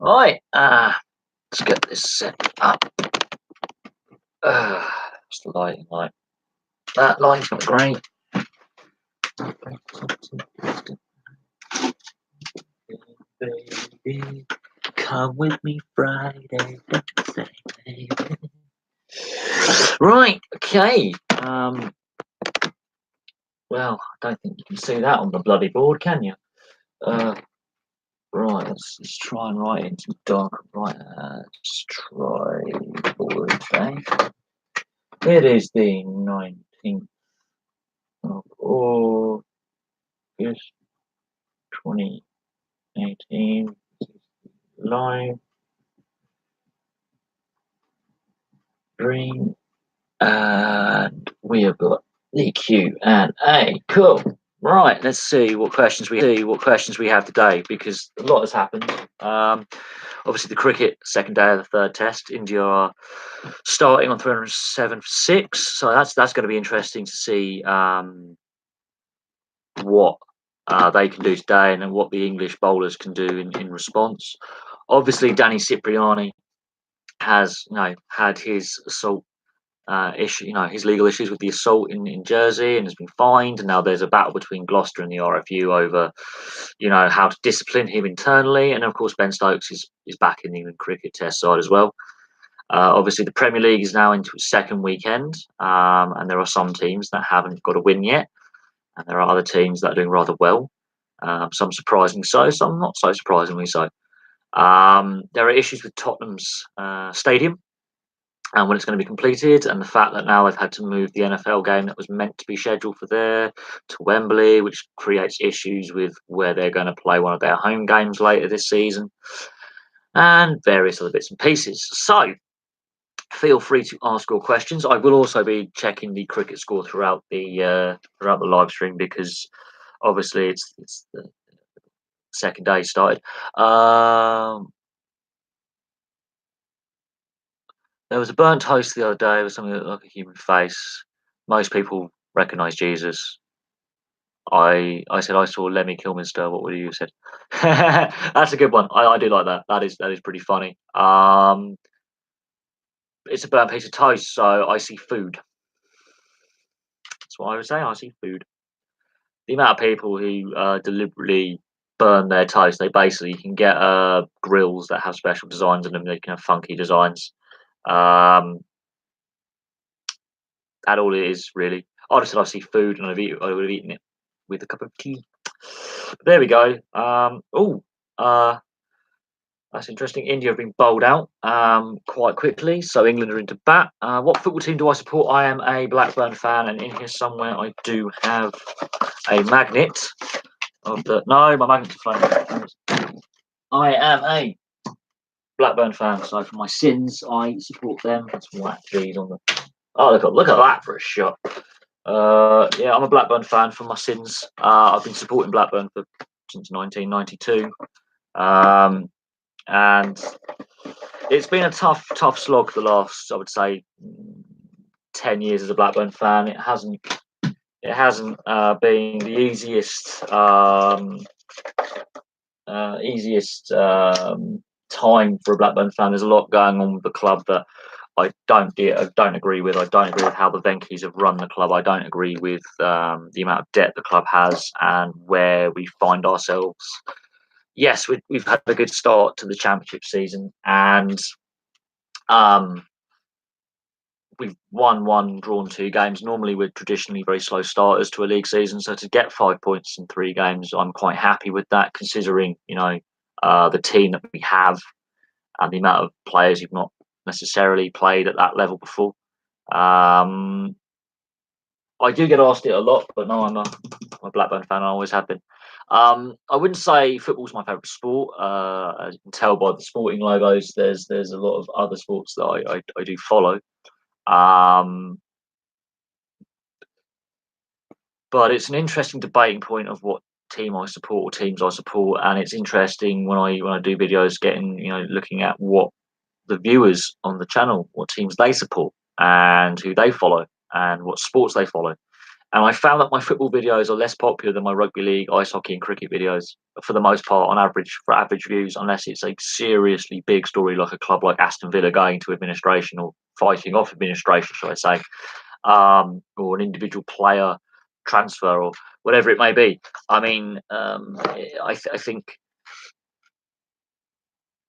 Right, let's get this set up. What's the lighting like? That lighting's not great. Baby, come with me Friday. Right, okay. Well, I don't think you can see that on the bloody board, can you? Right, let's try and write into dark. Right, let's try board day. It is the 19th of August, 2018. Live stream, and we have got the Q&A. Cool. Right, let's see what questions we have today, because a lot has happened. Obviously, the cricket second day of the third test. India are starting on 307 for 6, so that's going to be interesting to see what they can do today, and then what the English bowlers can do in response. Obviously, Danny Cipriani has had his assault issue, his legal issues with the assault in Jersey, and has been fined. And now there's a battle between Gloucester and the RFU over, how to discipline him internally. And of course, Ben Stokes is back in the England cricket test side as well. Obviously, the Premier League is now into its second weekend, and there are some teams that haven't got a win yet, and there are other teams that are doing rather well. Some surprisingly so, some not so surprisingly so. There are issues with Tottenham's stadium and when it's going to be completed, and the fact that now they've had to move the NFL game that was meant to be scheduled for there to Wembley, which creates issues with where they're going to play one of their home games later this season, and various other bits and pieces. So feel free to ask your questions. I will also be checking the cricket score throughout the live stream, because obviously it's the second day started. There was a burnt toast the other day with something that looked like a human face. Most people recognise Jesus. I said I saw Lemmy Kilminster. What would you have said? That's a good one. I do like that. That is pretty funny. It's a burnt piece of toast, so I see food. That's what I would say. I see food. The amount of people who deliberately burn their toast, they basically, you can get grills that have special designs in them. They can have funky designs. That all it is, really. I just said I see food, and I would have eaten it with a cup of tea. But there we go. That's interesting. India have been bowled out quite quickly, so England are into bat. What football team do I support? I am a Blackburn fan, and in here somewhere I do have a magnet of the. No, my magnet's flying. I am a Blackburn fan, so for my sins, I support them. Let's whack these on the. Oh, look at that for a shot. Yeah, I'm a Blackburn fan for my sins. I've been supporting Blackburn since 1992. And it's been a tough slog the last, I would say, 10 years as a Blackburn fan. It hasn't been the easiest time for a Blackburn fan. There's a lot going on with the club that I don't agree with. I don't agree with how the Venky's have run the club. I don't agree with the amount of debt the club has and where we find ourselves. Yes, we've had a good start to the championship season, and we've won one, drawn 2 games. Normally, we're traditionally very slow starters to a league season, so to get 5 points in 3 games, I'm quite happy with that, considering the team that we have and the amount of players who've not necessarily played at that level before. I do get asked it a lot, but no, I'm a Blackburn fan. I always have been. I wouldn't say football's my favourite sport. As you can tell by the sporting logos, there's a lot of other sports that I do follow. But it's an interesting debating point of what team I support or teams I support, and it's interesting when I do videos, looking at what the viewers on the channel, what teams they support and who they follow and what sports they follow. And I found that my football videos are less popular than my rugby league, ice hockey, and cricket videos for the most part, on average, for average views, unless it's a seriously big story like a club like Aston Villa going to administration or fighting off administration, shall I say, or an individual player transfer or whatever it may be. I mean, I think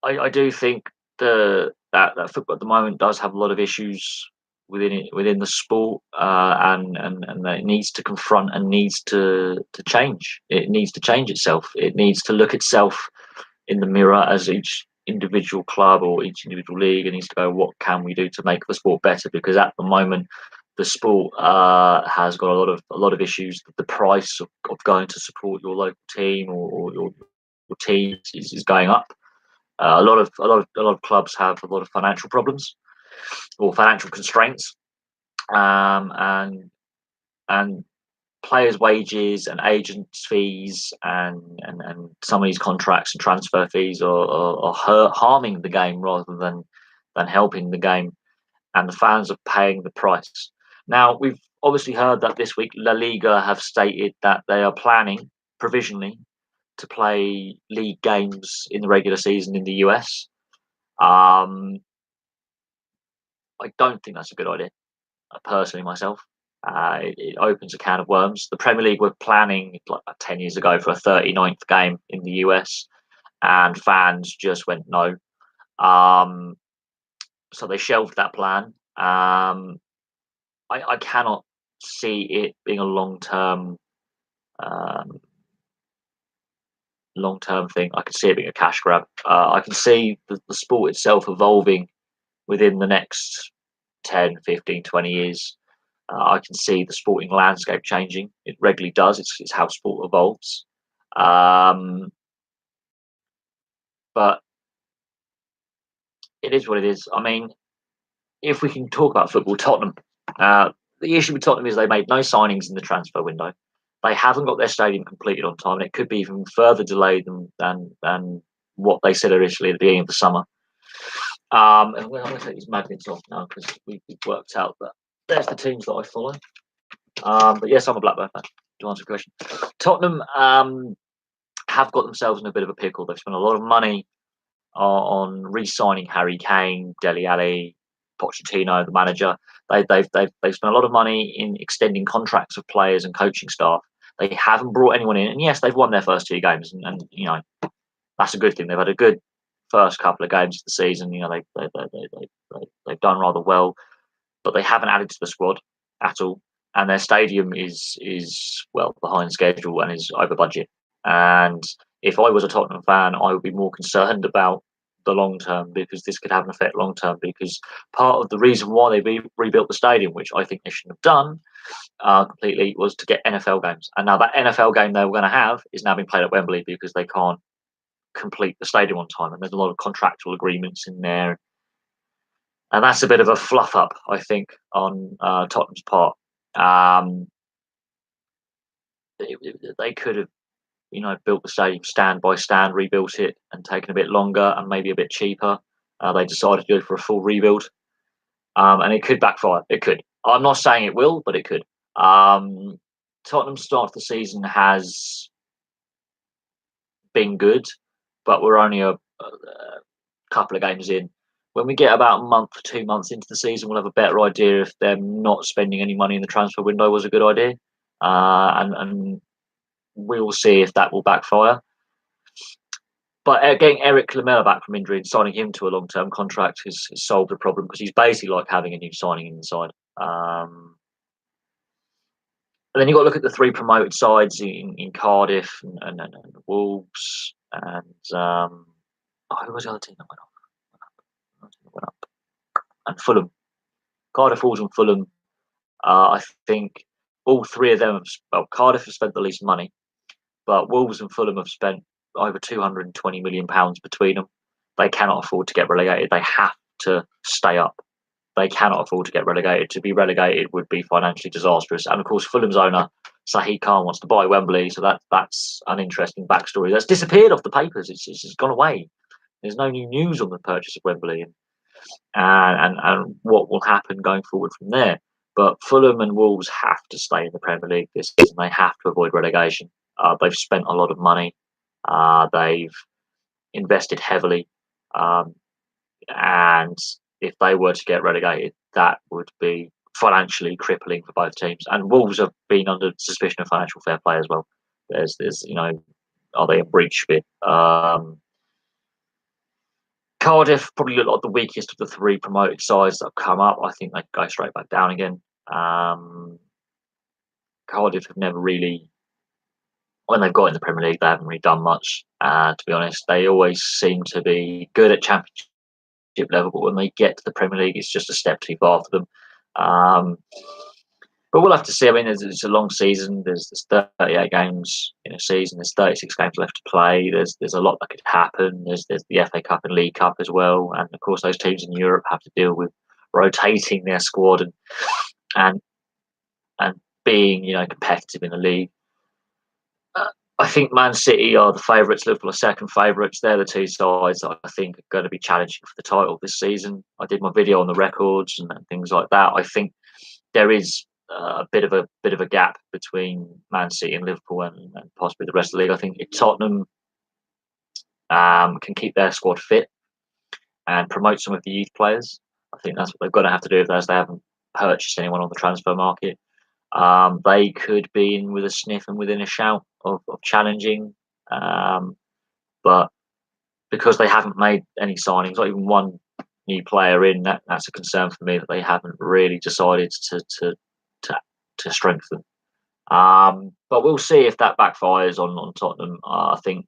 I do think that football at the moment does have a lot of issues within the sport, and that it needs to confront and needs to change. It needs to change itself. It needs to look itself in the mirror as each individual club or each individual league, and needs to go, what can we do to make the sport better? Because at the moment, the sport has got a lot of issues. The price of going to support your local team or your team is going up. A lot of clubs have a lot of financial problems or financial constraints, and players' wages and agents' fees and some of these contracts and transfer fees are harming the game rather than helping the game, and the fans are paying the price. Now, we've obviously heard that this week La Liga have stated that they are planning provisionally to play league games in the regular season in the US. Um, I don't think that's a good idea, personally, myself. It opens a can of worms. The Premier League were planning like 10 years ago for a 39th game in the US, and fans just went no. Um, so they shelved that plan. I cannot see it being a um, long-term thing. I can see it being a cash grab. I can see the sport itself evolving within the next 10, 15, 20 years. I can see the sporting landscape changing. It regularly does. It's how sport evolves. Um, but it is what it is. I mean, if we can talk about football, Tottenham. The issue with Tottenham is they made no signings in the transfer window. They haven't got their stadium completed on time, and it could be even further delayed than what they said originally at the beginning of the summer. And I'm going to take these magnets off now because we've worked out that there's the teams that I follow. But yes, I'm a Blackburn fan, to answer the question. Tottenham have got themselves in a bit of a pickle. They've spent a lot of money on re-signing Harry Kane, Dele Alli, Pochettino, the manager. They've spent a lot of money in extending contracts of players and coaching staff. They haven't brought anyone in, and yes, they've won their first two games, and you know that's a good thing. They've had a good first couple of games of the season. You know they've done rather well, but they haven't added to the squad at all, and their stadium is well behind schedule and is over budget. And if I was a Tottenham fan, I would be more concerned about the long term, because this could have an effect long term. Because part of the reason why they rebuilt the stadium, which I think they shouldn't have done completely, was to get NFL games. And now that NFL game they were going to have is now being played at Wembley because they can't complete the stadium on time. And there's a lot of contractual agreements in there. And that's a bit of a fluff up, I think, on Tottenham's part. They could have built the stadium stand by stand, rebuilt it, and taken a bit longer and maybe a bit cheaper. They decided to go for a full rebuild, and it could backfire. It could. I'm not saying it will, but it could. Tottenham's start of the season has been good, but we're only a couple of games in. When we get about a month, 2 months into the season, we'll have a better idea if them not spending any money in the transfer window was a good idea, and we will see if that will backfire. But getting Eric Lamela back from injury and signing him to a long-term contract has solved the problem, because he's basically like having a new signing inside. And then you've got to look at the three promoted sides in Cardiff and Wolves and who was the other team that went up? And Fulham. Cardiff, Wolves, and Fulham. I think all three of them Cardiff have spent the least money, but Wolves and Fulham have spent over £220 million between them. They cannot afford to get relegated. They have to stay up. They cannot afford to get relegated. To be relegated would be financially disastrous. And of course, Fulham's owner, Sahih Khan, wants to buy Wembley, so that's an interesting backstory that's disappeared off the papers. It's just gone away. There's no new news on the purchase of Wembley and what will happen going forward from there. But Fulham and Wolves have to stay in the Premier League this season. They have to avoid relegation. They've spent a lot of money. They've invested heavily. Um, and if they were to get relegated, that would be financially crippling for both teams. And Wolves have been under suspicion of financial fair play as well. There's are they in breach of it? Cardiff probably look like the weakest of the three promoted sides that have come up. I think they go straight back down again. Cardiff have never really, when they've got in the Premier League, they haven't really done much. To be honest, they always seem to be good at Championship level, but when they get to the Premier League, it's just a step too far for them. But we'll have to see. I mean, it's a long season. There's 38 games in a season. There's 36 games left to play. There's a lot that could happen. There's the FA Cup and League Cup as well, and of course those teams in Europe have to deal with rotating their squad and and being competitive in the league. I think Man City are the favourites. Liverpool are second favourites. They're the two sides that I think are going to be challenging for the title this season. I did my video on the records and things like that. I think there is a bit of a gap between Man City and Liverpool and possibly the rest of the league. I think if Tottenham can keep their squad fit and promote some of the youth players, I think that's what they've got to have to do if they haven't purchased anyone on the transfer market. They could be in with a sniff and within a shout of challenging, but because they haven't made any signings, not even one new player in, that's a concern for me that they haven't really decided to strengthen. But we'll see if that backfires on Tottenham. I think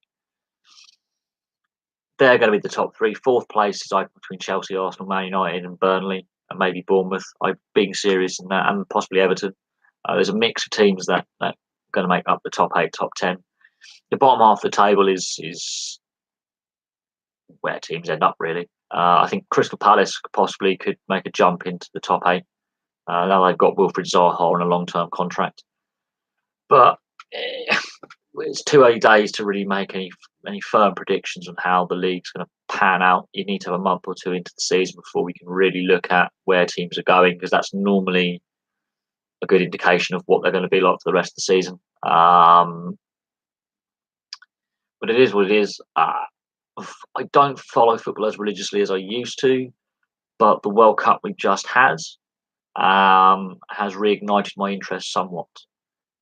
they're going to be the top three. Fourth place is open between Chelsea, Arsenal, Man United, and Burnley, and maybe Bournemouth. I'm being serious in that, and possibly Everton. There's a mix of teams that are going to make up the top 8, top 10. The bottom half of the table is where teams end up, really. I think Crystal Palace possibly could make a jump into the top 8. Now they've got Wilfried Zaha on a long-term contract. But it's too early days to really make any firm predictions on how the league's going to pan out. You need to have a month or two into the season before we can really look at where teams are going, because that's normally a good indication of what they're going to be like for the rest of the season. But it is what it is. I don't follow football as religiously as I used to, but the World Cup we just had has reignited my interest somewhat.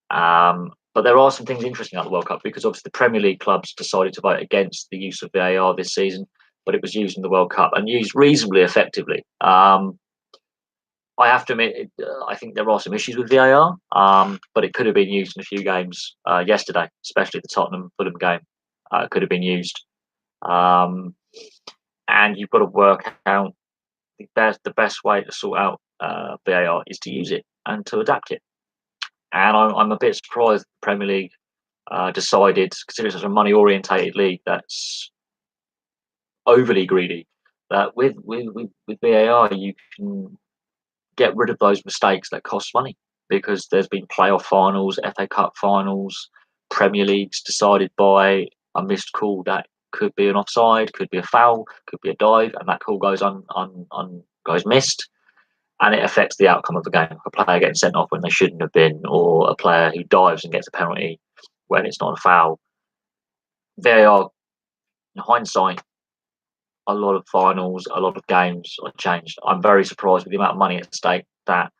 But there are some things interesting about the World Cup, because obviously the Premier League clubs decided to vote against the use of VAR this season, but it was used in the World Cup and used reasonably effectively. I have to admit, I think there are some issues with VAR, but it could have been used in a few games yesterday, especially the Tottenham Fulham game. It could have been used. And you've got to work out the best way to sort out VAR is to use it and to adapt it. And I'm a bit surprised the Premier League decided, considering it's a money-orientated league that's overly greedy, that with VAR you can get rid of those mistakes that cost money, because there's been playoff finals, FA Cup finals, Premier Leagues decided by a missed call that could be an offside, could be a foul, could be a dive, and that call goes goes missed, and it affects the outcome of the game. A player getting sent off when they shouldn't have been, or a player who dives and gets a penalty when it's not a foul. They are, in hindsight, a lot of finals, a lot of games are changed. I'm very surprised with the amount of money at stake that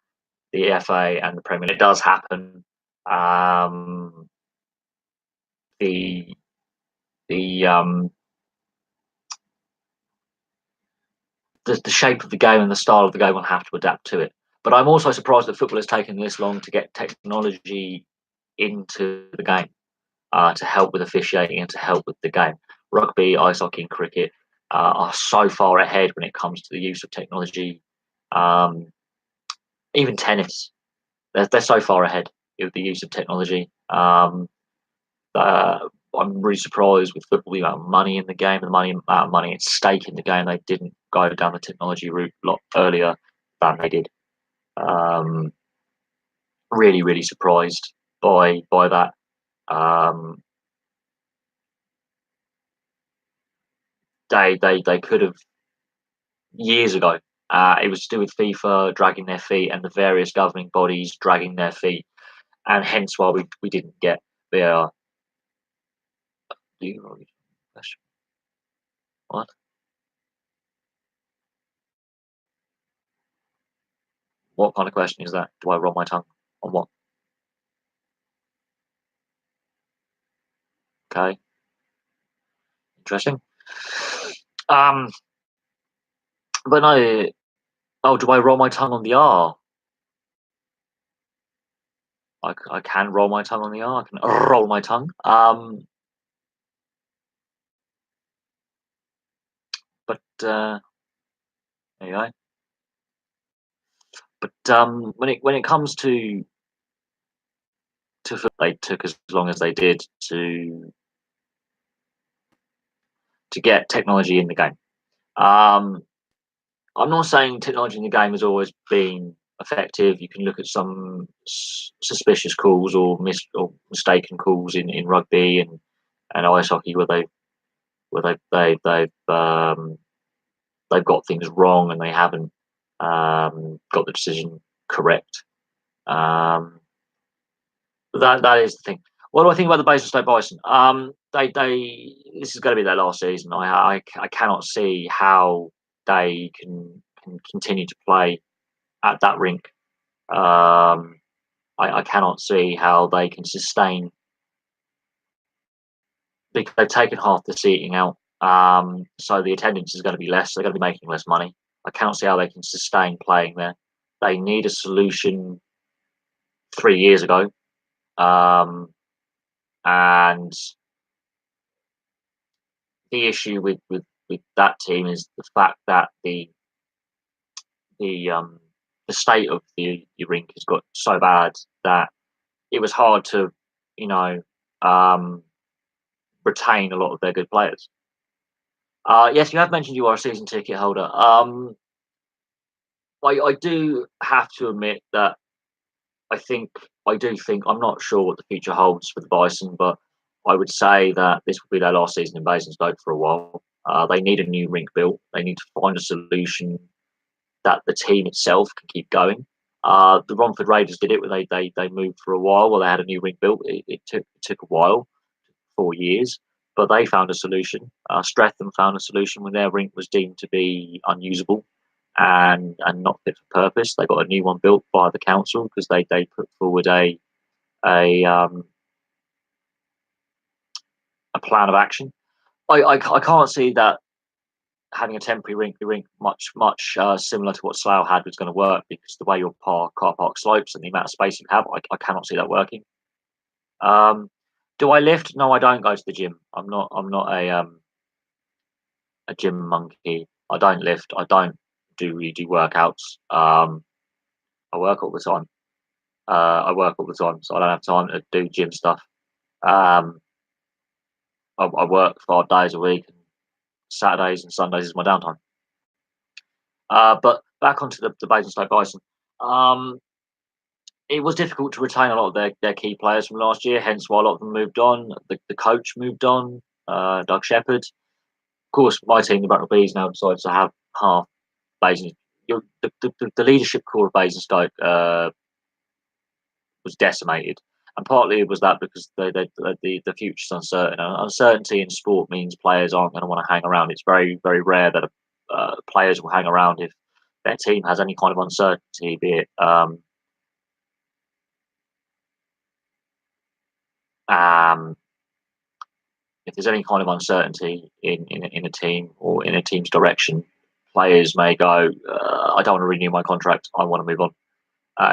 the FA and the Premier League. It does happen. The shape of the game and the style of the game will have to adapt to it. But I'm also surprised that football has taken this long to get technology into the game to help with officiating and to help with the game. Rugby, ice hockey, and cricket are so far ahead when it comes to the use of technology. Even tennis, they're so far ahead with the use of technology. I'm really surprised with football, the amount of money in the game, the amount of money at stake in the game. They didn't go down the technology route a lot earlier than they did. Really, really surprised by that. They could have years ago It was to do with FIFA dragging their feet and the various governing bodies dragging their feet, and hence why we didn't get the. What? What kind of question is that? Do I roll my tongue on what? Okay, interesting. Um, but no. Oh, do I roll my tongue on the R? I can roll my tongue on the R. I can roll my tongue. But there you go. But when it comes they took as long as they did to get technology in the game. I'm not saying technology in the game has always been effective. You can look at some suspicious calls or mistaken calls in rugby and ice hockey where they've got things wrong and they haven't got the decision correct. That is the thing. What do I think about the Basingstoke Bison? They this is going to be their last season. I cannot see how they can continue to play at that rink. I cannot see how they can sustain because they've taken half the seating out. So the attendance is going to be less. They're going to be making less money. I cannot see how they can sustain playing there. They need a solution 3 years ago. And the issue with that team is the fact that the um, the state of the rink has got so bad that it was hard to, you know, um, retain a lot of their good players. Yes, you have mentioned you are a season ticket holder. I do have to admit that I do think I'm not sure what the future holds for the Bison, but I would say that this will be their last season in Basingstoke for a while. They need a new rink built. They need to find a solution that the team itself can keep going. The Romford Raiders did it. They moved for a while. Well, they had a new rink built. It took a while, 4 years, but they found a solution. Streatham found a solution when their rink was deemed to be unusable and not fit for purpose. They got a new one built by the council because they put forward a um, a plan of action. I can't see that having a temporary rink much similar to what Slough had was going to work because the way your car park slopes and the amount of space you have, I cannot see that working. Um, do I lift? No, I don't go to the gym. I'm not a gym monkey. I don't lift. I don't really do workouts. I work all the time. I work all the time, so I don't have time to do gym stuff. Um, I work 5 days a week. Saturdays and Sundays is my downtime. But back onto the Basingstoke Bison. Um, it was difficult to retain a lot of their key players from last year, hence why a lot of them moved on. The coach moved on, Doug Shepherd. Of course, my team, the Bracknell Bees, now decides to have half Basingstoke. The leadership core of Basingstoke was decimated. And partly it was that because the future's uncertain. And uncertainty in sport means players aren't going to want to hang around. It's very, very rare that players will hang around if their team has any kind of uncertainty, be it um, if there's any kind of uncertainty in a team or in a team's direction, players may go, I don't want to renew my contract, I want to move on.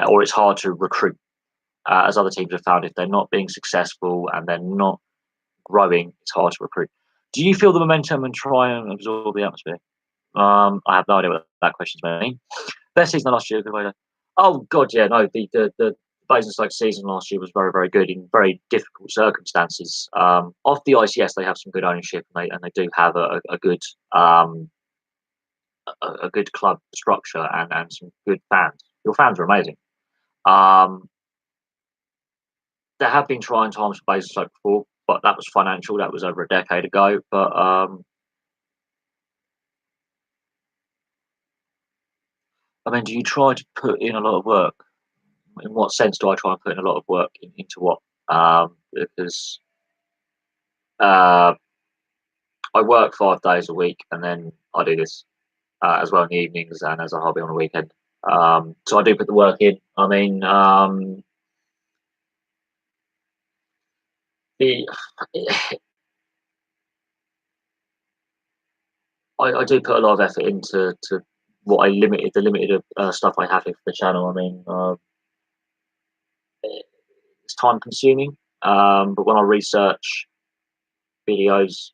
Or it's hard to recruit, as other teams have found. If they're not being successful and they're not growing, it's hard to recruit. Do you feel the momentum and try and absorb the atmosphere? I have no idea what that question's mean. Best season last year. Oh God, yeah, no. The Basingstoke season last year was very, very good in very difficult circumstances. Off the ice, yes, they have some good ownership and they do have a good a good club structure and some good fans. Your fans are amazing. Um, there have been trying times for Basingstoke before, but that was financial. That was over a decade ago. But I mean, do you try to put in a lot of work? In what sense do I try and put in a lot of work into what? Because uh, I work 5 days a week, and then I do this as well in the evenings and as a hobby on a weekend. So I do put the work in. I mean, the I do put a lot of effort into what the limited stuff I have here for the channel. I mean, it's time consuming, but when I research videos,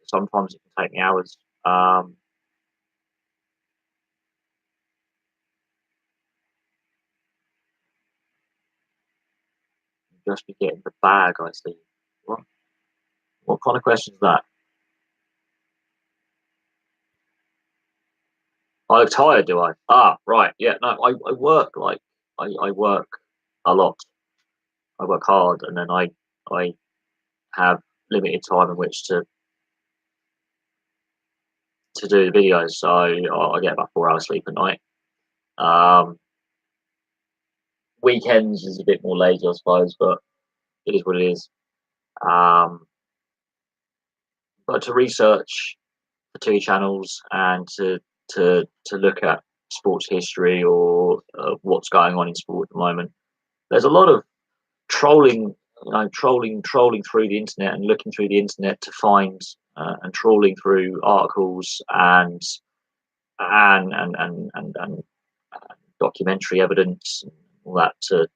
sometimes it can take me hours. Just to get in the bag, I see. What, what kind of question is that? I look tired, do I? Ah, right. Yeah, no, I work I work a lot. I work hard, and then I have limited time in which to do the videos. So I get about 4 hours sleep a night. Um, Weekends is a bit more lazy, I suppose, but it is what it is. Um, but to research the two channels and to look at sports history or what's going on in sport at the moment, there's a lot of trolling, trolling through the internet and looking through the internet to find and trawling through articles and documentary evidence and all that to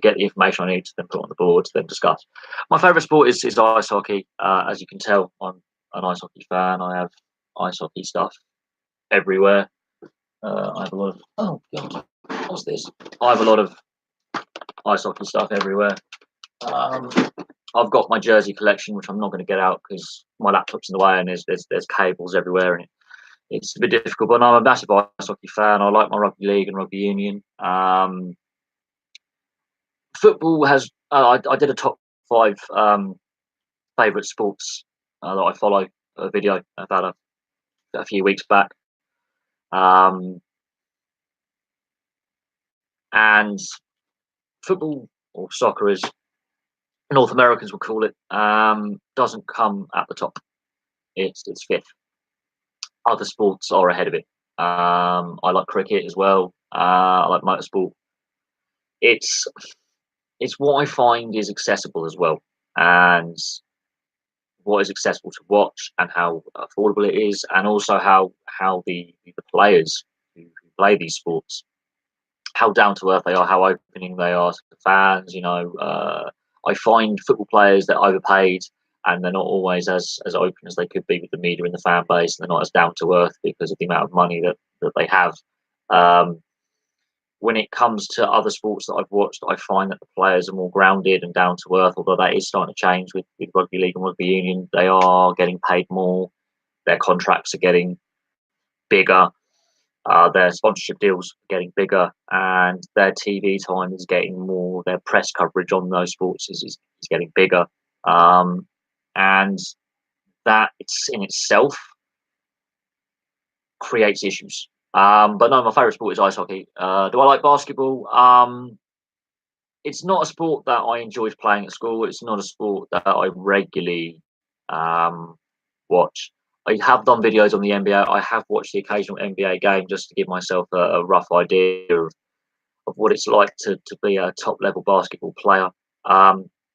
get the information I need to then put on the board to then discuss. My favourite sport is ice hockey. As you can tell, I'm an ice hockey fan. I have ice hockey stuff everywhere. I have a lot of what's this? I have a lot of ice hockey stuff everywhere. Um, I've got my jersey collection, which I'm not going to get out because my laptop's in the way and there's cables everywhere, and it's a bit difficult. But I'm a massive ice hockey fan. I like my rugby league and rugby union. Football has. I did a top 5 favourite sports that I follow, a video about a few weeks back, um, and football or soccer, as North Americans would call it, doesn't come at the top. It's fifth. Other sports are ahead of it. I like cricket as well. I like motorsport. It's it's what I find is accessible as well, and what is accessible to watch, and how affordable it is, and also how the players who play these sports, how down to earth they are, how opening they are to the fans. I find football players that are overpaid and they're not always as open as they could be with the media and the fan base. And they're not as down to earth because of the amount of money that they have. Um, when it comes to other sports that I've watched, I find that the players are more grounded and down to earth, although that is starting to change with rugby league and rugby union. They are getting paid more, their contracts are getting bigger, their sponsorship deals are getting bigger, and their TV time is getting more. Their press coverage on those sports is getting bigger, and that it's in itself creates issues. But no, my favourite sport is ice hockey. Do I like basketball? It's not a sport that I enjoyed playing at school. It's not a sport that I regularly um, watch. I have done videos on the NBA. I have watched the occasional NBA game just to give myself a rough idea of what it's like to be a top level basketball player.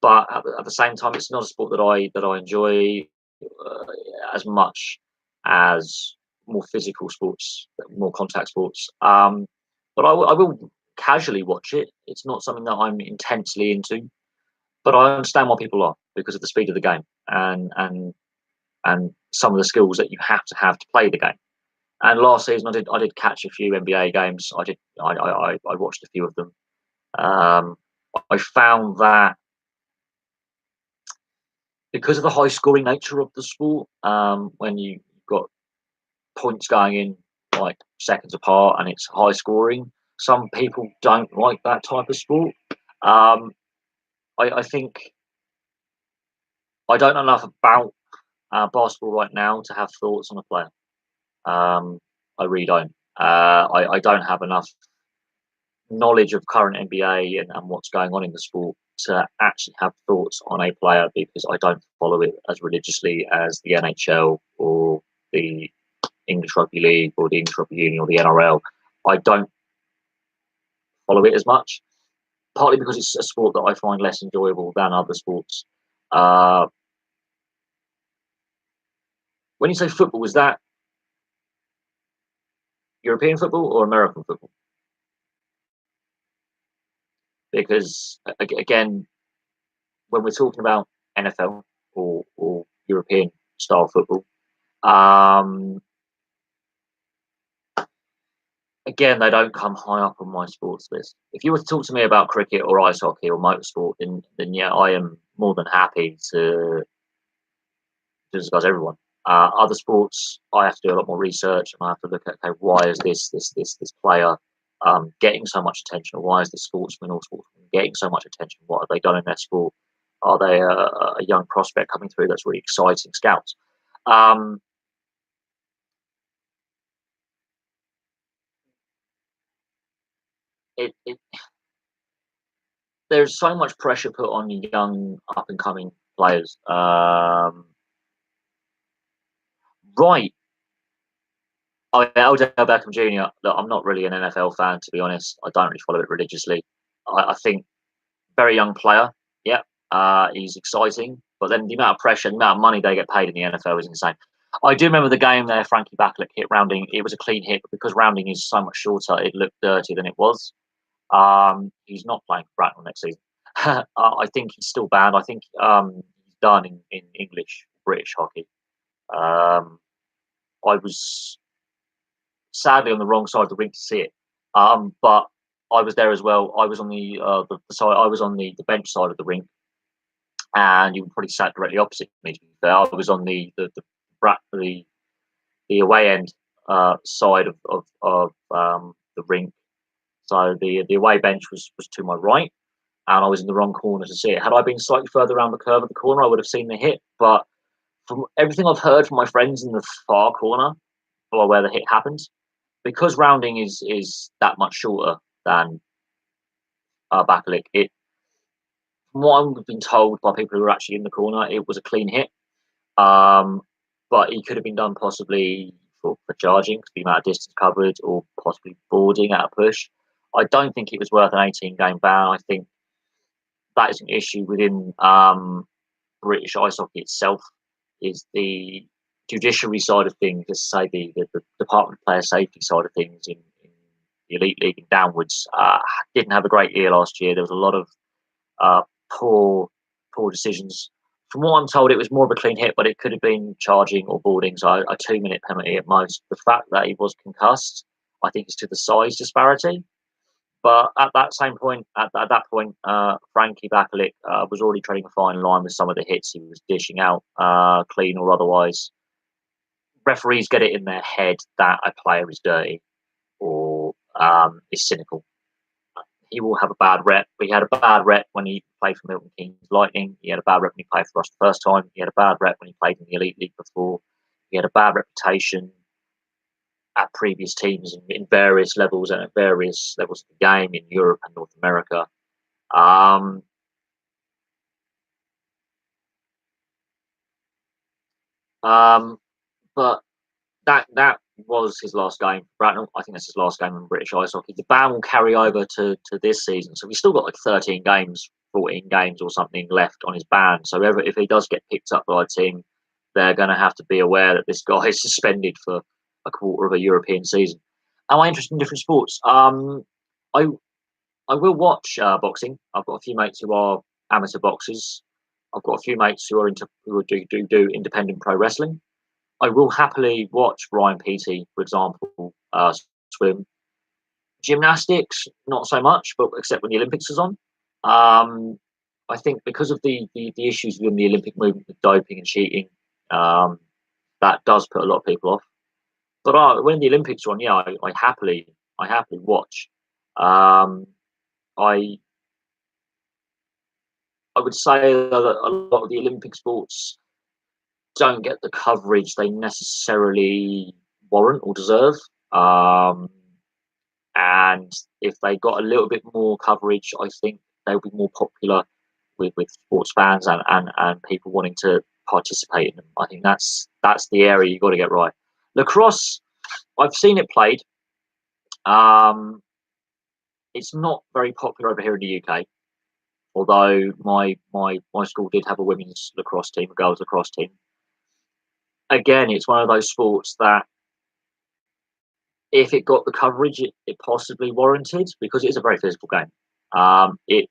But at the same time, it's not a sport that I enjoy uh, as much as more physical sports, more contact sports. But I will casually watch it. It's not something that I'm intensely into, but I understand why people are because of the speed of the game and some of the skills that you have to play the game. And last season, I did catch a few NBA games. I watched a few of them. Um, I found that because of the high scoring nature of the sport, when you've got points going in like seconds apart and it's high scoring, some people don't like that type of sport. Um, I think I don't know enough about basketball right now to have thoughts on a player. I really don't. I don't have enough knowledge of current NBA and what's going on in the sport to actually have thoughts on a player because I don't follow it as religiously as the NHL or the English Rugby League or the English Rugby Union or the NRL. I don't follow it as much, partly because it's a sport that I find less enjoyable than other sports. Uh, when you say football, is that European football or American football? Because again, when we're talking about NFL or European style football, um, again, they don't come high up on my sports list. If you were to talk to me about cricket or ice hockey or motorsport, then yeah, I am more than happy to discuss everyone. Other sports, I have to do a lot more research, and I have to look at, okay, why is this player getting so much attention, or why is this sportsman or sportsman getting so much attention? What have they done in their sport? Are they a young prospect coming through that's really exciting? Scouts. Um, it there's so much pressure put on young up and coming players. Right. Oh, yeah, Odell Beckham Jr. Look, I'm not really an NFL fan, to be honest. I don't really follow it religiously. I think very young player. Yeah, he's exciting, but then the amount of pressure, the amount of money they get paid in the NFL is insane. I do remember the game there. Frankie Backlick hit Rounding. It was a clean hit, but because Rounding is so much shorter, it looked dirtier than it was. He's not playing for Bracknell next season. I think he's still banned. I think he's done in English, British hockey. Um, I was sadly on the wrong side of the rink to see it, but I was there as well. I was on the side. I was on the bench side of the rink, and you probably sat directly opposite me. To be fair, I was on the away end side of the rink. So the away bench was to my right, and I was in the wrong corner to see it. Had I been slightly further around the curve of the corner, I would have seen the hit. But from everything I've heard from my friends in the far corner, or where the hit happened, because Rounding is that much shorter than Bakalik, it from what I've been told by people who were actually in the corner, it was a clean hit. Um, but he could have been done possibly for charging, the amount of distance covered, or possibly boarding at a push. I don't think it was worth an 18 game ban. I think that is an issue within British ice hockey itself. Is the judiciary side of things, let's say the Department of Player Safety side of things in the Elite League and downwards, didn't have a great year last year. There was a lot of uh, poor poor decisions. From what I'm told, it was more of a clean hit, but it could have been charging or boarding, so a 2 minute penalty at most. The fact that he was concussed, I think, is to the size disparity. But at that same point, at that point, Frankie Bakalik was already treading a fine line with some of the hits he was dishing out, clean or otherwise. Referees get it in their head that a player is dirty or is cynical. He will have a bad rep. He had a bad rep when he played for Milton Keynes Lightning. He had a bad rep when he played for us the first time. He had a bad rep when he played in the Elite League before. He had a bad reputation at previous teams in various levels and at various levels of the game in Europe and North America. Um, um, but that was his last game. Bracknell, I think that's his last game in British ice hockey. The ban will carry over to this season, so we've still got like 13 games, 14 games or something left on his ban. So if he does get picked up by a team, they're going to have to be aware that this guy is suspended for a quarter of a European season. Am I interested in different sports? I I will watch boxing. I've got a few mates who are amateur boxers. I've got a few mates who are do independent pro wrestling. I will happily watch Ryan Peaty, for example, swim. Gymnastics, not so much, but except when the Olympics is on. Um, I think because of the issues within the Olympic movement with doping and cheating, um, that does put a lot of people off. But when the Olympics are on, yeah, I happily watch. Um, I I would say that a lot of the Olympic sports don't get the coverage they necessarily warrant or deserve. Um, and if they got a little bit more coverage, I think they'll be more popular with sports fans and people wanting to participate in them. I think that's the area you've got to get right. Lacrosse, I've seen it played. Um, it's not very popular over here in the UK, although my school did have a women's lacrosse team, a girls lacrosse team. Again, it's one of those sports that if it got the coverage it possibly warranted, because it is a very physical game, it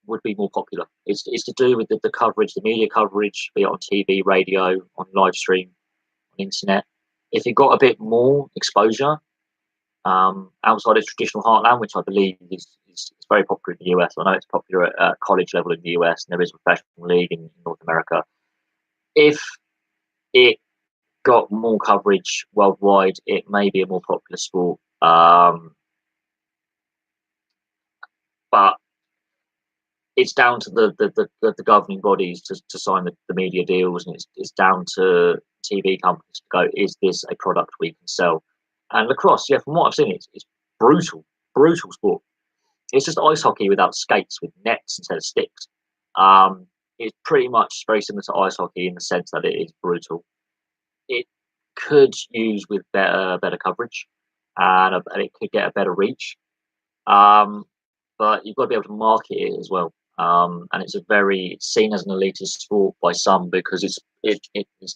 would be more popular. It's to do with the coverage, the media coverage, be it on TV, radio, on live stream, on internet. If it got a bit more exposure outside its traditional heartland, which I believe is very popular in the US. I know it's popular at college level in the US, and there is a professional league in North America. If it got more coverage worldwide, it may be a more popular sport. But it's down to the governing bodies to sign the media deals, and it's down to TV companies to go, is this a product we can sell? And lacrosse, yeah, from what I've seen, it's brutal sport. It's just ice hockey without skates, with nets instead of sticks. It's pretty much very similar to ice hockey in the sense that it is brutal. It could use with better coverage, and it could get a better reach. Um, but you've got to be able to market it as well. And it's seen as an elitist sport by some because it's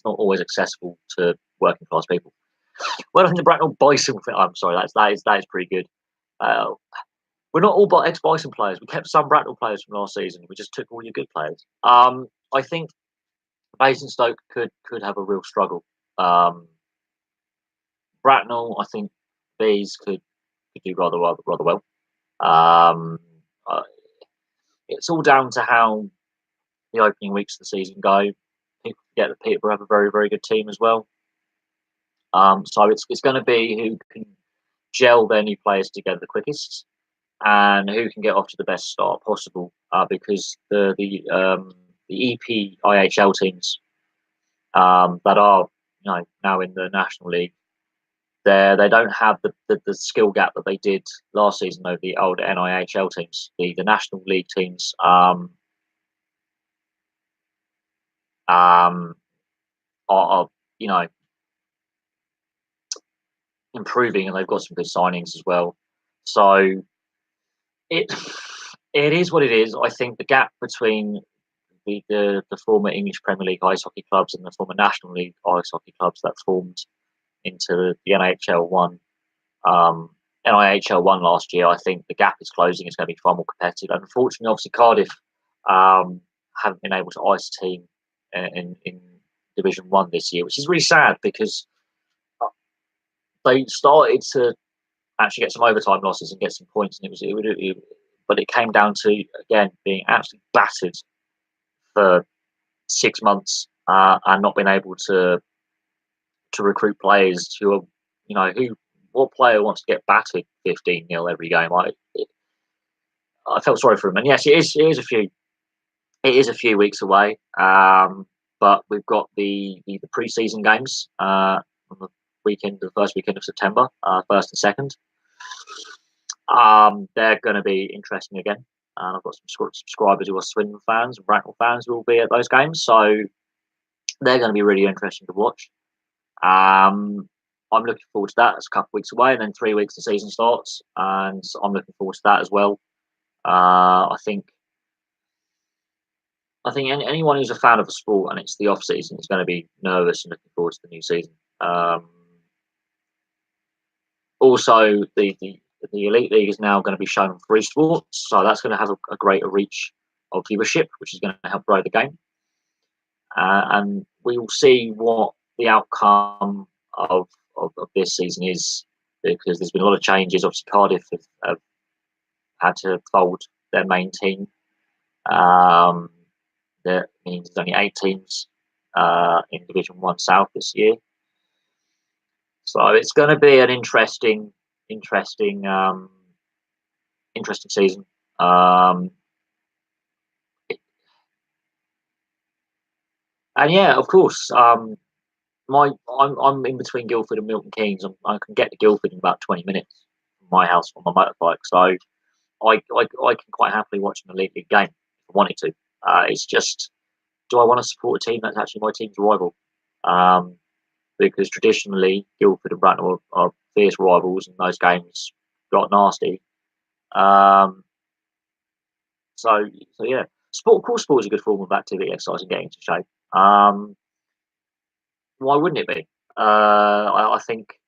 not always accessible to working class people. Well, I think the Bracknell Bison. I'm sorry, that is pretty good. Uh, we're not all ex Bison players. We kept some Bracknell players from last season. We just took all your good players. I think Basingstoke could have a real struggle. Bracknell, I think Bees could do rather well. Um, uh, it's all down to how the opening weeks of the season go. People forget that Peterborough have a very good team as well. So it's going to be who can gel their new players together the quickest, and who can get off to the best start possible. Because the EPIHL teams that are now in the National League, they don't have the skill gap that they did last season over the old NIHL teams. The National League teams are improving, and they've got some good signings as well. So it it is what it is. I think the gap between the former English Premier League ice hockey clubs and the former National League ice hockey clubs that formed into the NHL one, NIHL one last year, I think the gap is closing. It's going to be far more competitive. And unfortunately, obviously, Cardiff haven't been able to ice a team in Division One this year, which is really sad because they started to actually get some overtime losses and get some points, and but it came down to again being absolutely battered for 6 months and not being able to recruit players who are who what player wants to get battered 15-0 every game. I felt sorry for him, and yes, it is a few weeks away, but we've got the pre-season games on the first weekend of September, 1st and 2nd. They're going to be interesting again. And I've got some subscribers who are Swindon fans and Bracknell fans who will be at those games, so they're going to be really interesting to watch. I'm looking forward to that. It's a couple of weeks away, and then 3 weeks the season starts, and I'm looking forward to that as well. I think anyone who's a fan of the sport and it's the off season is going to be nervous and looking forward to the new season. Also, the Elite League is now going to be shown on Free Sports, so that's going to have a greater reach of viewership, which is going to help grow the game. And we will see what the outcome of this season is, because there's been a lot of changes. Obviously, Cardiff have had to fold their main team. That means there's only 8 teams in Division 1 South this year. So it's going to be an interesting season. And yeah, of course, I'm in between Guildford and Milton Keynes. I can get to Guildford in about 20 minutes from my house on my motorbike. So I can quite happily watch an elite league game if I wanted to. It's just, do I want to support a team that's actually my team's rival? Um, because traditionally Guildford and Bracknell are fierce rivals, and those games got nasty. Um, so so yeah, sport. Of course, sport is a good form of activity, exercise, and getting into shape. Why wouldn't it be? I think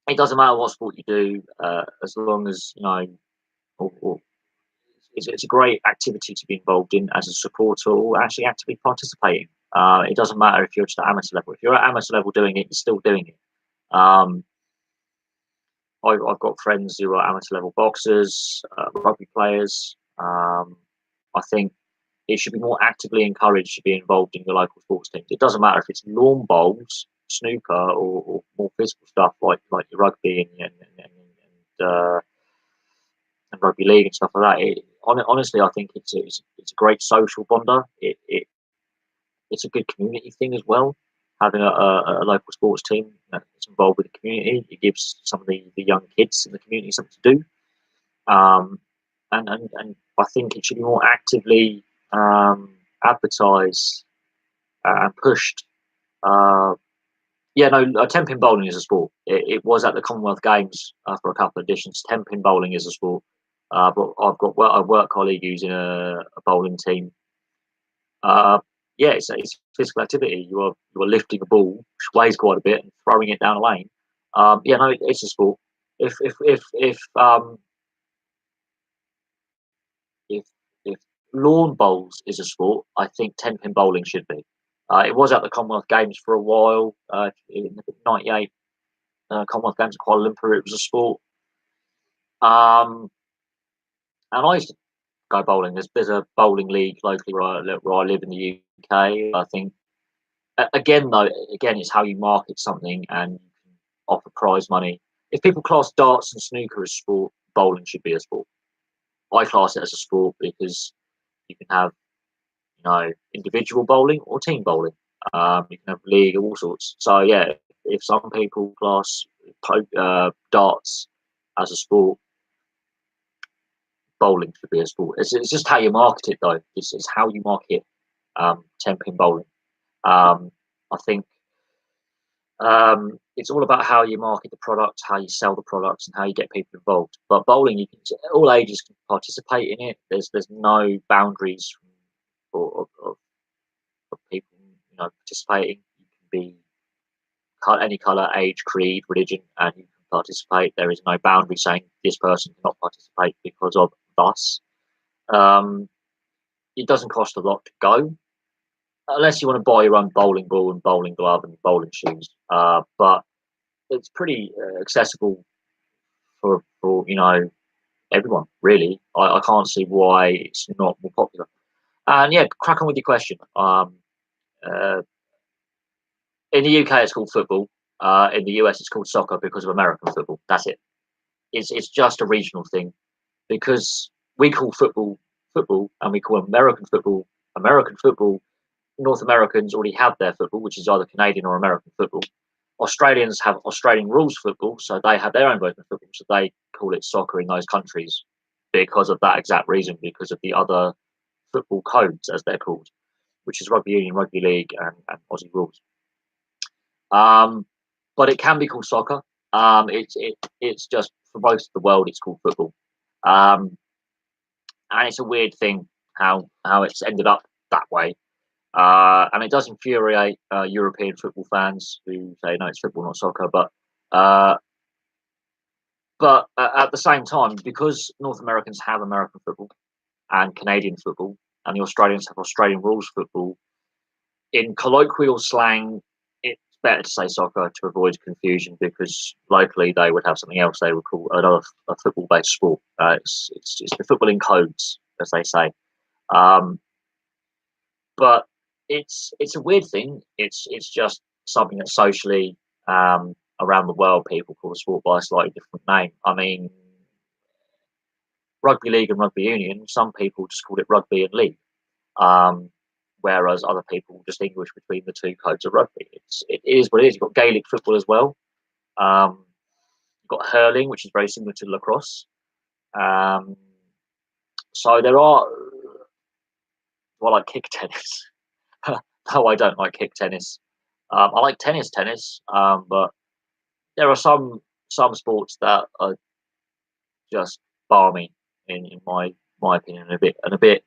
it doesn't matter what sport you do, as long as you know, or it's a great activity to be involved in as a supporter or actually actively participating. It doesn't matter if you're just at amateur level. If you're at amateur level doing it, you're still doing it. Um, I've got friends who are amateur level boxers, rugby players. I think it should be more actively encouraged to be involved in your local sports teams. It doesn't matter if it's lawn bowls, snooker, or more physical stuff like your rugby and rugby league and stuff like that. Honestly, I think it's a great social bonder. It's a good community thing as well. Having a local sports team that's involved with the community, it gives some of the young kids in the community something to do. Um, and I think it should be more actively advertised and pushed. Uh, yeah, no, 10-pin bowling is a sport. It was at the Commonwealth Games for a couple of editions. 10-pin bowling is a sport. But I've got a work colleague who's in a bowling team. Uh, yeah, it's physical activity. You are lifting a ball, which weighs quite a bit, and throwing it down a lane. Yeah, no, it's a sport. If if lawn bowls is a sport, I think 10-pin bowling should be. It was at the Commonwealth Games for a while. In the '98 Commonwealth Games in Kuala Lumpur, it was a sport. And I used to go bowling. There's a bowling league locally where I live in the UK. I think again though, again it's how you market something and you can offer prize money. If people class darts and snooker as sport, bowling should be a sport. I class it as a sport because you can have individual bowling or team bowling. You can have league, all sorts. So yeah, if some people class darts as a sport, bowling should be a sport. It's just how you market it, though. It's how you market 10-pin bowling. I think it's all about how you market the product, how you sell the products, and how you get people involved. But bowling, all ages can participate in it. There's no boundaries of people participating. You can be any color, age, creed, religion, and you can participate. There is no boundary saying this person cannot participate because of thus. Um, it doesn't cost a lot to go, unless you want to buy your own bowling ball and bowling glove and bowling shoes. But it's pretty accessible for everyone, really. I can't see why it's not more popular. And yeah, crack on with your question. Uh, in the UK, it's called football. In the US, it's called soccer because of American football. That's it. It's just a regional thing because we call football football and we call American football American football. North Americans already have their football, which is either Canadian or American football. Australians have Australian rules football, so they have their own version of football, so they call it soccer in those countries because of that exact reason, because of the other football codes, as they're called, which is rugby union, rugby league, and Aussie rules. But it can be called soccer. It's just for most of the world, it's called football, and it's a weird thing how it's ended up that way. And it does infuriate European football fans who say no, it's football, not soccer. Uh, but at the same time, because North Americans have American football and Canadian football, and the Australians have Australian rules football, in colloquial slang, it's better to say soccer to avoid confusion because locally they would have something else they would call another a football-based sport. It's the footballing codes, as they say. Um, but it's a weird thing. It's just something that socially around the world people call the sport by a slightly different name. I mean, rugby league and rugby union. Some people just call it rugby and league, whereas other people distinguish between the two codes of rugby. it is what it is. You've got Gaelic football as well. You've got hurling, which is very similar to lacrosse. Um, so there are. Well, I like kick tennis. No, I don't like kick tennis. I like tennis, but there are some sports that are just balmy in my opinion, a bit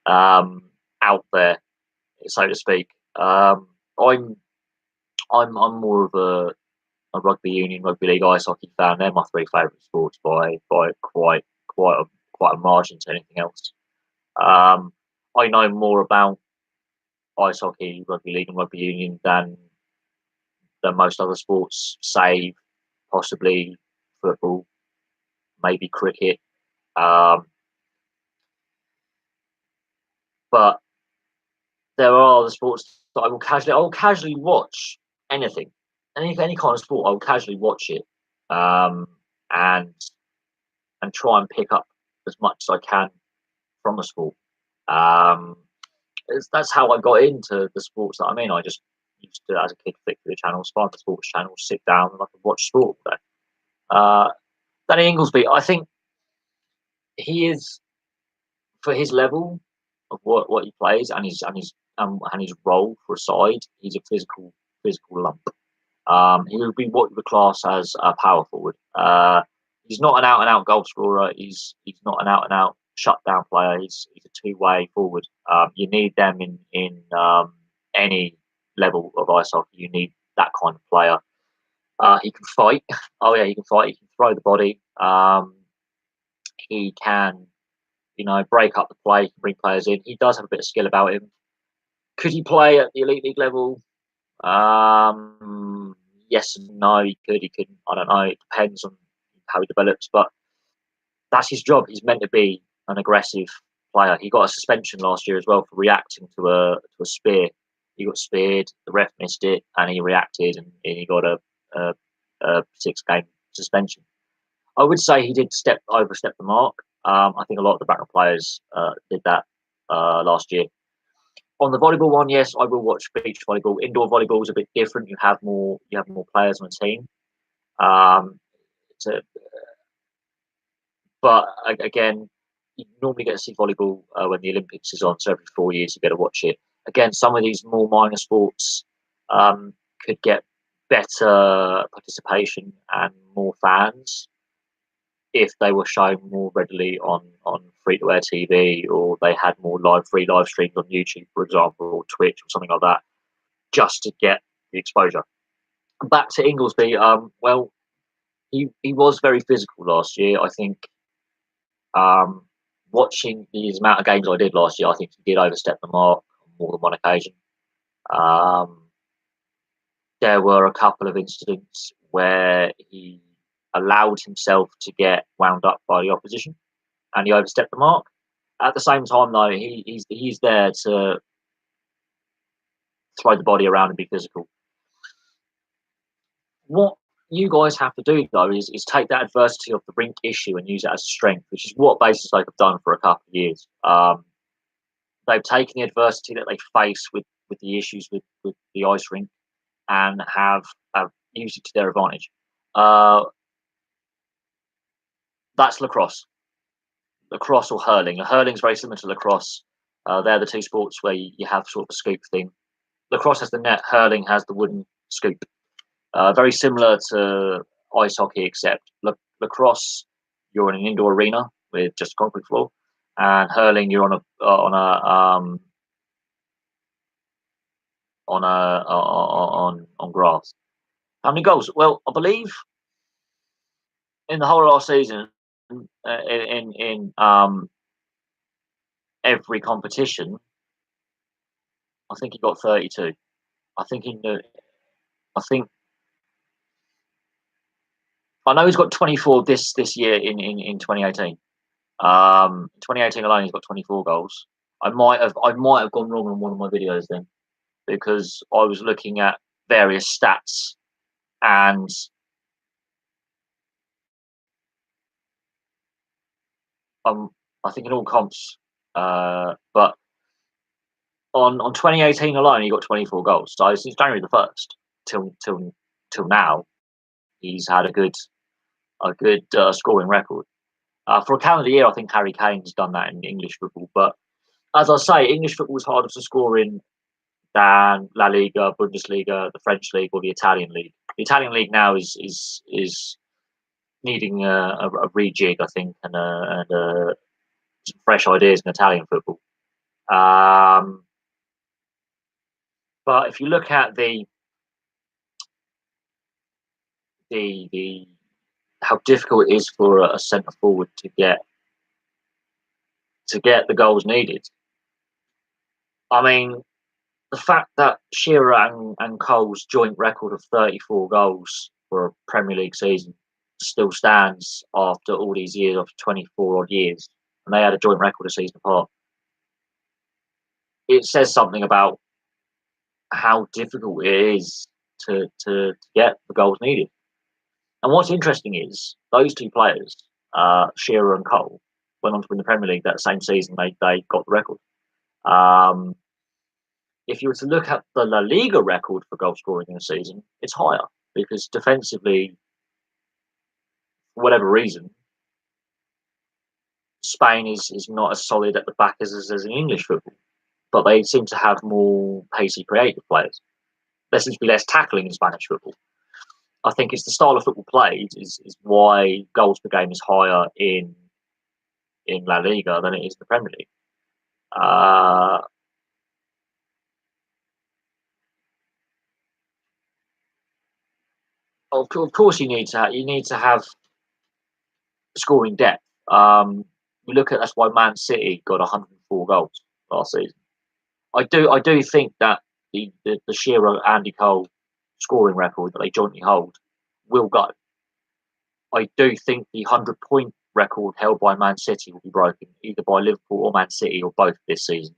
um, out there, so to speak. I'm I'm more of a rugby union, rugby league, ice hockey fan. They're my three favourite sports by quite a margin to anything else. Um, I know more about ice hockey, rugby league, and rugby union than most other sports, save possibly football, maybe cricket. Um, but there are other sports that I will casually watch anything, any kind of sport. I will casually watch it, um, and try and pick up as much as I can from a sport. Um, that's how I got into the sports that I'm in. I just used to, as a kid, flick through the channels, find the sports channel, sit down, and I could watch sport all day. Uh, Danny Inglesby, I think he is, for his level of what he plays and his role for a side, he's a physical lump. He would be what you would class as a power forward. He's not an out and out goal scorer. He's not an out and out shutdown player. He's a two-way forward. You need them in any level of ice hockey. You need that kind of player. He can fight. Oh yeah, he can fight. He can throw the body. He can, break up the play, bring players in. He does have a bit of skill about him. Could he play at the elite league level? Yes and no. He could. He couldn't. I don't know. It depends on how he develops. But that's his job. He's meant to be an aggressive player. He got a suspension last year as well for reacting to a spear. He got speared. The ref missed it, and he reacted, and he got a 6-game suspension. I would say he did overstep the mark. I think a lot of the background players did that last year. On the volleyball one, yes, I will watch beach volleyball. Indoor volleyball is a bit different. You have more players on a team. To, but again, you normally get to see volleyball when the Olympics is on. So every 4 years, you get to watch it. Again, some of these more minor sports could get better participation and more fans if they were shown more readily on free-to-air TV, or they had more free live streams on YouTube, for example, or Twitch or something like that, just to get the exposure. Back to Inglesby, well, he was very physical last year. I think watching the amount of games I did last year, I think he did overstep the mark on more than one occasion. There were a couple of incidents where he allowed himself to get wound up by the opposition, and he overstepped the mark. At the same time, though, he's there to throw the body around and be physical. What you guys have to do, though, is take that adversity of the rink issue and use it as a strength, which is what Basingstoke have done for a couple of years. They've taken the adversity that they face with the issues with the ice rink and have used it to their advantage. That's lacrosse. Lacrosse or hurling. Hurling's very similar to lacrosse. They're the two sports where you have sort of a scoop thing. Lacrosse has the net, hurling has the wooden scoop. Very similar to ice hockey, except lacrosse, you're in an indoor arena with just a concrete floor, and hurling, you're on grass. How many goals? Well, I believe in the whole of last season, in every competition, I think he got 32. I think I think I know he's got 24 this year in 2018. 2018 alone, he's got 24 goals. I might have gone wrong on one of my videos then, because I was looking at various stats, and I think in all comps, but on 2018 alone, he got 24 goals. So since January the 1st, till now, he's had a good scoring record. For a calendar year, I think Harry Kane's done that in English football. But as I say, English football is harder to score in than La Liga, Bundesliga, the French league, or the Italian league. The Italian league now is needing a rejig, I think, and some fresh ideas in Italian football. But if you look at the how difficult it is for a centre forward to get the goals needed, I mean, the fact that Shearer and Cole's joint record of 34 goals for a Premier League season still stands after all these years, after 24 odd years, and they had a joint record a season apart. It says something about how difficult it is to get the goals needed. And what's interesting is those two players, Shearer and Cole, went on to win the Premier League that same season. They got the record. If you were to look at the La Liga record for goal scoring in a season, it's higher because defensively, for whatever reason, Spain is not as solid at the back as in English football. But they seem to have more pacey, creative players. There seems to be less tackling in Spanish football. I think it's the style of football played is why goals per game is higher in La Liga than it is in the Premier League. Of course, you need to have scoring depth. You look at that's why Man City got 104 goals last season. I do think that the Shearer Andy Cole scoring record that they jointly hold will go. I do think the 100-point record held by Man City will be broken either by Liverpool or Man City or both this season.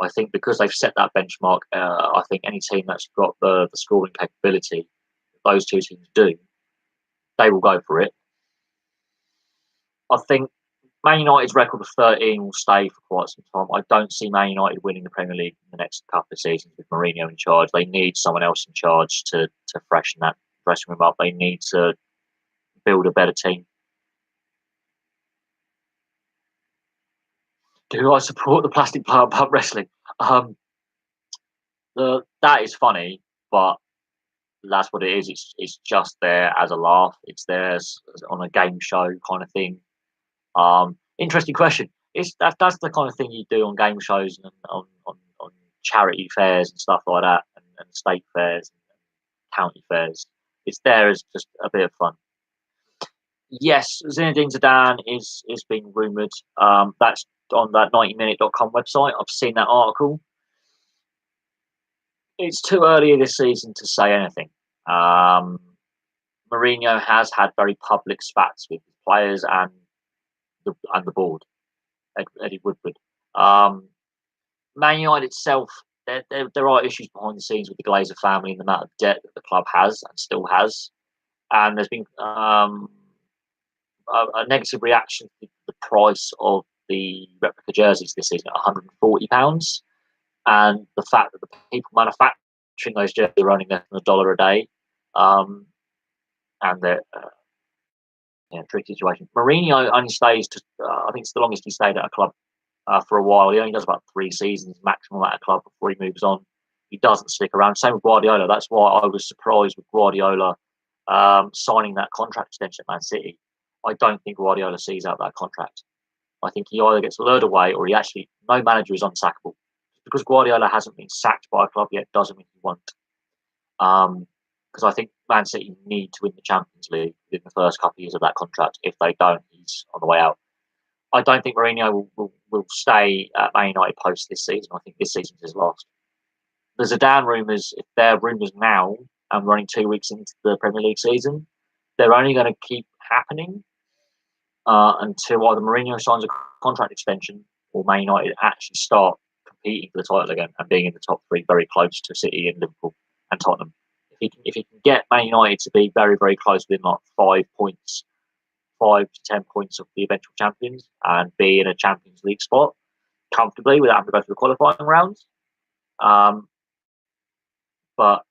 I think because they've set that benchmark, I think any team that's got the scoring capability that those two teams do, they will go for it. I think Man United's record of 13 will stay for quite some time. I don't see Man United winning the Premier League in the next couple of seasons with Mourinho in charge. They need someone else in charge to freshen that dressing room up. They need to build a better team. Do I support the plastic pub wrestling? That is funny, but that's what it is. It's just there as a laugh. It's there on a game show kind of thing. Interesting question. That's the kind of thing you do on game shows and on charity fairs and stuff like that, and state fairs and county fairs. It's there as just a bit of fun. Yes, Zinedine Zidane is being rumoured. That's on that 90minute.com website. I've seen that article. It's too early this season to say anything. Mourinho has had very public spats with his players and the board, Eddie Woodward. Man United itself, there are issues behind the scenes with the Glazer family and the amount of debt that the club has and still has. And there's been a negative reaction to the price of the replica jerseys this season at £140. And the fact that the people manufacturing those jerseys are running less than $1 a day. And they're tricky situation. Mourinho only stays to, I think it's the longest he stayed at a club for a while. He only does about 3 seasons maximum at a club before he moves on. He doesn't stick around. Same with Guardiola. That's why I was surprised with Guardiola signing that contract extension at Man City. I don't think Guardiola sees out that contract. I think he either gets lured away or no manager is unsackable. Because Guardiola hasn't been sacked by a club yet doesn't mean he won't. Because I think Man City need to win the Champions League in the first couple of years of that contract. If they don't, he's on the way out. I don't think Mourinho will stay at Man United post this season. I think this season's his last. The Zidane rumours, if they're rumours now, and we're only 2 weeks into the Premier League season, they're only going to keep happening until either Mourinho signs a contract extension or Man United actually start competing for the title again and being in the top 3, very close to City and Liverpool and Tottenham. If he can get Man United to be very, very close within like 5 to 10 points of the eventual champions and be in a Champions League spot comfortably without having to go through the qualifying rounds. But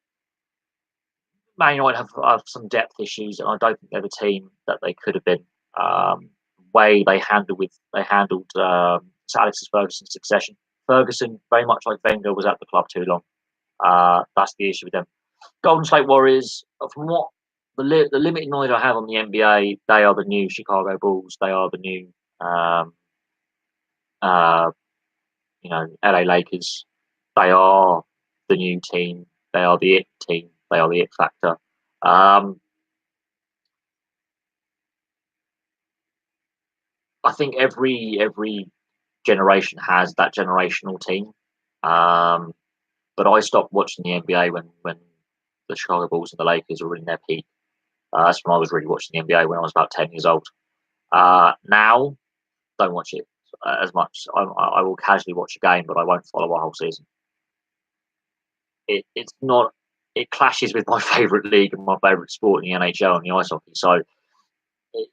Man United have some depth issues, and I don't think they're the team that they could have been. Um, way they handled Sir Alex's Ferguson's succession. Ferguson, very much like Wenger, was at the club too long. That's the issue with them. Golden State Warriors, from what the limited knowledge I have on the NBA, they are the new Chicago Bulls. They are the new um, uh, LA Lakers. They are the new team. They are the it team. They are the it factor. Um, I think every generation has that generational team. Um, but I stopped watching the NBA when the Chicago Bulls and the Lakers were in their peak. That's when I was really watching the NBA when I was about 10 years old. Now, don't watch it as much. I will casually watch a game, but I won't follow a whole season. It's not. It clashes with my favourite league and my favourite sport in the NHL and the ice hockey. So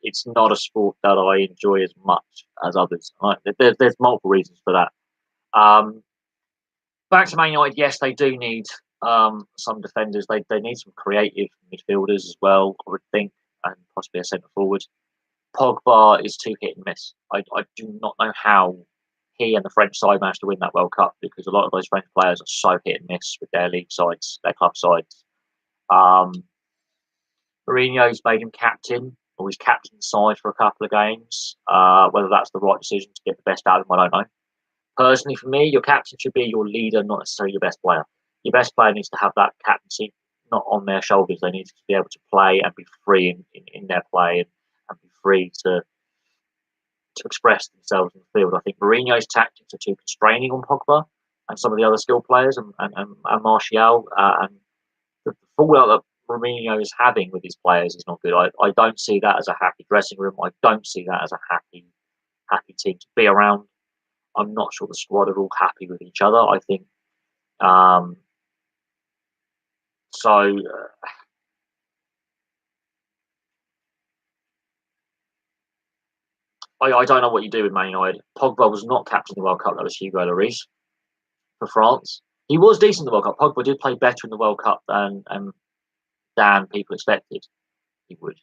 it's not a sport that I enjoy as much as others. There's multiple reasons for that. Back to Man United, yes, they do need some defenders. They need some creative midfielders as well, I would think, and possibly a centre forward. Pogba is too hit and miss. I do not know how he and the French side managed to win that World Cup, because a lot of those French players are so hit and miss with their league sides, their club sides. Mourinho's made him captain, or he's captained the side for a couple of games. Whether that's the right decision to get the best out of him, I don't know. Personally, for me, your captain should be your leader, not necessarily your best player. Your best player needs to have that captaincy not on their shoulders. They need to be able to play and be free in their play, and be free to express themselves in the field. I think Mourinho's tactics are too constraining on Pogba and some of the other skilled players, and Martial. And the fallout that Mourinho is having with his players is not good. I don't see that as a happy dressing room. I don't see that as a happy team to be around. I'm not sure the squad are all happy with each other. I think um, so. I don't know what you do with Man United. Pogba was not captain of the World Cup. That was Hugo Lloris for France. He was decent in the World Cup. Pogba did play better in the World Cup than people expected he would.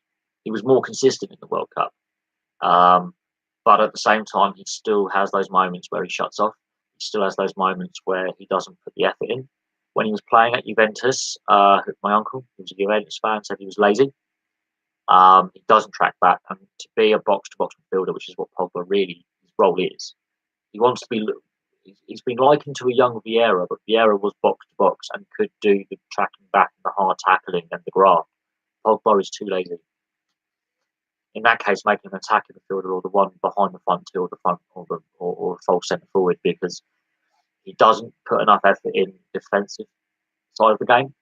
He was more consistent in the World Cup. But at the same time, he still has those moments where he shuts off. He still has those moments where he doesn't put the effort in. When he was playing at Juventus, my uncle, who was a Juventus fan, said he was lazy. He doesn't track back, and to be a box-to-box midfielder, which is what Pogba really his role is, he wants to be. He's been likened to a young Vieira, but Vieira was box-to-box and could do the tracking back and the hard tackling and the graft. Pogba is too lazy. In that case, making an attacking midfielder or the one behind the front two, or the front or false centre forward, because he doesn't put enough effort in defensive side of the game.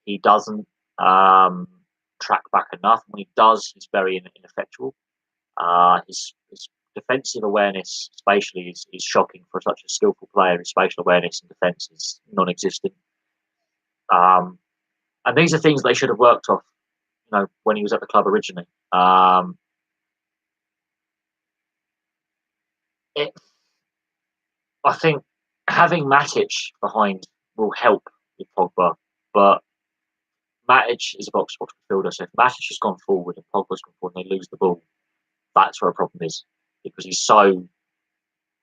He doesn't track back enough. When he does, he's very ineffectual. His defensive awareness spatially is shocking for such a skillful player. His spatial awareness and defence is non-existent. And these are things they should have worked off, when he was at the club originally. I think having Matic behind will help with Pogba, but Matic is a box-to-box midfielder, so if Matic has gone forward and Pogba's gone forward and they lose the ball, that's where a problem is, because he's so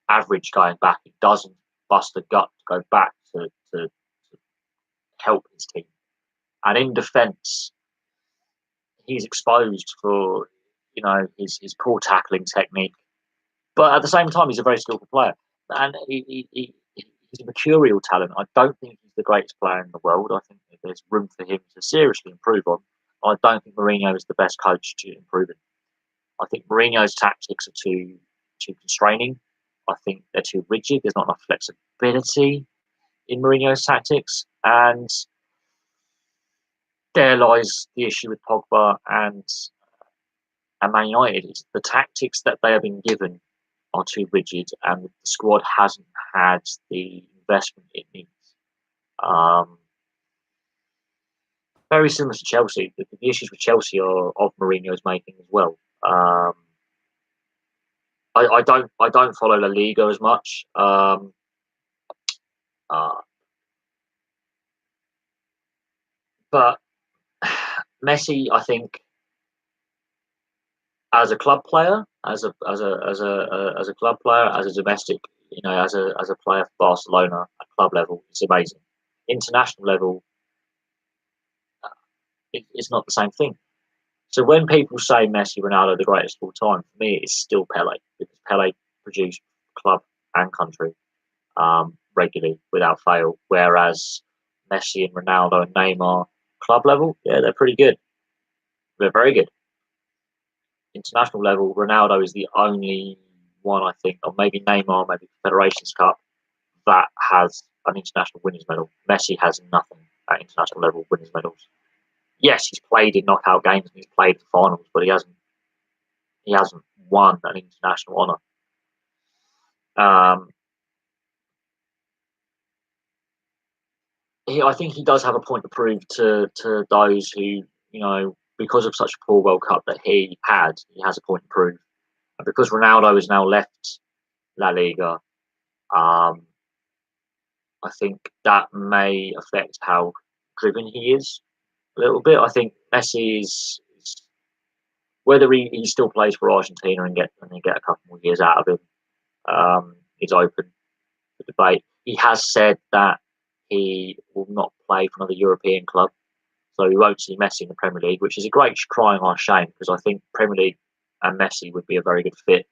average going back. He doesn't bust the gut to go back to help his team. And in defence, he's exposed for his poor tackling technique. But at the same time, he's a very skillful player, and he's a mercurial talent. I don't think he's the greatest player in the world. I think there's room for him to seriously improve on. I don't think Mourinho is the best coach to improve in. I think Mourinho's tactics are too constraining. I think they're too rigid. There's not enough flexibility in Mourinho's tactics, and there lies the issue with Pogba and Man United. Is the tactics that they have been given are too rigid, and the squad hasn't had the investment it needs. Very similar to Chelsea. The issues with Chelsea are of Mourinho's making as well. I don't follow La Liga as much. But Messi, I think, as a club player, as a club player, as a domestic, as a player for Barcelona at club level, it's amazing. International level, it's not the same thing. So when people say Messi, Ronaldo, the greatest of all time, for me, it's still Pele, because Pele produced club and country regularly without fail. Whereas Messi and Ronaldo and Neymar, club level, yeah, they're pretty good. They're very good. International level, Ronaldo is the only one, I think, or maybe Neymar, maybe Federations Cup, that has an international winners medal. Messi has nothing at international level winners medals. Yes, he's played in knockout games and he's played the finals, but he hasn't won an international honour. I think he does have a point to prove to those who, because of such a poor World Cup that he has a point to prove. And because Ronaldo has now left La Liga, I think that may affect how driven he is a little bit. I think Messi is whether he still plays for Argentina and get a couple more years out of him is open for debate. He has said that he will not play for another European club, so we won't see Messi in the Premier League, which is a great crying on shame, because I think Premier League and Messi would be a very good fit,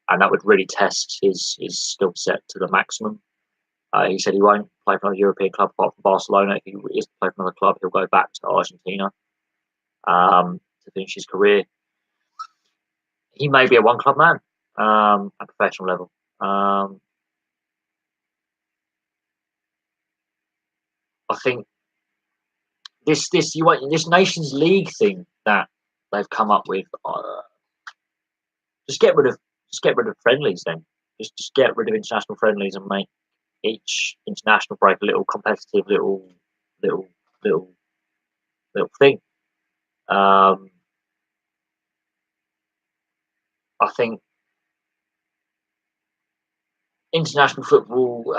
and that would really test his skill set to the maximum. He said he won't play for another European club apart from Barcelona. If he is to play for another club, he'll go back to Argentina to finish his career. He may be a one-club man at professional level. I think this Nations League thing that they've come up with, just get rid of friendlies then. Just get rid of international friendlies and make each international break a little competitive little little thing. I think international football,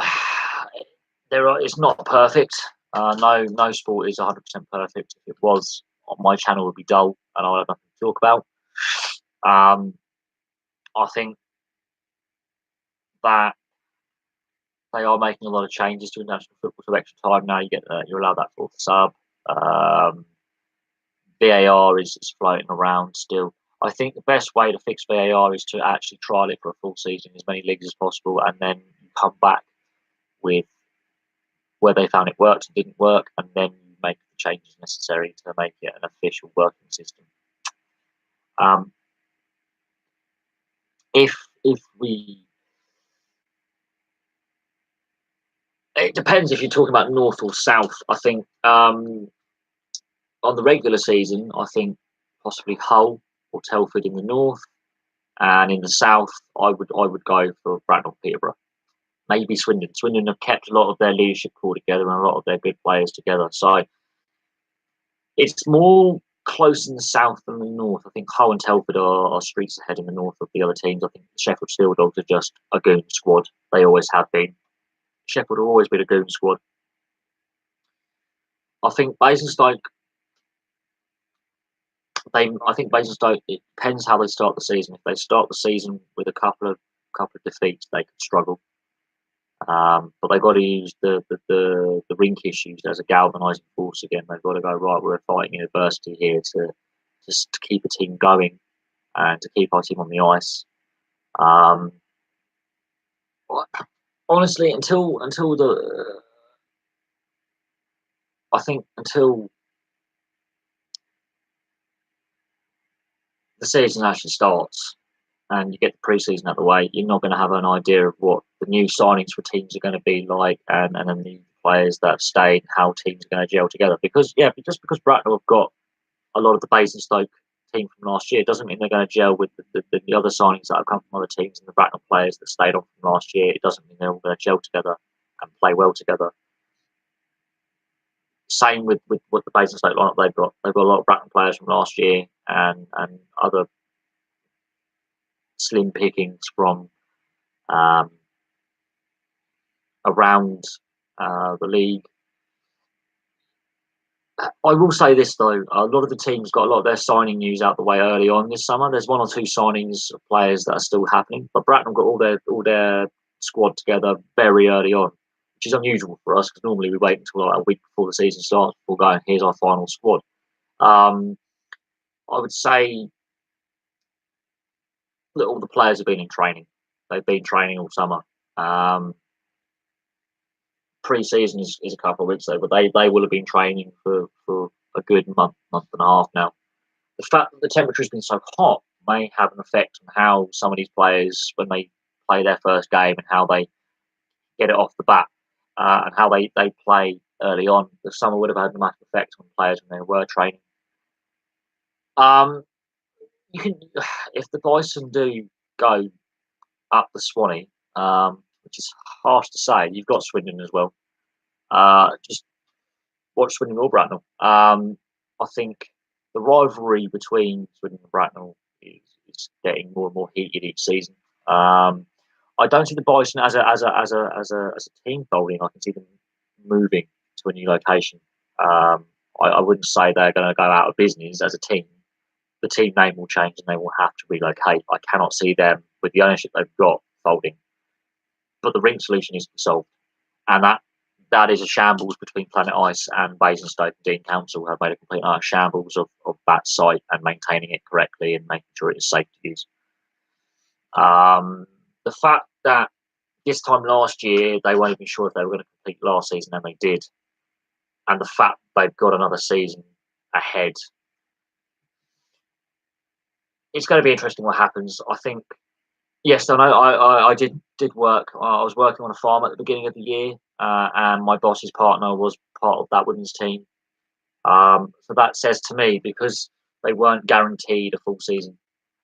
it's not perfect. No sport is 100% perfect. If it was, on my channel would be dull, and I would have nothing to talk about. I think that they are making a lot of changes to international football. So extra time now, you're allowed that fourth sub. VAR is floating around still. I think the best way to fix VAR is to actually trial it for a full season, as many leagues as possible, and then come back with where they found it worked and didn't work, and then make the changes necessary to make it an official working system. If we, it depends if you're talking about north or south. I think on the regular season, I think possibly Hull or Telford in the north, and in the south, I would go for Bracknell, Peterborough, maybe Swindon. Swindon have kept a lot of their leadership core together and a lot of their good players together. So it's more close in the south than the north. I think Hull and Telford are streets ahead in the north of the other teams. I think the Sheffield Steel Dogs are just a goon squad. They always have been. Sheffield have always been a goon squad. I think Basingstoke. It depends how they start the season. If they start the season with a couple of defeats, they could struggle. But they've got to use the rink issues as a galvanising force again. They've got to go, right, we're fighting adversity here to keep a team going and to keep our team on the ice. Honestly, until the season actually starts and you get the pre-season out of the way, you're not going to have an idea of what the new signings for teams are going to be like, and then the players that have stayed, how teams are going to gel together. Because just because Bracknell have got a lot of the Basingstoke team from last year doesn't mean they're going to gel with the other signings that have come from other teams and the Bracknell players that stayed on from last year. It doesn't mean they're all going to gel together and play well together. Same with what the Basingstoke lineup they've got. They've got a lot of Bracknell players from last year and other slim pickings from around the league. I will say this though, a lot of the teams got a lot of their signing news out the way early on this summer. There's one or two signings of players that are still happening, but Bracknell got all their squad together very early on, which is unusual for us because normally we wait until like a week before the season starts before going, here's our final squad. I would say that all the players have been in training. They've been training all summer. Pre-season is a couple of weeks though, but they will have been training for a good month and a half now. The fact that the temperature has been so hot may have an effect on how some of these players, when they play their first game, and how they get it off the bat, and how they play early on. The summer would have had a massive effect on players when they were training. You can, if the Bison do go up the Swanee, which is harsh to say, you've got Swindon as well. Just watch Swindon or Bracknell. I think the rivalry between Swindon and Bracknell is getting more and more heated each season. I don't see the Bison as a team folding. I can see them moving to a new location. I wouldn't say they're going to go out of business as a team. The team name will change and they will have to relocate. I cannot see them, with the ownership they've got, folding. But the rink solution is to be solved, and that is a shambles between Planet Ice and Basingstoke and Dean Council have made a complete shambles of that site and maintaining it correctly and making sure it is safe to use. The fact that this time last year they weren't even sure if they were going to complete last season and they did, and the fact they've got another season ahead, it's going to be interesting what happens. I think, yes, I know I did work. I was working on a farm at the beginning of the year, and my boss's partner was part of that women's team. So that says to me, because they weren't guaranteed a full season,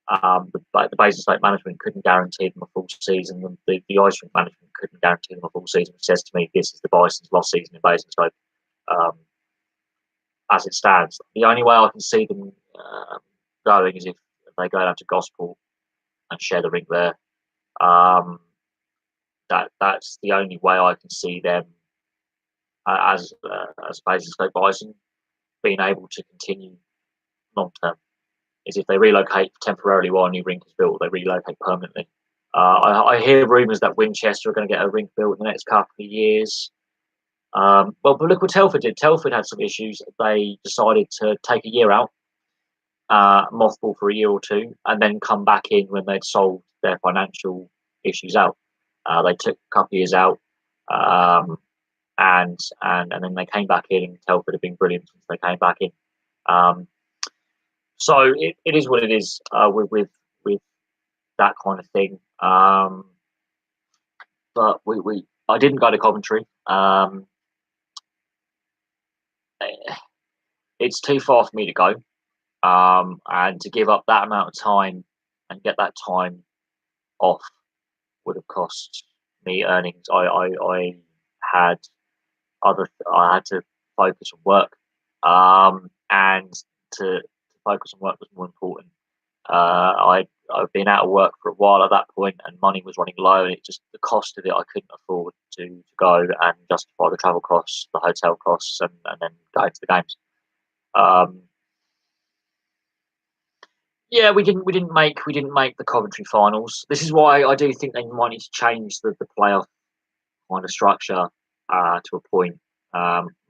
the Basingstoke management couldn't guarantee them a full season, and the Ice Rink management couldn't guarantee them a full season, which says to me this is the Bison's lost season in Basingstoke. As it stands, the only way I can see them going is if they go down to Gospel and share the rink there. That's the only way I can see them as Basingstoke Bison being able to continue long term. Is if they relocate temporarily while a new rink is built, they relocate permanently. I hear rumours that Winchester are going to get a rink built in the next couple of years. Well, but look what Telford did. Telford had some issues. They decided to take a year out, mothball for a year or two, and then come back in when they'd solved their financial issues out. They took a couple of years out, and then they came back in, and Telford have been brilliant since they came back in. So it is what it is with that kind of thing. But I didn't go to Coventry. It's too far for me to go, and to give up that amount of time and get that time off would have cost me earnings. I had to focus on work, and to focus on work was more important. I've been out of work for a while at that point, and money was running low, and it just, the cost of it, I couldn't afford to go and justify the travel costs, the hotel costs, and then go to the games. Yeah, we didn't make the Coventry finals. This is why I do think they might need to change the playoff kind of structure to a point.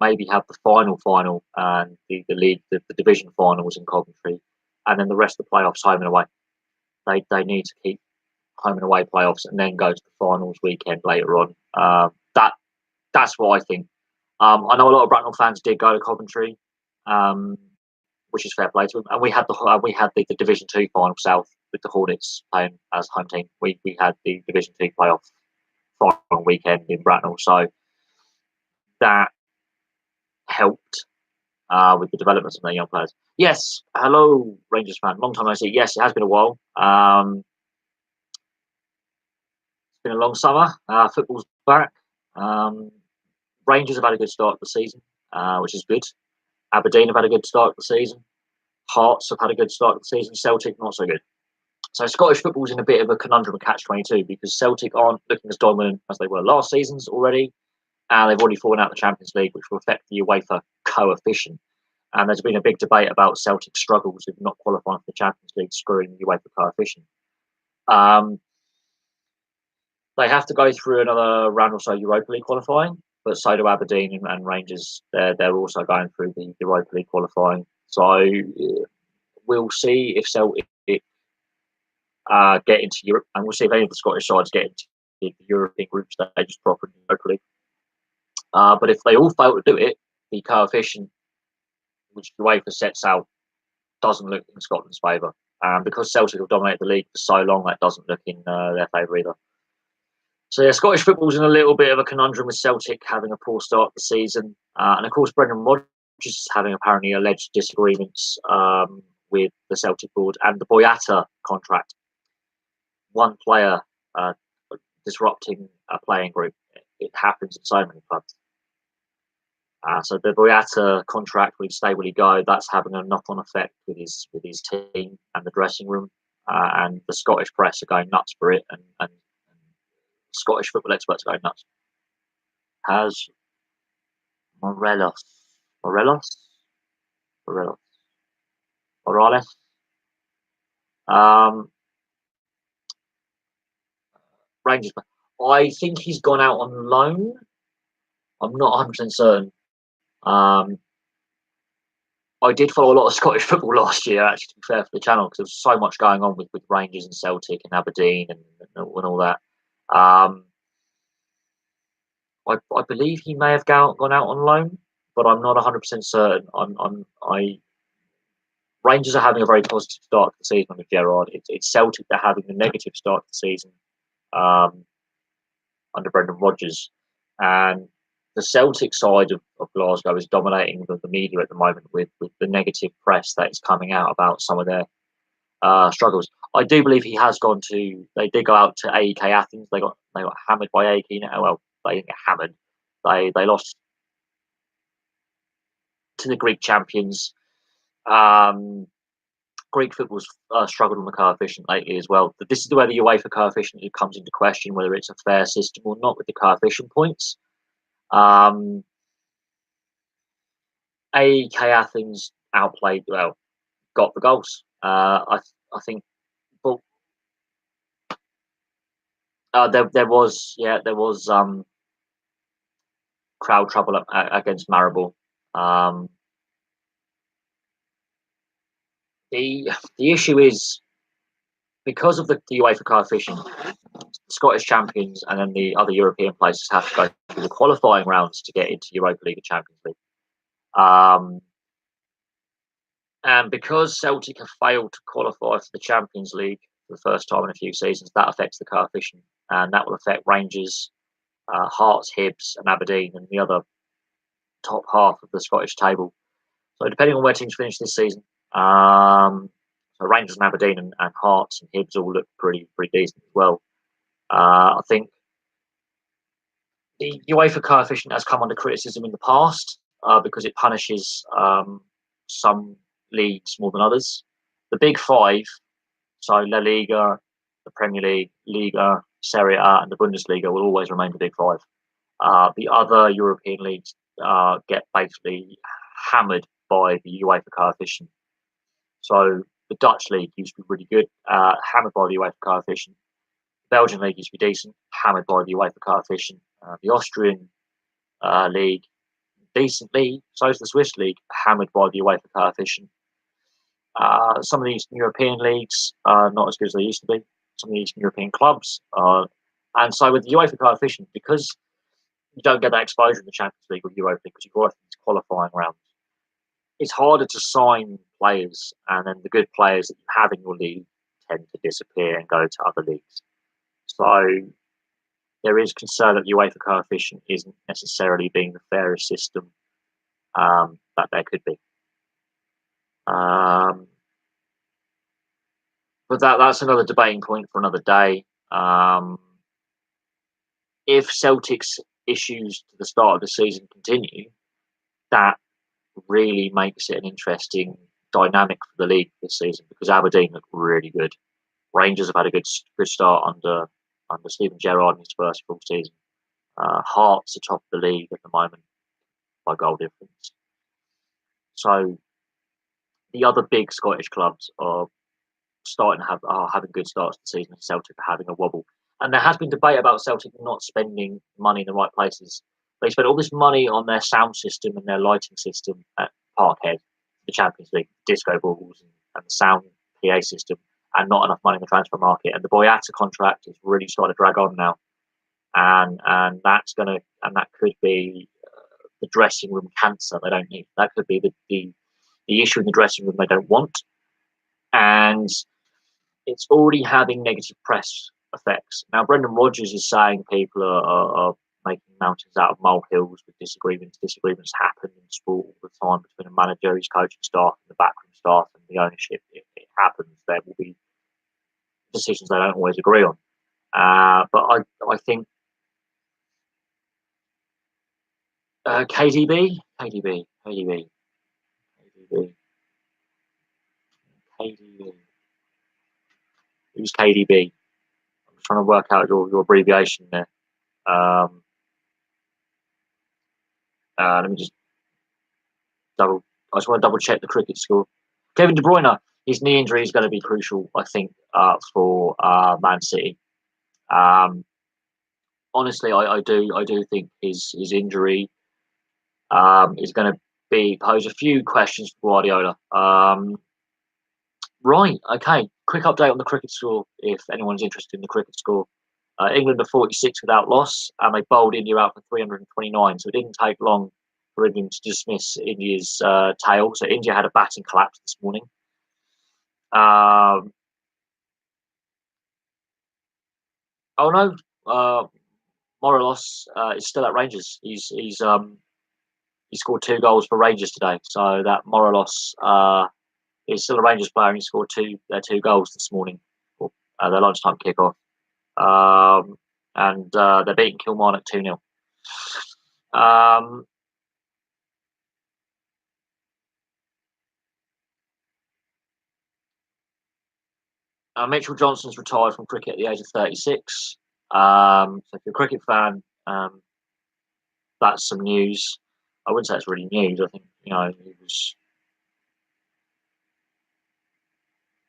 Maybe have the final and the league, the division finals in Coventry, and then the rest of the playoffs home and away. They need to keep home and away playoffs and then go to the finals weekend later on. That's what I think. I know a lot of Bracknell fans did go to Coventry, which is fair play to them. And we had the Division 2 final South with the Hornets playing as home team. We had the Division 2 playoff final weekend in Bracknell, so that helped with the development of the young players. Yes, hello Rangers fan, long time no see. Yes, it has been a while. It's been a long summer. Football's back. Rangers have had a good start to the season, which is good. Aberdeen have had a good start to the season. Hearts have had a good start to the season. Celtic, not so good. So Scottish football's in a bit of a conundrum of catch-22 because Celtic aren't looking as dominant as they were last seasons already. And they've already fallen out of the Champions League, which will affect the UEFA coefficient. And there's been a big debate about Celtic struggles of not qualifying for the Champions League, screwing the UEFA coefficient. They have to go through another round or so Europa League qualifying, but so do Aberdeen and Rangers. They're also going through the Europa League qualifying. So we'll see if Celtic get into Europe, and we'll see if any of the Scottish sides get into the European group stages properly in Europa League. But if they all fail to do it, the coefficient which UEFA sets out doesn't look in Scotland's favour. Because Celtic have dominated the league for so long, that doesn't look in their favour either. So yeah, Scottish football's in a little bit of a conundrum with Celtic having a poor start to the season, and of course Brendan Rodgers is having apparently alleged disagreements with the Celtic board and the Boyata contract. One player disrupting a playing group. It happens in so many clubs. So the Boyata contract, stay will he go? That's having a knock-on effect with his team and the dressing room, and the Scottish press are going nuts for it, and Scottish football experts are going nuts. Has Morales, Rangers. I think he's gone out on loan. I'm not 100% certain. I did follow a lot of Scottish football last year, actually, to be fair, for the channel, because there was so much going on with Rangers and Celtic and Aberdeen and all that. I believe he may have gone out on loan, but I'm not 100% certain. Rangers are having a very positive start to the season with Gerrard. It's Celtic that are having a negative start to the season under Brendan Rodgers. And the Celtic side of Glasgow is dominating the media at the moment with the negative press that is coming out about some of their struggles. I do believe he has gone to. They did go out to AEK Athens. They got hammered by AEK. Well, they didn't get hammered. They lost to the Greek champions. Greek football's struggled on the coefficient lately as well. But this is where the UEFA coefficient comes into question, whether it's a fair system or not with the coefficient points. AEK Athens outplayed, got the goals. I think, but there was crowd trouble against Maribor. The issue is because of the UEFA coefficient, the Scottish champions and then the other European places have to go through the qualifying rounds to get into Europa League and Champions League. And because Celtic have failed to qualify for the Champions League for the first time in a few seasons, that affects the coefficient, and that will affect Rangers, Hearts, Hibs, and Aberdeen, and the other top half of the Scottish table. So depending on where teams finish this season, so Rangers and Aberdeen and Hearts and Hibs all look pretty decent as well. I think the UEFA coefficient has come under criticism in the past because it punishes some leagues more than others. The big five, so La Liga, the Premier League, Liga, Serie A, and the Bundesliga will always remain the big five. The other European leagues get basically hammered by the UEFA coefficient. So the Dutch league used to be really good, hammered by the UEFA coefficient. The Belgian league used to be decent, hammered by the UEFA coefficient. The Austrian league, decent league. So is the Swiss league, hammered by the UEFA coefficient. Some of the Eastern European leagues are not as good as they used to be. Some of the Eastern European clubs and so with the UEFA coefficient, because you don't get that exposure in the Champions League or Europa League because you go through these qualifying rounds, it's harder to sign players, and then the good players that you have in your league tend to disappear and go to other leagues. So there is concern that the UEFA coefficient isn't necessarily being the fairest system that there could be. But that's another debating point for another day. If Celtic's issues to the start of the season continue, that really makes it an interesting dynamic for the league this season because Aberdeen look really good. Rangers have had a good start under Steven Gerrard in his first full season. Hearts are top of the league at the moment by goal difference. So the other big Scottish clubs are having good starts to the season. Celtic are having a wobble, and there has been debate about Celtic not spending money in the right places. They spend all this money on their sound system and their lighting system at Parkhead, the Champions League, disco balls and the sound PA system, and not enough money in the transfer market. And the Boyata contract is really starting to drag on now, and that could be the dressing room cancer they don't need. That could be the issue in the dressing room they don't want, and it's already having negative press effects. Now, Brendan Rodgers is saying people are making mountains out of molehills with disagreements. Disagreements happen in sport all the time between a manager, his coaching staff, and the backroom staff, and the ownership. It happens. There will be decisions they don't always agree on. But I think KDB. Who's KDB? I'm trying to work out your abbreviation there. Let me just I just want to double check the cricket score. Kevin De Bruyne, his knee injury is going to be crucial, I think, for Man City. Honestly, I do think his injury is going to pose a few questions for Guardiola. Right, okay. Quick update on the cricket score, if anyone's interested in the cricket score. England are 46 without loss, and they bowled India out for 329. So it didn't take long for England to dismiss India's tail. So India had a batting collapse this morning. Oh no, Morelos is still at Rangers. He scored 2 goals for Rangers today. So that Morelos is still a Rangers player, and he scored two goals this morning for their lunchtime kickoff. And they're beating Kilmarnock 2-0. Mitchell Johnson's retired from cricket at the age of 36. So if you're a cricket fan, that's some news. I wouldn't say it's really news. I think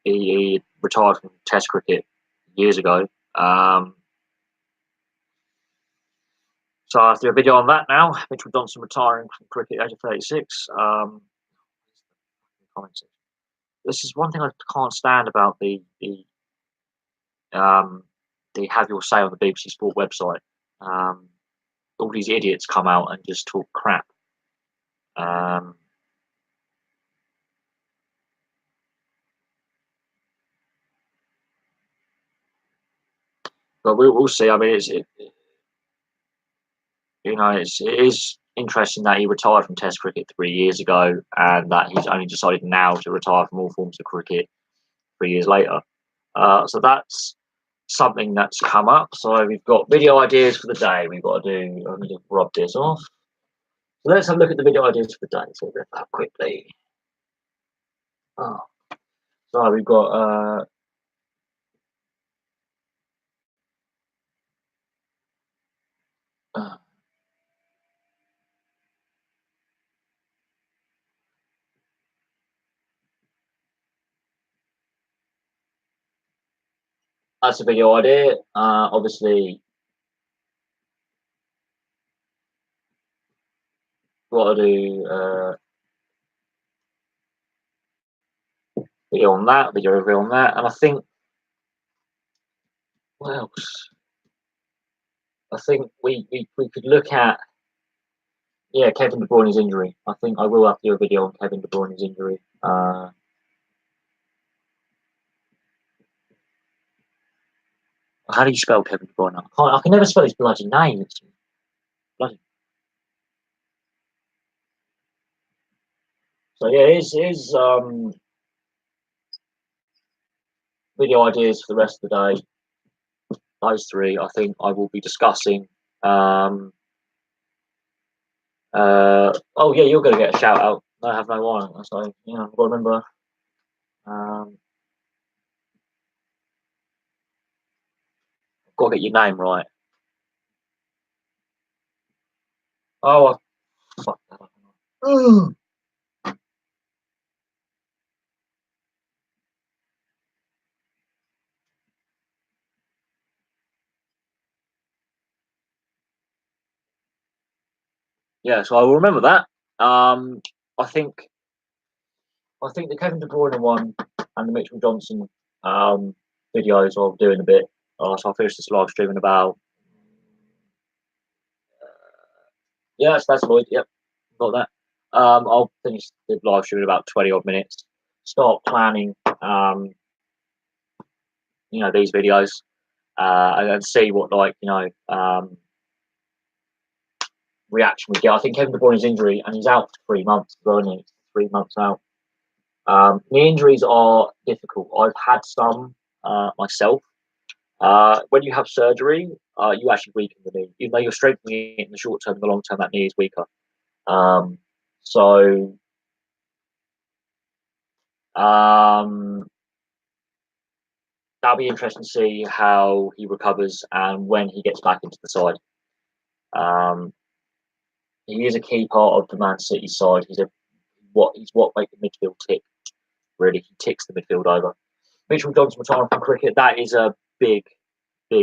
he retired from Test cricket years ago. So I have to do a video on that now. Mitchell Johnson retiring from cricket at the age of 36. This is one thing I can't stand about the have your say on the BBC Sport website. All these idiots come out and just talk crap. But we'll see. I mean, it is interesting that he retired from Test cricket 3 years ago, and that he's only decided now to retire from all forms of cricket 3 years later. So that's something that's come up. So we've got video ideas for the day. We've got to do. I'm going to rub this off. So let's have a look at the video ideas for the day. So we'll get that quickly. So we've got. That's a video idea. Obviously, got to do video on that, video review on that, and I think what else? I think we could look at Kevin De Bruyne's injury. I think I will have to do a video on Kevin De Bruyne's injury. How do you spell Kevin De Bruyne? I can never spell his bloody name. It's bloody. So here's video ideas for the rest of the day. Those three, I think I will be discussing. You're going to get a shout out. I have no one. So I've got to remember. I've got to get your name right. Oh, fuck that. yeah, so I will remember that. I think the Kevin De Bruyne one and the Mitchell Johnson videos I'll do in a bit. So I'll finish this live stream in about yes, that's Lloyd. Yep, got that. I'll finish the live stream in about 20 odd minutes. Start planning, these videos, and see what reaction we get. I think Kevin De Bruyne's injury, and he's out for 3 months. Only 3 months out. The injuries are difficult. I've had some myself. When you have surgery, you actually weaken the knee. Even though you're strengthening it in the short term, in the long term, that knee is weaker. So that'll be interesting to see how he recovers and when he gets back into the side. He is a key part of the Man City side. He's what makes the midfield tick. Really, he ticks the midfield over. Mitchell Johnson retiring from cricket. That is a big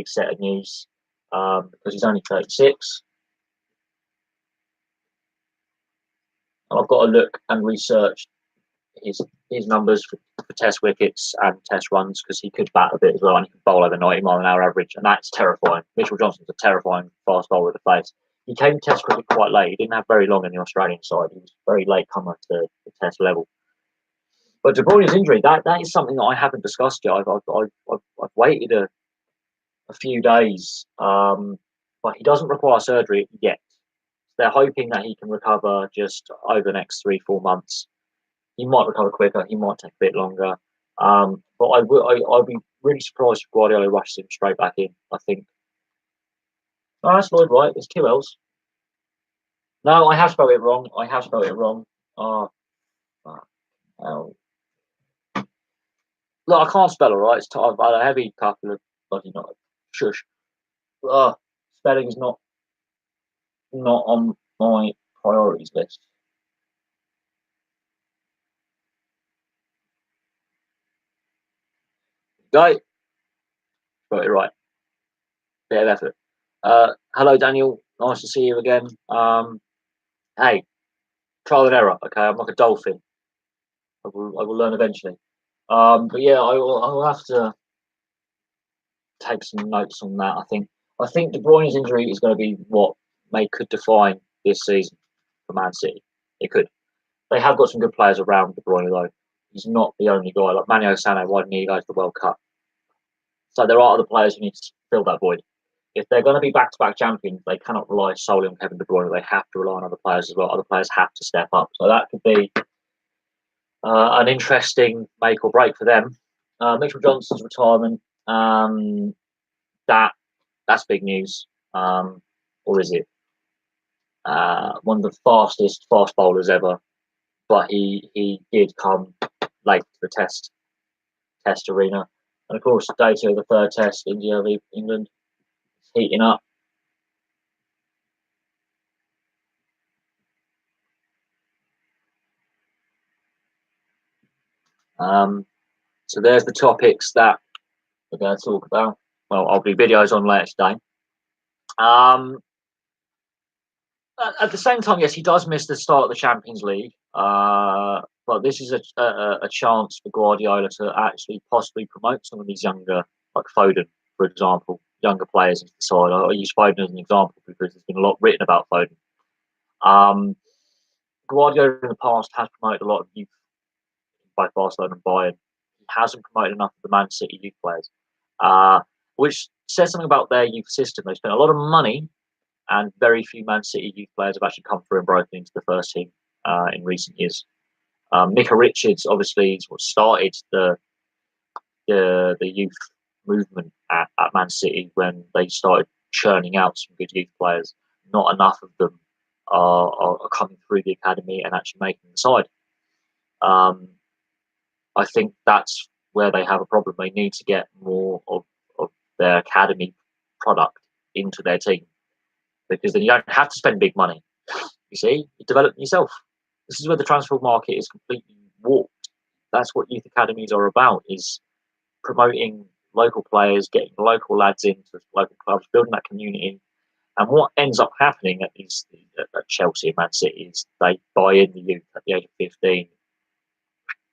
set of news because he's only 36. And I've got to look and research his numbers for test wickets and test runs because he could bat a bit as well and he could bowl over 90 mile an hour average, and that's terrifying. Mitchell Johnson's a terrifying fast bowler to face. He came to test cricket quite late. He didn't have very long in the Australian side. He was a very late comer to the test level. But De Bruyne's injury, that is something that I haven't discussed yet. I've waited a few days, but he doesn't require surgery yet. They're hoping that he can recover just over the next 3-4 months. He might recover quicker. He might take a bit longer. But I'd be really surprised if Guardiola rushes him straight back in. I think. Oh, that's Lloyd Wright. It's 2 L's. No, I have spelled it wrong. Oh, oh. Look, I can't spell it right. I've had a heavy couple of bloody not shush. Spelling is not on my priorities list. Go. Got it right. Bit of effort. Hello, Daniel. Nice to see you again. Hey, trial and error. Okay, I'm like a dolphin. I will learn eventually. But yeah, I will have to take some notes on that. I think De Bruyne's injury is going to be what could define this season for Man City. It could. They have got some good players around De Bruyne though. He's not the only guy. Like Manu Sané, why didn't he go to the World Cup? So there are other players who need to fill that void. If they're going to be back-to-back champions, they cannot rely solely on Kevin De Bruyne. They have to rely on other players as well. Other players have to step up. So that could be an interesting make or break for them. Mitchell Johnson's retirement, that's big news. Or is it? One of the fastest fast bowlers ever, but he did come late to the test arena. And of course, day 2 of the third test, India v England, heating up. So there's the topics that we're going to talk about. Well, I'll do videos on later today. At the same time, yes, he does miss the start of the Champions League. But this is a chance for Guardiola to actually possibly promote some of these younger, like Foden, for example, younger players into the side. I use Foden as an example because there's been a lot written about Foden. Guardiola in the past has promoted a lot of youth by Barcelona and Bayern. He hasn't promoted enough of the Man City youth players, which says something about their youth system. They spent a lot of money, and very few Man City youth players have actually come through and broken into the first team in recent years. Micah Richards obviously is what started the youth movement at Man City when they started churning out some good youth players. Not enough of them are coming through the academy and actually making the side. I think that's where they have a problem. They need to get more of their academy product into their team, because then you don't have to spend big money. You see, you develop them yourself. This is where the transfer market is completely warped. That's what youth academies are about: is promoting local players, getting local lads into local clubs, building that community, And what ends up happening at Chelsea and Man City is they buy in the youth at the age of 15,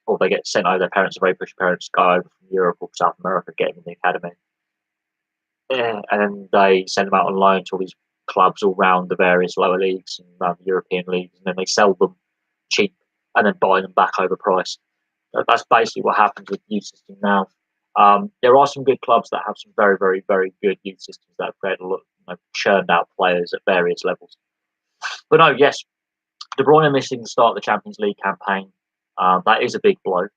or they get sent over. Their parents are very pushy parents, go over from Europe or South America, get them in the academy. Yeah, and then they send them out on loan to all these clubs all round the various lower leagues and around the European leagues, and then they sell them cheap and then buy them back overpriced. That's basically what happens with the youth system now. There are some good clubs that have some very, very, very good youth systems that have created a lot, churned out players at various levels. But no, yes, De Bruyne missing the start of the Champions League campaign. That is a big blow.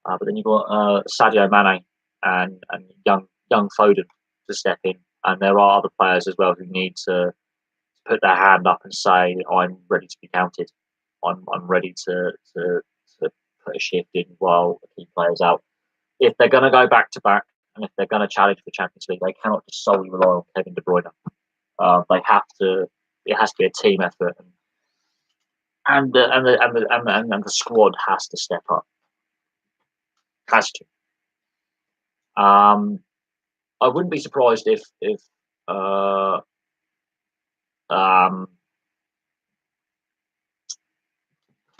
But then you've got Sadio Mane and young Foden to step in, and there are other players as well who need to put their hand up and say, "I'm ready to be counted. I'm ready to put a shift in while the key players out." If they're going to go back to back, and if they're going to challenge for Champions League, they cannot just solely rely on Kevin De Bruyne. They have to. It has to be a team effort, and the squad has to step up. Has to. I wouldn't be surprised if um,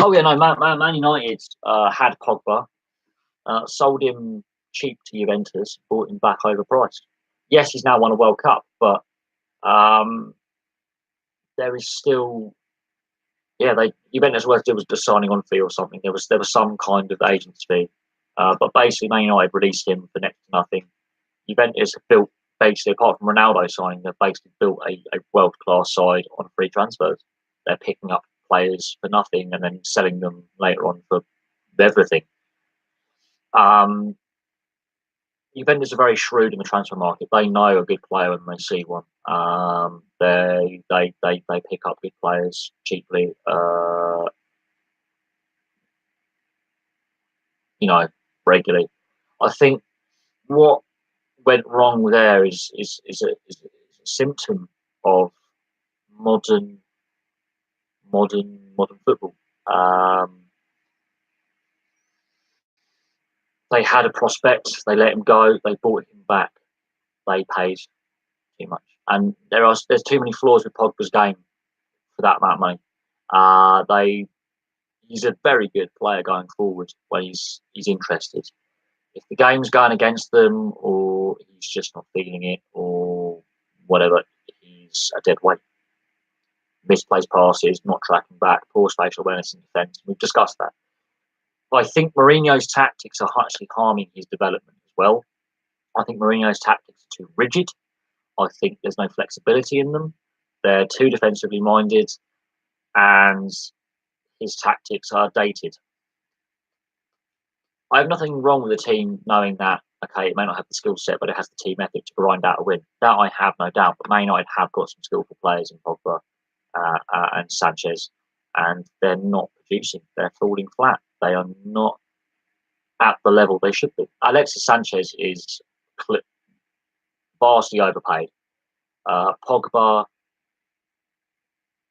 oh yeah, no, Man United had Pogba, sold him cheap to Juventus, bought him back overpriced. Yes, he's now won a World Cup, but there is still, yeah, Juventus were was just signing on fee or something. There was some kind of agent's fee, but basically Man United released him for next to nothing. Juventus have built, basically, apart from Ronaldo signing, they've basically built a world class side on free transfers. They're picking up players for nothing and then selling them later on for everything. Juventus are very shrewd in the transfer market. They know a good player when they see one. They pick up good players cheaply. Regularly. I think what went wrong there is a symptom of modern football. They had a prospect, they let him go, they bought him back, they paid too much, and there's too many flaws with Pogba's game for that amount of money. He's a very good player going forward when he's interested. If the game's going against them, or he's just not feeling it, or whatever, he's a dead weight. Misplaced passes, not tracking back, poor spatial awareness in defence. We've discussed that. But I think Mourinho's tactics are actually harming his development as well. I think Mourinho's tactics are too rigid. I think there's no flexibility in them. They're too defensively minded, and his tactics are dated. I have nothing wrong with the team knowing that, okay, it may not have the skill set, but it has the team ethic to grind out a win. That I have no doubt. But Man United have got some skillful players in Pogba and Sanchez, and they're not producing. They're falling flat. They are not at the level they should be. Alexis Sanchez is vastly overpaid. Pogba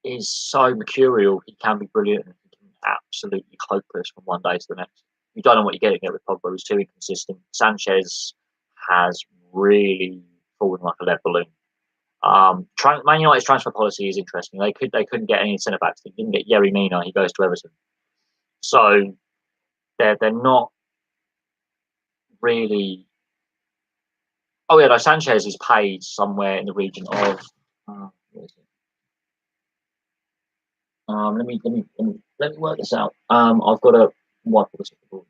is so mercurial. He can be brilliant, and he can be absolutely hopeless from one day to the next. You don't know what you're getting with Pogba. He's too inconsistent. Sanchez has really fallen like a lead balloon. Man United's transfer policy is interesting. They couldn't get any centre backs. They didn't get Yerry Mina. He goes to Everton. So they're not really. Oh yeah, no, Sanchez is paid somewhere in the region of. Let me work this out. I've got a wipe this board.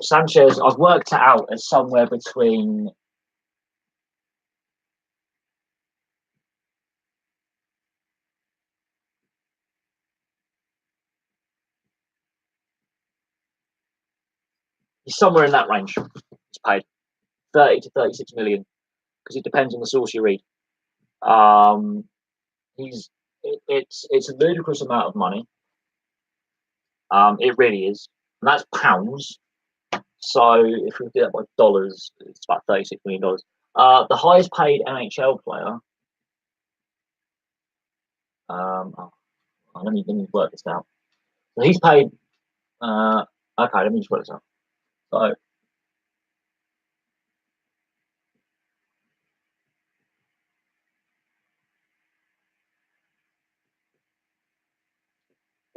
Sanchez, I've worked it out as somewhere between. He's somewhere in that range. He's paid 30 to 36 million, because it depends on the source you read. It's a ludicrous amount of money. It really is, and that's pounds. So if we do that by dollars, it's about $36 million. The highest paid NHL player. Let me work this out. So he's paid. Okay, let me just work this out. So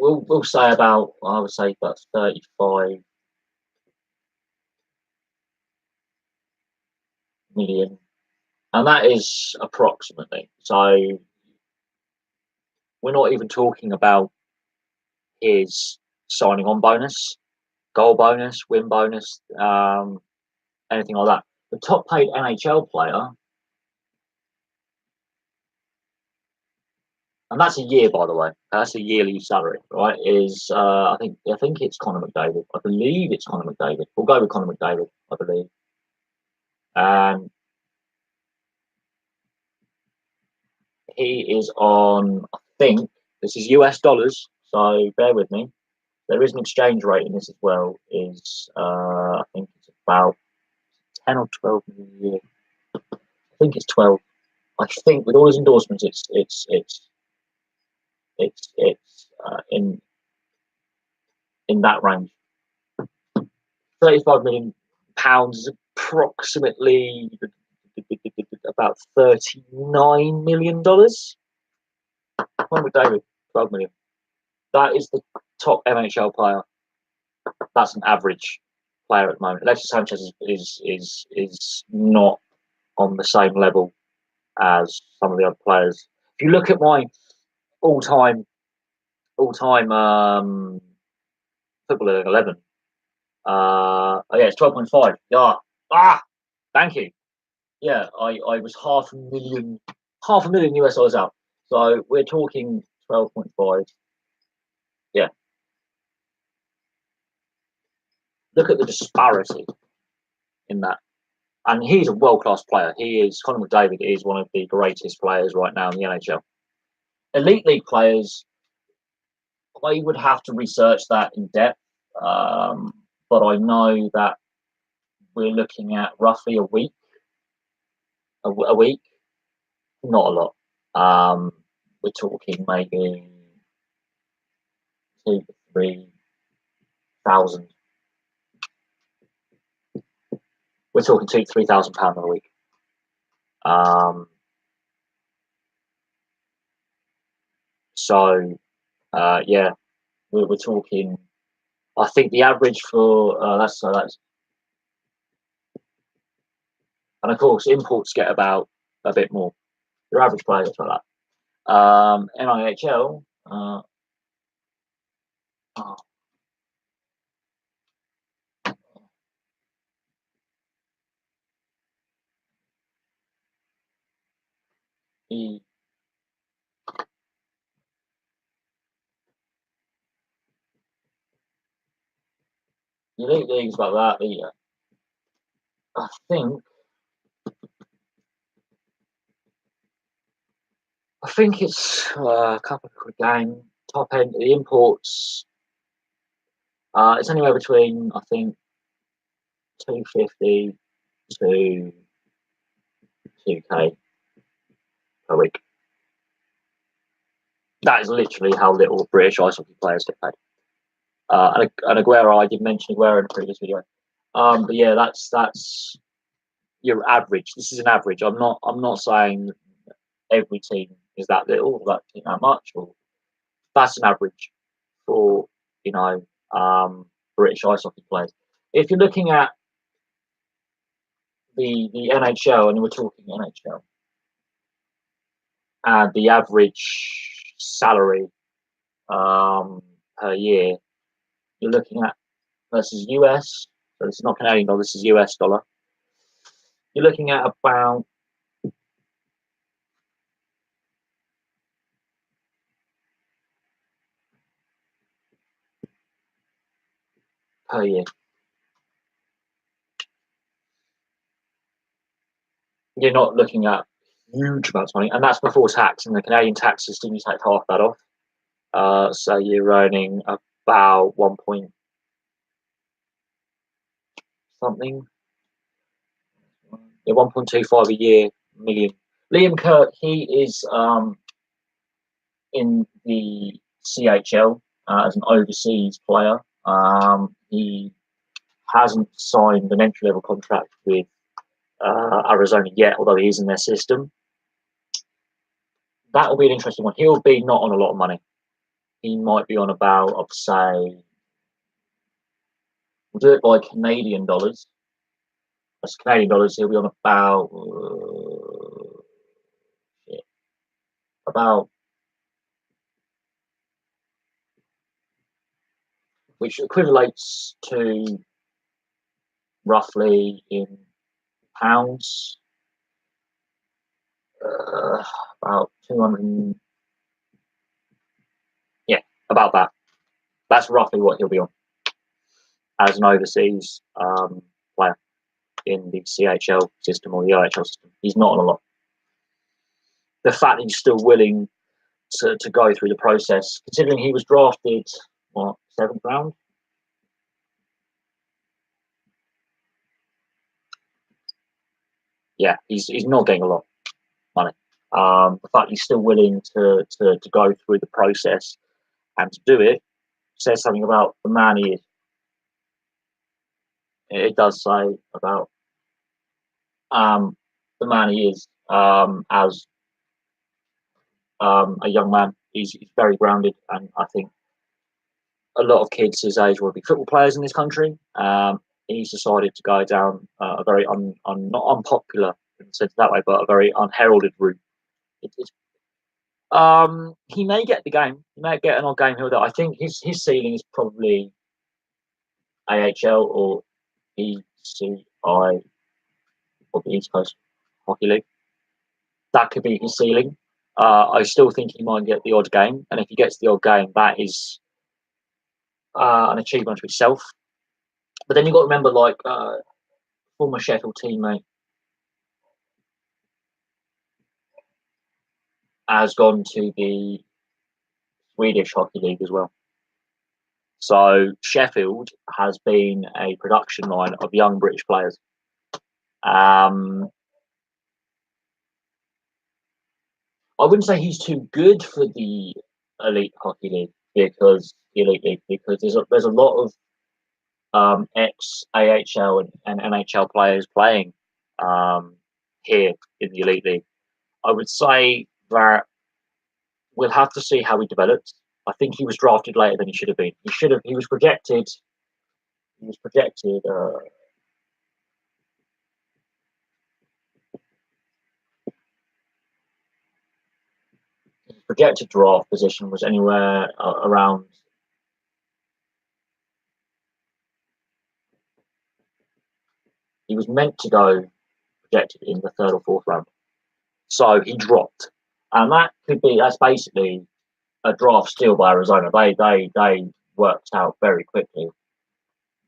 we'll say about, I would say about 35 million, and that is approximately. So we're not even talking about his signing on bonus, goal bonus, win bonus, anything like that. The top paid NHL player, and that's a year, by the way. That's a yearly salary, right? Is I think it's Connor McDavid. I believe it's Connor McDavid. We'll go with Connor McDavid, I believe. And he is on, I think this is US dollars, so bear with me. There is an exchange rate in this as well. Is I think it's about 10 or 12 million a year. I think it's 12. I think with all his endorsements, it's in that range. 35 million pounds is approximately about $39 million. One with David, 12 million. That is the top NHL player. That's an average player at the moment. Alexis Sanchez is not on the same level as some of the other players. If you look at my all-time football 11, yeah, it's 12.5. Yeah, thank you. Yeah, I was half a million US dollars out. So we're talking 12.5. Yeah. Look at the disparity in that. And he's a world-class player. Conor McDavid is one of the greatest players right now in the NHL. Elite League players, I would have to research that in depth. But I know that we're looking at roughly a week. A week, not a lot. We're talking maybe 2,000 to 3,000. We're talking £2,000 to £3,000 a week. So yeah, we're talking. I think the average for that's, and of course imports get about a bit more. Your average player gets like that. NIHL. The elite leagues like that. I think it's a couple of quid a game. Top end, the imports. It's anywhere between, I think, 250 to 2K per week. That is literally how little British ice hockey players get paid. And Aguero, I did mention Aguero in a previous video. But yeah, that's your average. This is an average. I'm not saying every team is that little, or that much, or that's an average for British ice hockey players. If you're looking at the NHL, and we're talking NHL, and the average salary per year, you're looking at versus US. So this is not Canadian dollar. This is US dollar. You're looking at about per year. You're not looking at huge amounts of money, and that's before tax. And the Canadian tax system, you take half that off. So you're earning about 1 point something, yeah, 1.25 a year million. Liam Kirk, he is in the CHL as an overseas player. He hasn't signed an entry level contract with Arizona yet, although he is in their system. That will be an interesting one. He'll be not on a lot of money. he might be on about, I'd say, we'll do it by Canadian dollars. That's Canadian dollars. He'll be on about which equivalates to roughly in pounds, about 200. Yeah, about that. That's roughly what he'll be on as an overseas player in the CHL system or the OHL system. He's not on a lot. The fact that he's still willing to go through the process, considering he was drafted, what, 7th round? Yeah, he's not getting a lot of money. The fact he's still willing to go through the process and to do it says something about the man he is. It does say about the man he is as a young man. He's very grounded, and I think a lot of kids his age will be football players in this country. He's decided to go down a very not unpopular in the sense that way, but a very unheralded route. He may get the game. He may get an odd game here or there. I think his ceiling is probably AHL or ECI or the East Coast Hockey League. That could be his ceiling. I still think he might get the odd game, and if he gets the odd game, that is an achievement to itself. But then you've got to remember, like former Sheffield teammate has gone to the Swedish Hockey League as well. So Sheffield has been a production line of young British players. I wouldn't say he's too good for the Elite Hockey League because there's a lot of ex AHL and NHL players playing here in the Elite League. I would say that we'll have to see how he develops. I think he was drafted later than he should have been. He was projected. He was projected. His projected draft position was anywhere around. He was meant to go projected in the 3rd or 4th round, so he dropped, and that's basically a draft steal by Arizona. They worked out very quickly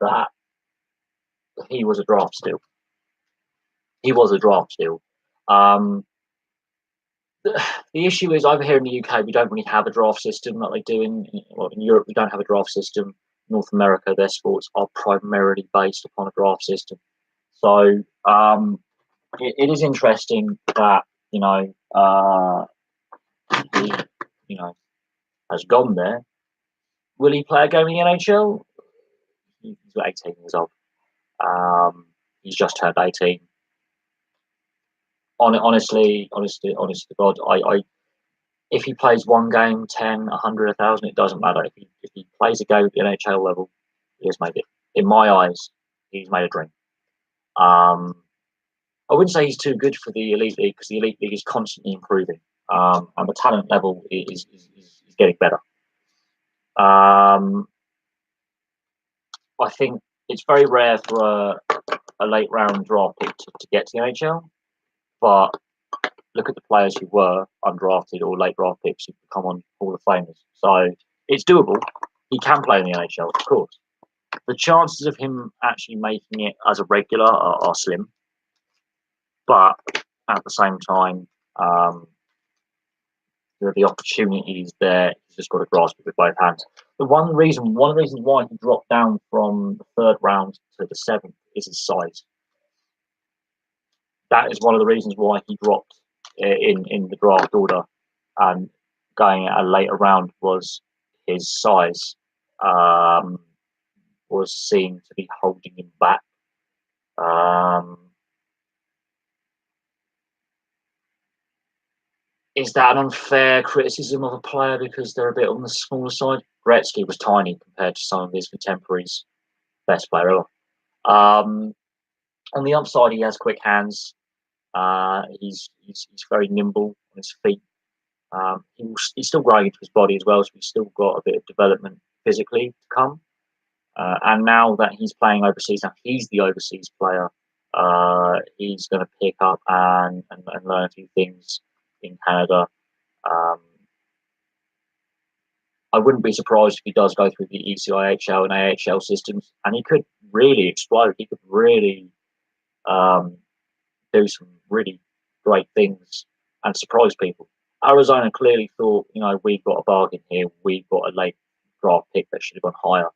that he was a draft steal. He was a draft steal. The issue is over here in the UK, we don't really have a draft system like they do in Europe. We don't have a draft system. North America, their sports are primarily based upon a draft system. So it is interesting that he has gone there. Will he play a game in the NHL? He's 18 years old. He's just turned 18. Honestly, honest to God, if he plays one game, 10, 100, 1,000, it doesn't matter. If he plays a game at the NHL level, he has made it. In my eyes, he's made a dream. I wouldn't say he's too good for the Elite League because the Elite League is constantly improving, and the talent level is getting better. I think it's very rare for a late round draft pick to get to the NHL, but look at the players who were undrafted or late draft picks who've become on Hall of Famers. So it's doable. He can play in the NHL, of course. The chances of him actually making it as a regular are slim, but at the same time, the opportunity is there. He's just got to grasp it with both hands. One of the reasons why he dropped down from the 3rd round to the 7th is his size. That is one of the reasons why he dropped in the draft order and going at a later round was his size was seen to be holding him back. Is that an unfair criticism of a player because they're a bit on the smaller side? Gretzky was tiny compared to some of his contemporaries. Best player ever. On the upside, he has quick hands. He's very nimble on his feet. He's still growing into his body as well, so he's still got a bit of development physically to come. And now that he's playing overseas, now he's the overseas player. He's going to pick up and learn a few things in Canada. I wouldn't be surprised if he does go through the ECIHL and AHL systems, and he could really explode. He could really do some really great things and surprise people. Arizona clearly thought, we've got a bargain here. We've got a late draft pick that should have gone higher.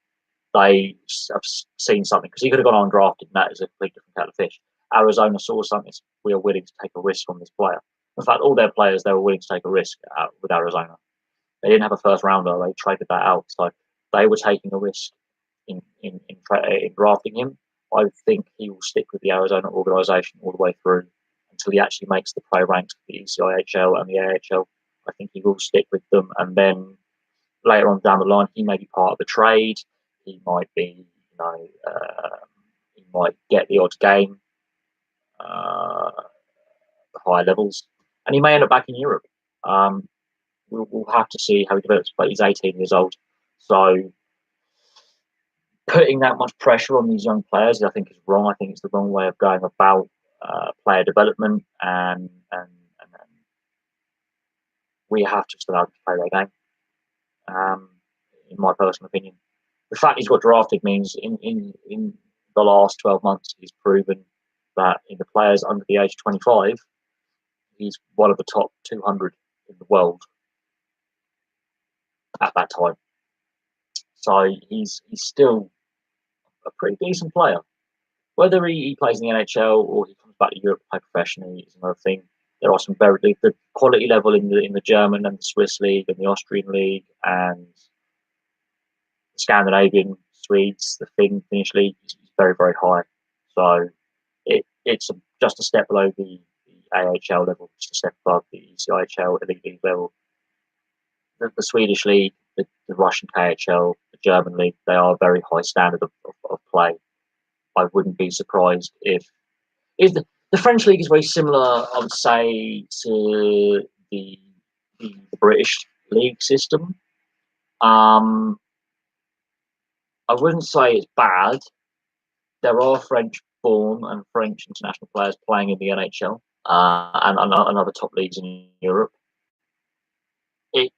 They have seen something because he could have gone undrafted, and that is a completely different kettle of fish. Arizona saw something. We are willing to take a risk on this player. In fact, all their players, they were willing to take a risk with Arizona. They didn't have a first rounder. They traded that out. So they were taking a risk in drafting him. I think he will stick with the Arizona organisation all the way through until he actually makes the pro ranks for the ECIHL and the AHL. I think he will stick with them, and then later on down the line, he may be part of a trade. He might be, he might get the odd game, the higher levels, and he may end up back in Europe. We'll have to see how he develops, but he's 18 years old. So putting that much pressure on these young players, I think, is wrong. I think it's the wrong way of going about player development, and we have to just allow them to play their game, in my personal opinion. The fact he's got drafted means in the last 12 months, he's proven that in the players under the age of 25, he's one of the top 200 in the world at that time. So he's still a pretty decent player. Whether he plays in the NHL or he comes back to Europe to play professionally is another thing. There are some very the quality level in the German and the Swiss league and the Austrian league and the Scandinavian, Swedes, the Finnish league is very, very high. So it's just a step below the AHL level, just a step above the ECIHL elite league level. The Swedish league, the Russian KHL, the German league, they are a very high standard of play. I wouldn't be surprised if the French league is very similar, I would say, to the British league system. I wouldn't say it's bad. There are French-born and French international players playing in the NHL and other top leagues in Europe. It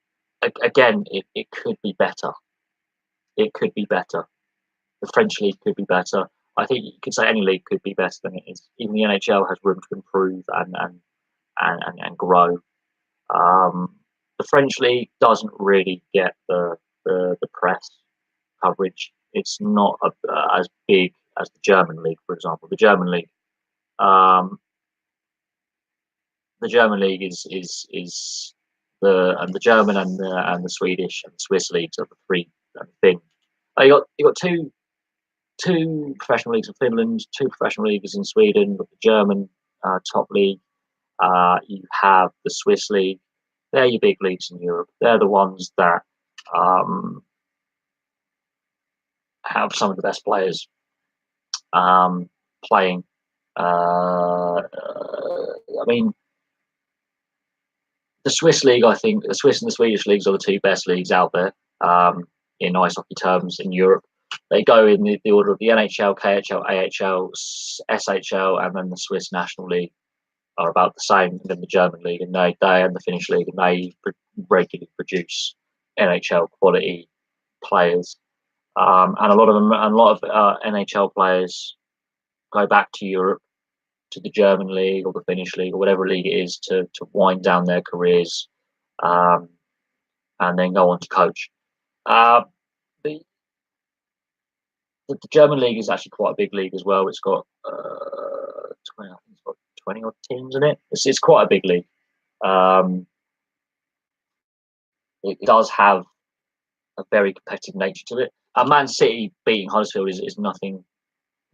could be better. It could be better. The French league could be better. I think you could say any league could be better than it is. Even the NHL has room to improve and grow. The French league doesn't really get the press coverage. It's not as big as the German league, for example. The German league is the German and the Swedish and the Swiss leagues are the three things. You got two professional leagues in Finland, two professional leagues in Sweden, the German top league. You have the Swiss league. They're your big leagues in Europe. They're the ones that have some of the best players playing. I mean, the Swiss league, I think, the Swiss and the Swedish leagues are the two best leagues out there in ice hockey terms in Europe. They go in the order of the NHL, KHL, AHL, SHL, and then the Swiss National League are about the same. And then the German league, and they and the Finnish league, and they regularly produce NHL quality players. And a lot of NHL players go back to Europe, to the German league or the Finnish league or whatever league it is to wind down their careers, and then go on to coach. The German league is actually quite a big league as well. It's got 20 odd teams in it. It's quite a big league. It does have a very competitive nature to it. Man City beating Huddersfield is nothing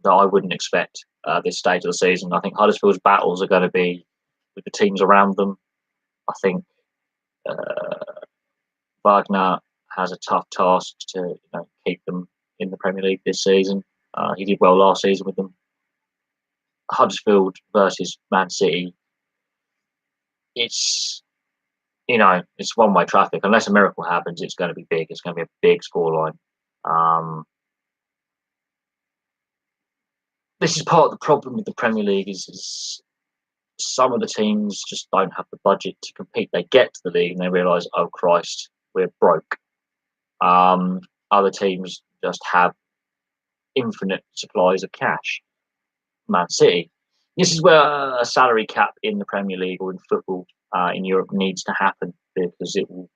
that I wouldn't expect at this stage of the season. I think Huddersfield's battles are going to be with the teams around them. I think Wagner has a tough task to keep them in the Premier League this season. He did well last season with them. Huddersfield versus Man City. It's it's one-way traffic. Unless a miracle happens, it's going to be big. It's going to be a big scoreline. This is part of the problem with the Premier League is some of the teams just don't have the budget to compete. They get to the league and they realise, oh Christ, we're broke. Other teams just have infinite supplies of cash. Man City. This is where a salary cap in the Premier League or in football in Europe needs to happen, because it will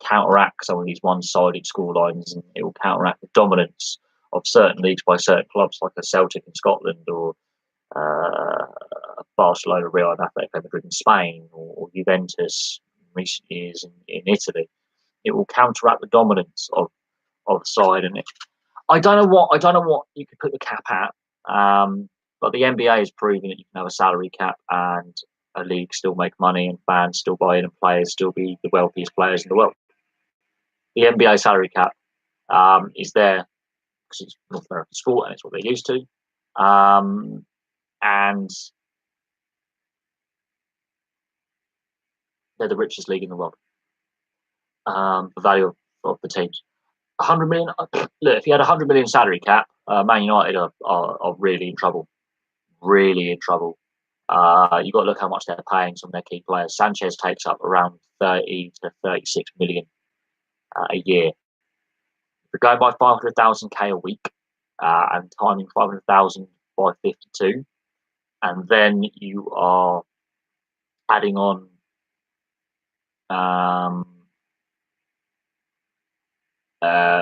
counteract some of these one-sided scorelines, and it will counteract the dominance of certain leagues by certain clubs like a Celtic in Scotland, or Barcelona, Real Atletico Madrid in Spain, or Juventus in recent years in Italy. It will counteract the dominance of the side, and I don't know what you could put the cap at. But the NBA has proven that you can have a salary cap and a league still make money, and fans still buy in, and players still be the wealthiest players in the world. The NBA salary cap is there because it's North American sport and it's what they're used to. And they're the richest league in the world. The value of the teams. 100 million. Look, if you had 100 million salary cap, Man United are really in trouble. Really in trouble. You've got to look how much they're paying some of their key players. Sanchez takes up around 30 to 36 million a year. If you're going by 500,000 a week and timing 500,000 by 52, and then you are adding on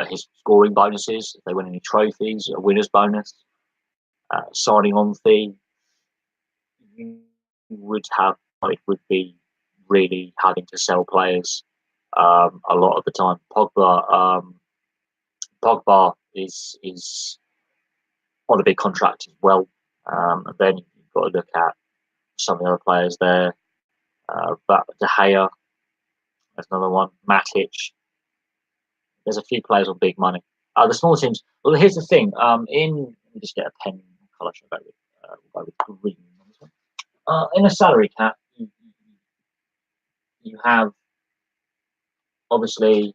his scoring bonuses if they win any trophies, a winner's bonus, signing on fee, you would be really having to sell players a lot of the time. Pogba is on a big contract as well. And then you've got to look at some of the other players there. De Gea, that's another one. Matic. There's a few players on big money. The small teams. Well, here's the thing. Let me just get a pen. Colour should go with green on this one. In a salary cap, you have obviously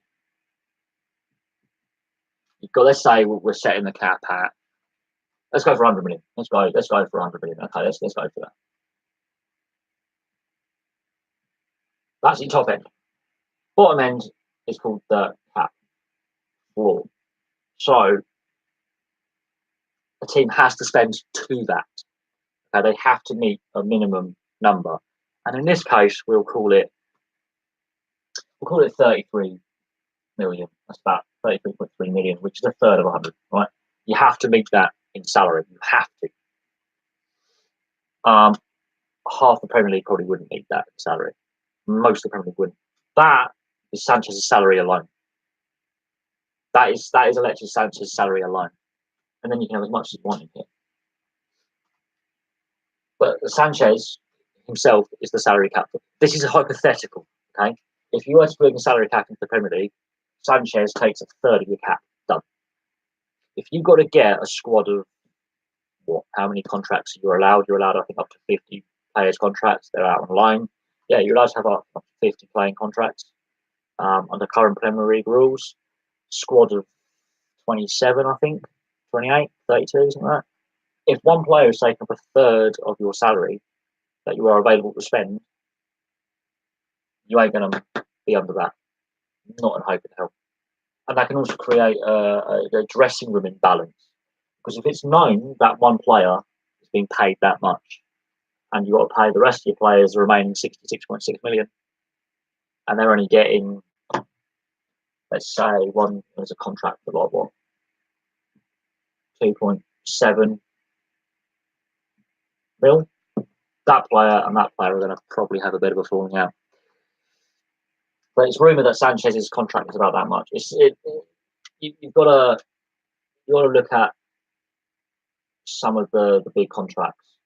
you've got. Let's say we're setting the cap at. Let's go for 100 million. Let's go for 100 million. Okay, let's go for that. That's your top end. Bottom end is called the cap floor. So a team has to spend to that. Okay, they have to meet a minimum number, and in this case, we'll call it 33 million. That's about 33.3 million, which is a third of 100. Right? You have to meet that in salary. You have to. Half the Premier League probably wouldn't meet that in salary. Most of the Premier League wouldn't. That is Sanchez's salary alone. That is Alexis Sanchez's salary alone, and then you can have as much as you want in here. But Sanchez himself is the salary cap. This is a hypothetical. Okay, if you were to bring the salary cap into the Premier League, Sanchez takes a third of your cap. Done. If you've got to get a squad of how many contracts you're allowed? You're allowed, I think, up to 50 players' contracts. They're out on loan. Yeah, you're allowed to have up to 50 playing contracts under current Premier League rules. Squad of 27, I think, 28, 32, something like that. If one player is taking up a third of your salary that you are available to spend, you ain't going to be under that. Not in hope in hell. And that can also create a dressing room imbalance. Because if it's known that one player is being paid that much, and you've got to pay the rest of your players the remaining 66.6 million, and they're only getting, let's say, one as a contract for like what, 2.7 mil, that player and that player are going to probably have a bit of a falling out. But it's rumoured that Sanchez's contract is about that much. You've got to look at some of the big contracts,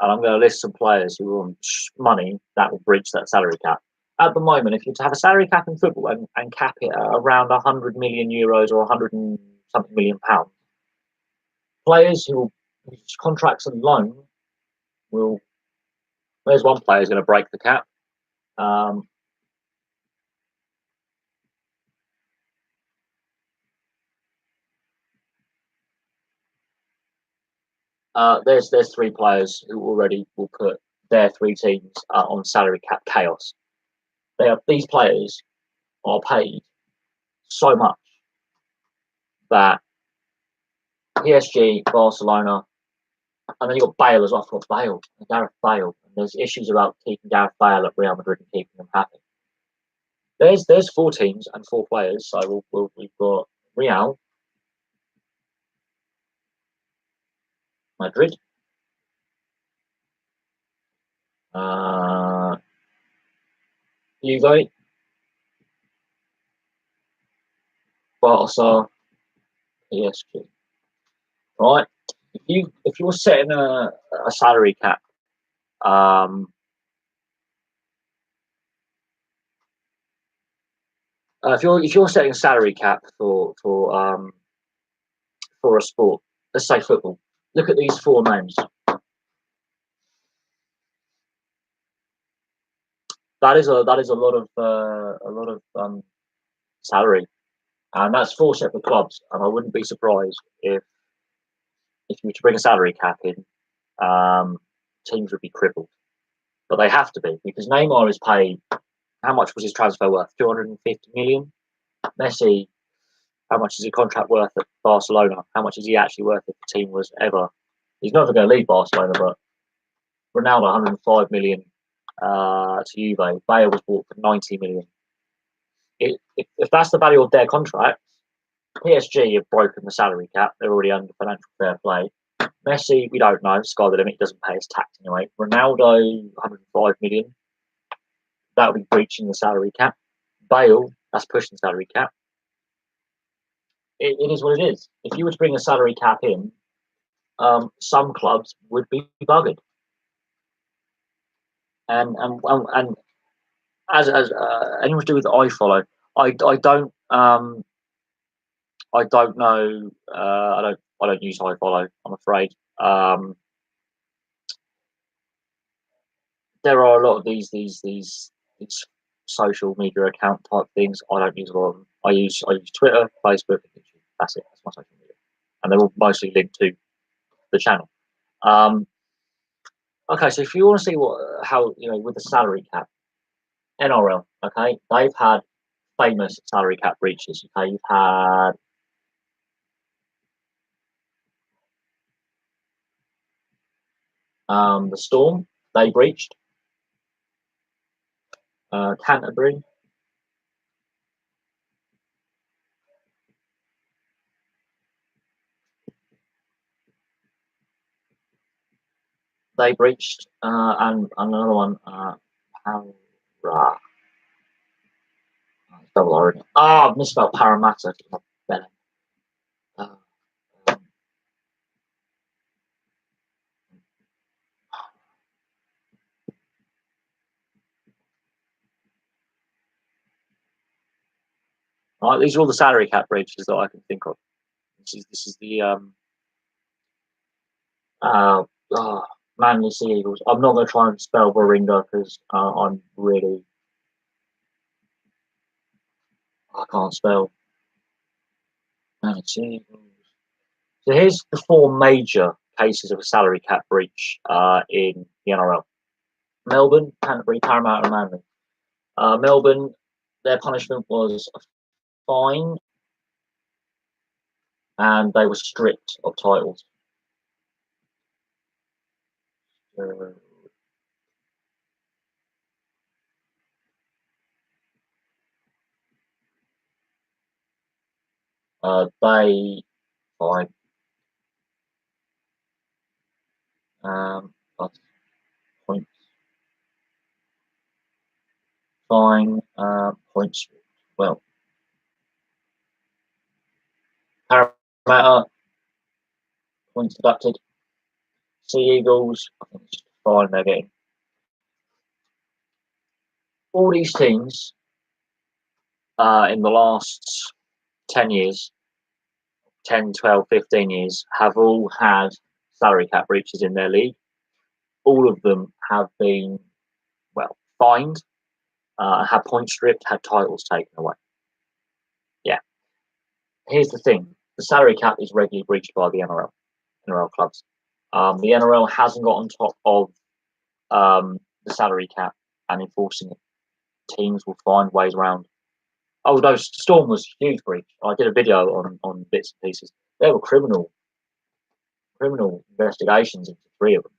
and I'm going to list some players who are on money that will breach that salary cap. at the moment, if you're to have a salary cap in football and cap it at around 100 million euros or 100 and something million pounds, players whose contracts on loan will. There's one player who's going to break the cap. There's three players who already will put their three teams on salary cap chaos. These players are paid so much that PSG, Barcelona, and then you've got Bale as well. I've got Bale, Gareth Bale. And there's issues about keeping Gareth Bale at Real Madrid and keeping them happy. There's four teams and four players. So we've got Real, Madrid, Juve, Barca, PSG. Right? If you're setting a salary cap, if you're setting a salary cap for a sport, let's say football, look at these four names. That is a lot of salary, and that's four separate clubs. And I wouldn't be surprised if you were to bring a salary cap in, teams would be crippled. But they have to be because Neymar is paid. How much was his transfer worth? 250 million. Messi, how much is his contract worth at Barcelona? How much is he actually worth if the team was ever? He's never going to leave Barcelona, but Ronaldo 105 million to Juve. Bale was bought for 90 million. If that's the value of their contracts, PSG have broken the salary cap. They're already under financial fair play. Messi, we don't know. Sky the limit. He doesn't pay his tax anyway. Ronaldo, 105 million. That would be breaching the salary cap. Bale, that's pushing the salary cap. It is what it is. If you were to bring a salary cap in, some clubs would be buggered. And as anyone to do with iFollow, I don't I don't know. I don't use iFollow. I'm afraid. There are a lot of these social media account type things. I don't use a lot of them. I use Twitter, Facebook, and YouTube. That's it. That's my social media, and they're all mostly linked to the channel. Okay, so if you want to see how with the salary cap, NRL, okay, they've had famous salary cap breaches. Okay, you've had the Storm, they breached. Canterbury, they breached, and another one, Para. Double origin. Oh, I've misspelled Parramatta. Uh, right, these are all the salary cap breaches that I can think of. This is the Manly Sea Eagles. I'm not going to try and spell Warringah because I'm really I can't spell Manly Sea Eagles. So here's the four major cases of a salary cap breach in the NRL: Melbourne, Canterbury, Parramatta, and Manly. Melbourne, their punishment was a fine, and they were stripped of titles. They fine. Points. Fine. Points. Well, Parramatta, points deducted. Sea Eagles, I think it's just fine they're getting. all these teams in the last 10 years, 10, 12, 15 years, have all had salary cap breaches in their league. All of them have been, well, fined, had points stripped, had titles taken away. Yeah. Here's the thing: the salary cap is regularly breached by the NRL clubs. The NRL hasn't got on top of the salary cap and enforcing it. Teams will find ways around. Oh, no, Storm was a huge breach. I did a video on bits and pieces. There were criminal investigations into 3 of them.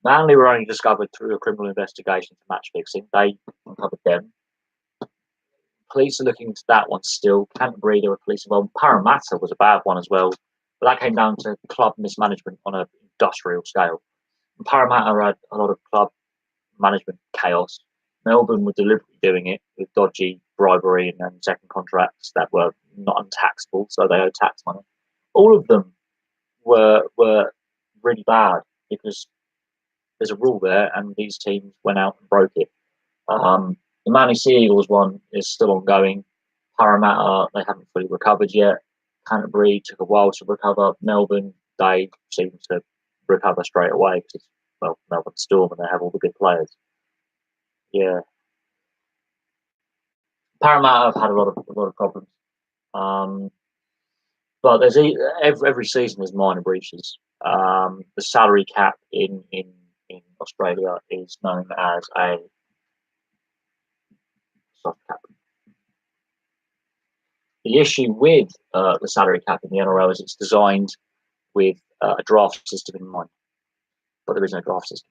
Manly were only discovered through a criminal investigation for match fixing. They uncovered them. Police are looking into that one still. Canterbury, there were police involved. Parramatta was a bad one as well, but that came down to club mismanagement on an industrial scale. And Parramatta had a lot of club management chaos. Melbourne were deliberately doing it with dodgy bribery and second contracts that were not untaxable, so they owed tax money. All of them were really bad because there's a rule there, and these teams went out and broke it. The Manly Sea Eagles one is still ongoing. Parramatta, they haven't fully recovered yet. Canterbury took a while to recover. Melbourne, they seem to recover straight away because it's, well, Melbourne Storm and they have all the good players. Yeah. Parramatta have had a lot of problems. But there's every season there's minor breaches. The salary cap in Australia is known as a soft cap. The issue with the salary cap in the NRL is it's designed with a draft system in mind, but there is no draft system.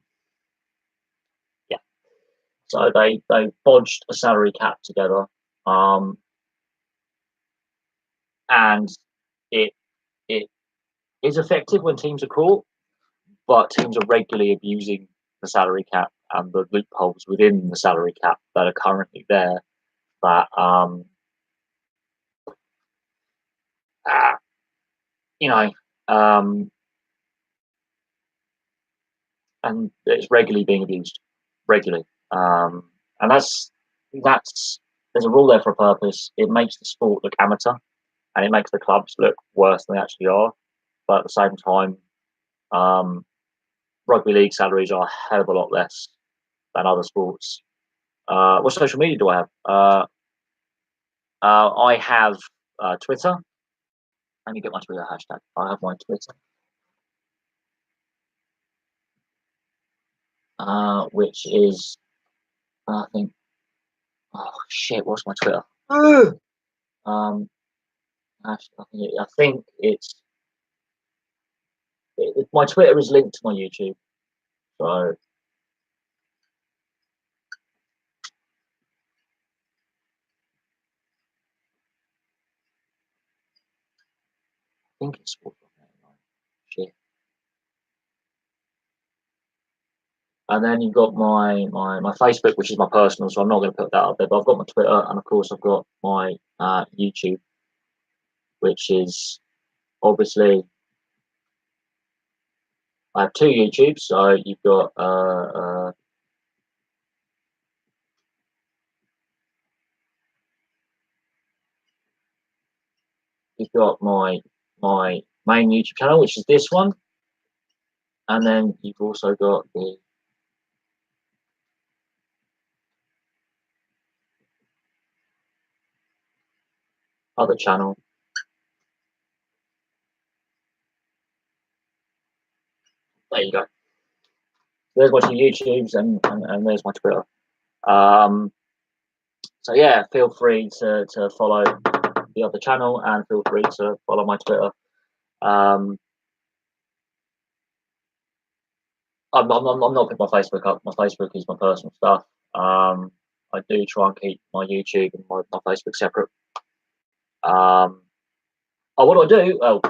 Yeah, so they bodged a salary cap together, and it is effective when teams are caught, but teams are regularly abusing the salary cap and the loopholes within the salary cap that are currently there. That you know, and it's regularly being abused, regularly, and that's there's a rule there for a purpose. It makes the sport look amateur, and it makes the clubs look worse than they actually are. But at the same time, rugby league salaries are a hell of a lot less than other sports. What social media do I have? I have Twitter. Let me get my Twitter hashtag. I have my Twitter, which is, I think, oh shit, what's my Twitter? um, I think my Twitter is linked to my YouTube, so I think it's Sports. Shit. And then you've got my Facebook, which is my personal, so I'm not going to put that up there. But I've got my Twitter, and of course I've got my YouTube, which is obviously I have 2 YouTubes. So you've got my main YouTube channel, which is this one, and then you've also got the other channel. There you go. There's my 2 YouTubes, and there's my Twitter. So yeah, feel free to follow the other channel, and feel free to follow my Twitter. I'm not putting my Facebook up. My Facebook is my personal stuff. I do try and keep my YouTube and my Facebook separate. What do I do? Oh,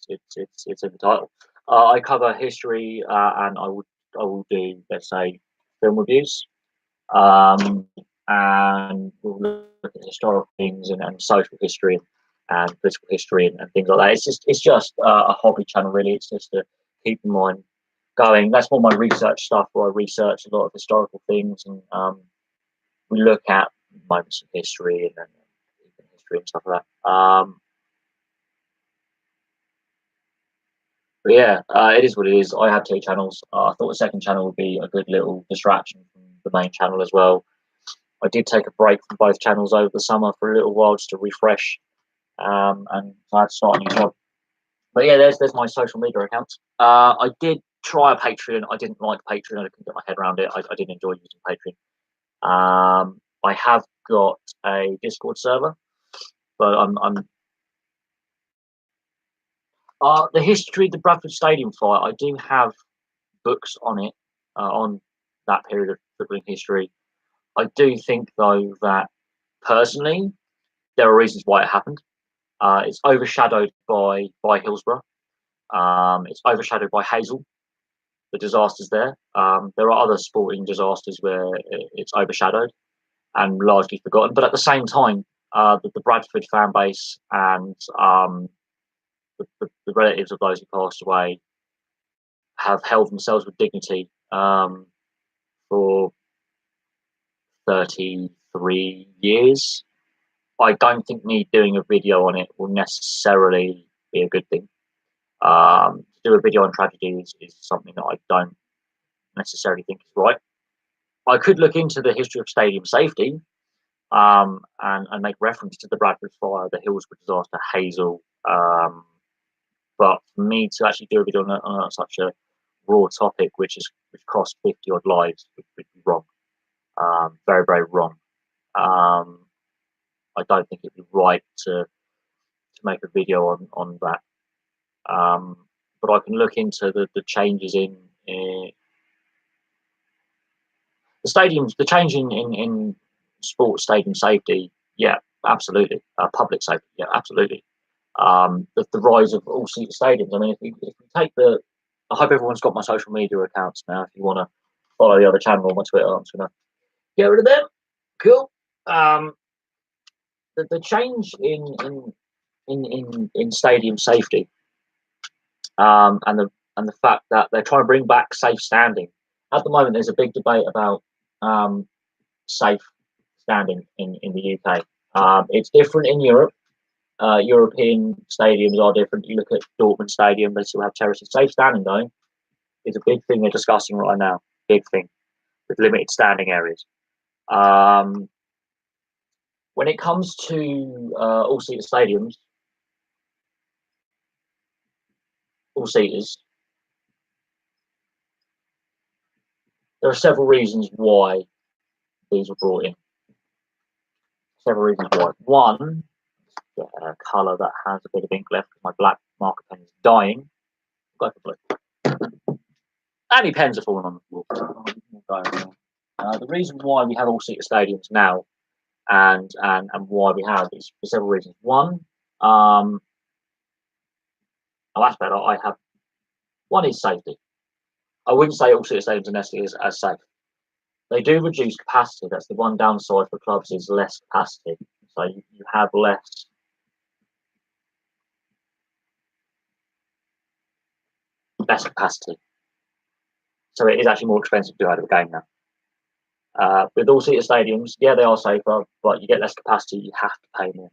it's in the title. I cover history, and I will do, let's say, film reviews, and we'll look at historical things and social history and political history and things like that. It's just a hobby channel, really. It's just to keep in mind going. That's more my research stuff, where I research a lot of historical things and we look at moments in history and even history and stuff like that. But yeah, it is what it is. I have two channels. I thought the second channel would be a good little distraction from the main channel as well. I did take a break from both channels over the summer for a little while just to refresh, and I had to start a new job. But yeah, there's my social media accounts. I did try a Patreon. I didn't like Patreon. I couldn't get my head around it. I didn't enjoy using Patreon. I have got a Discord server, but I'm the history of the Bradford Stadium fight. I do have books on it, on that period of footballing history. I do think though that personally there are reasons why it happened. It's overshadowed by Hillsborough. It's overshadowed by Hazel, the disasters there. There are other sporting disasters where it's overshadowed and largely forgotten. But at the same time, the Bradford fan base and the relatives of those who passed away have held themselves with dignity for 33 years. I don't think me doing a video on it will necessarily be a good thing. To do a video on tragedies is something that I don't necessarily think is right. I could look into the history of stadium safety and make reference to the Bradford fire, the Hillsborough disaster, Hazel. But for me to actually do a video on such a raw topic, which cost 50 odd lives, would be wrong. Very, very wrong. I don't think it'd be right to make a video on that. But I can look into the changes in the stadiums, the change in sports stadium safety. Yeah, absolutely. Public safety. Yeah, absolutely. The rise of all-seater stadiums. I mean, if we take I hope everyone's got my social media accounts now. If you want to follow the other channel on my Twitter, I'm just going to get rid of them. Cool. The change in stadium safety, and the fact that they're trying to bring back safe standing. At the moment, there's a big debate about safe standing in the UK. It's different in Europe. European stadiums are different. You look at Dortmund Stadium; they still have terraces. Safe standing, though, is a big thing they're discussing right now. Big thing with limited standing areas. When it comes to all-seater stadiums, all-seaters, there are several reasons why these were brought in. Several reasons why. One, get a colour that has a bit of ink left because my black marker pen is dying. Go for blue. And your pens are falling on the floor. The reason why we have all-seater stadiums now and why we have is for several reasons. One, oh, that's better. One is safety. I wouldn't say all-seater stadiums are necessarily as safe. They do reduce capacity. That's the one downside for clubs is less capacity. So you have less capacity. So it is actually more expensive to go out of a game now. With all-seater stadiums, yeah, they are safer, but you get less capacity. You have to pay more.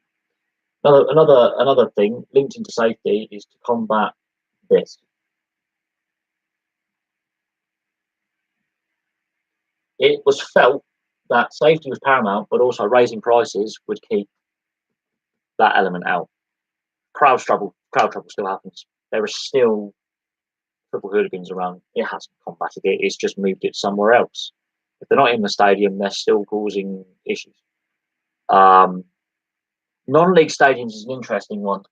Another thing linked into safety is to combat this. It was felt that safety was paramount, but also raising prices would keep that element out. Crowd trouble still happens. There are still football hooligans around. It hasn't combated it. It's just moved it somewhere else. If they're not in the stadium, they're still causing issues. Non-league stadiums is an interesting one.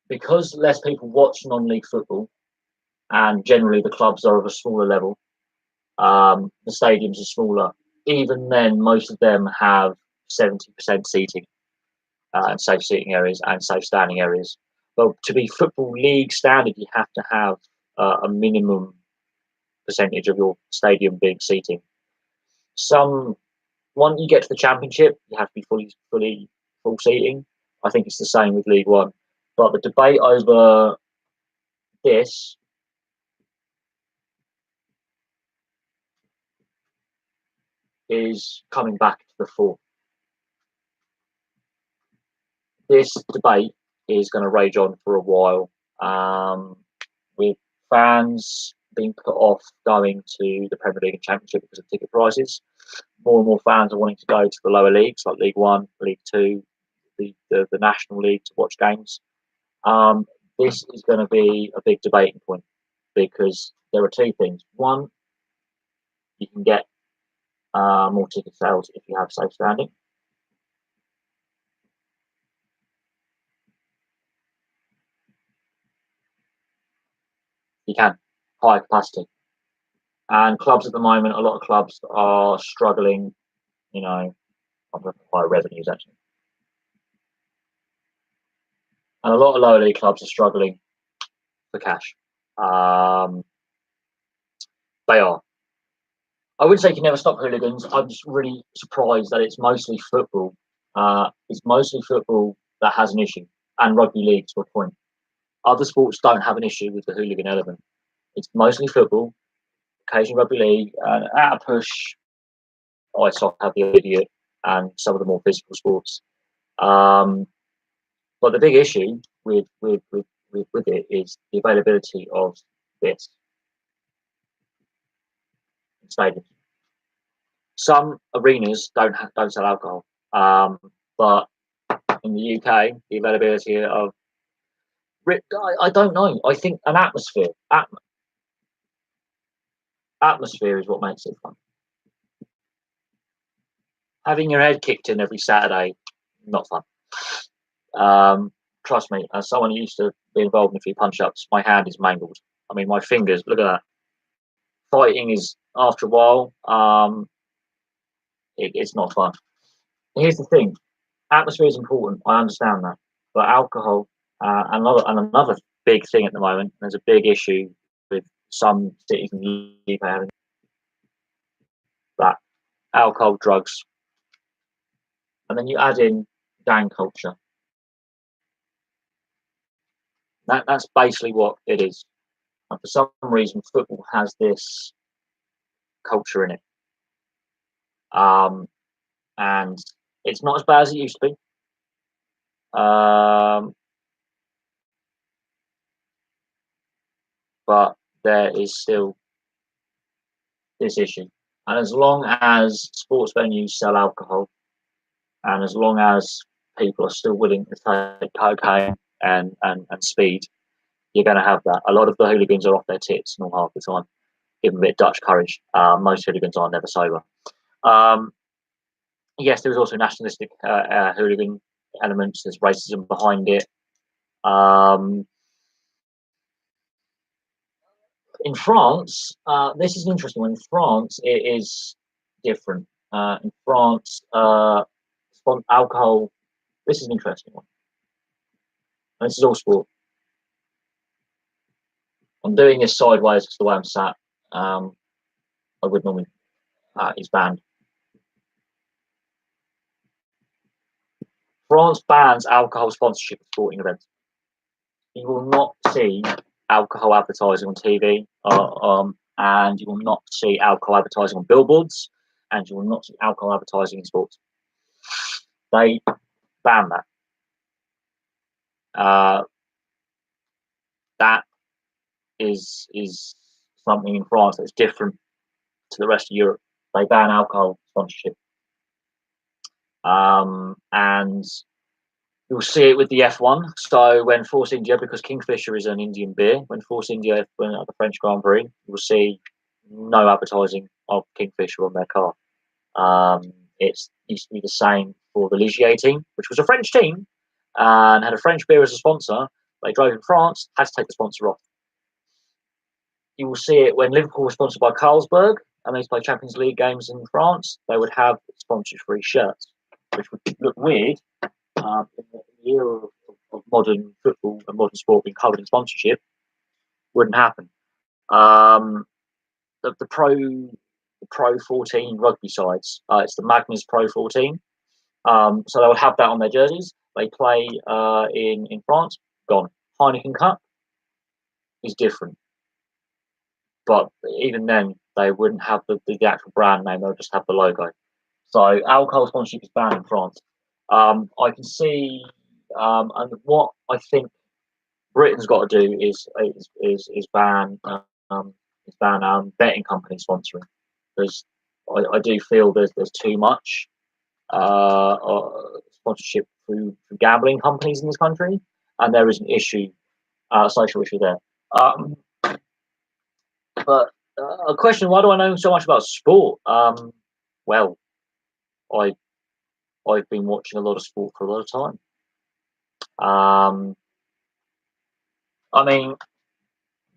Because less people watch non-league football, and generally the clubs are of a smaller level, the stadiums are smaller. Even then, most of them have 70% seating and safe seating areas and safe standing areas. But to be football league standard, you have to have a minimum percentage of your stadium being seating. Once you get to the Championship, you have to be full seating. I think it's the same with League One. But the debate over this is coming back to the fore. This debate is going to rage on for a while, with fans being put off going to the Premier League and Championship because of ticket prices. More and more fans are wanting to go to the lower leagues like League One, League Two, the National League to watch games. This is going to be a big debating point because there are two things. One, you can get more ticket sales if you have safe standing. You can, higher capacity. And clubs at the moment, a lot of clubs are struggling, I'm looking at higher revenues actually. And a lot of lower league clubs are struggling for cash. They are. I wouldn't say you can never stop hooligans. I'm just really surprised that it's mostly football. It's mostly football that has an issue, and rugby league to a point. Other sports don't have an issue with the hooligan element. It's mostly football, occasionally rugby league, and at a push, ice hockey have the idiot, and some of the more physical sports. But the big issue with it is the availability of this in stadiums. Some arenas don't sell alcohol, but in the UK, the availability of I don't know. I think an atmosphere is what makes it fun. Having your head kicked in every Saturday, not fun. Trust me, as someone who used to be involved in a few punch-ups, my hand is mangled. I mean, my fingers, look at that. Fighting is, after a while, it's not fun. Here's the thing, atmosphere is important, I understand that. But alcohol, and another big thing at the moment, there's a big issue with some cities in the UK having that alcohol, drugs, and then you add in gang culture. That's basically what it is. And for some reason, football has this culture in it, and it's not as bad as it used to be. But there is still this issue, and as long as sports venues sell alcohol, and as long as people are still willing to take cocaine and speed, you're going to have that. A lot of the hooligans are off their tits and all half the time. Give them a bit of Dutch courage. Most hooligans are never sober. Yes, there's also nationalistic hooligan elements. There's racism behind it. In France, this is an interesting one. In France, it is different. In France, alcohol. This is an interesting one. And this is all sport. I'm doing this sideways because the way I'm sat. I would normally. It's banned. France bans alcohol sponsorship of sporting events. You will not see alcohol advertising on TV, and you will not see alcohol advertising on billboards, and you will not see alcohol advertising in sports. They ban that. That is something in France that's different to the rest of Europe. They ban alcohol sponsorship, and you'll see it with the F1. So when Force India, because Kingfisher is an Indian beer, when Force India went at the French Grand Prix, you will see no advertising of Kingfisher on their car. It used to be the same for the Ligier team, which was a French team and had a French beer as a sponsor. They drove in France, had to take the sponsor off. You will see it when Liverpool was sponsored by Carlsberg and they used to play Champions League games in France. They would have sponsor-free shirts, which would look weird. In the era of modern football and modern sport being covered in sponsorship, wouldn't happen. The Pro 14 rugby sides, it's the Magnus Pro 14. So they would have that on their jerseys. They play in France. Gone. Heineken Cup is different, but even then They wouldn't have the actual brand name; they'll just have the logo. So alcohol sponsorship is banned in France. I can see, and what I think Britain's got to do is ban betting companies sponsoring, because I do feel there's too much sponsorship through gambling companies in this country, and there is an issue, social issue there. Um, but a question: why do I know so much about sport? Well, I I've been watching a lot of sport for a lot of time. I mean,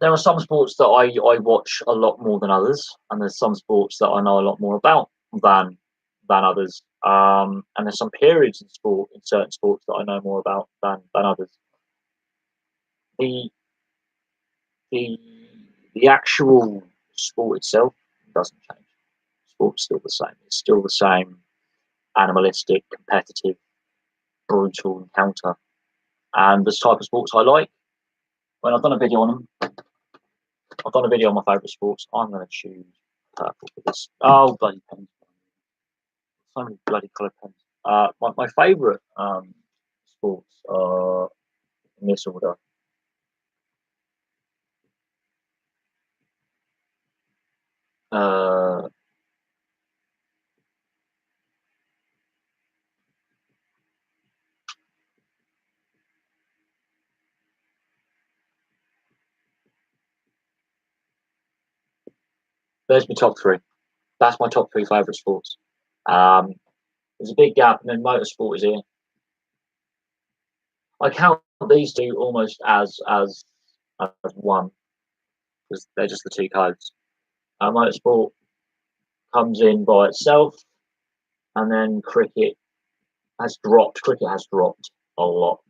there are some sports that I watch a lot more than others, and there's some sports that I know a lot more about than others. And there's some periods in certain sports that I know more about than others. The the the actual sport itself doesn't change. Sport's still the same. It's still the same animalistic, competitive, brutal encounter. And this type of sports I like. When I've done a video on them, I've done a video on my favourite sports. I'm going to choose purple for this. Oh, bloody pens. So many bloody coloured pens. My favourite sports are in this order. Uh, there's my top three. That's my top three favourite sports. Um, there's a big gap, and then motorsport is here. I count these two almost as one, because they're just the two codes. Motorsport comes in by itself, and then cricket has dropped. Cricket has dropped a lot.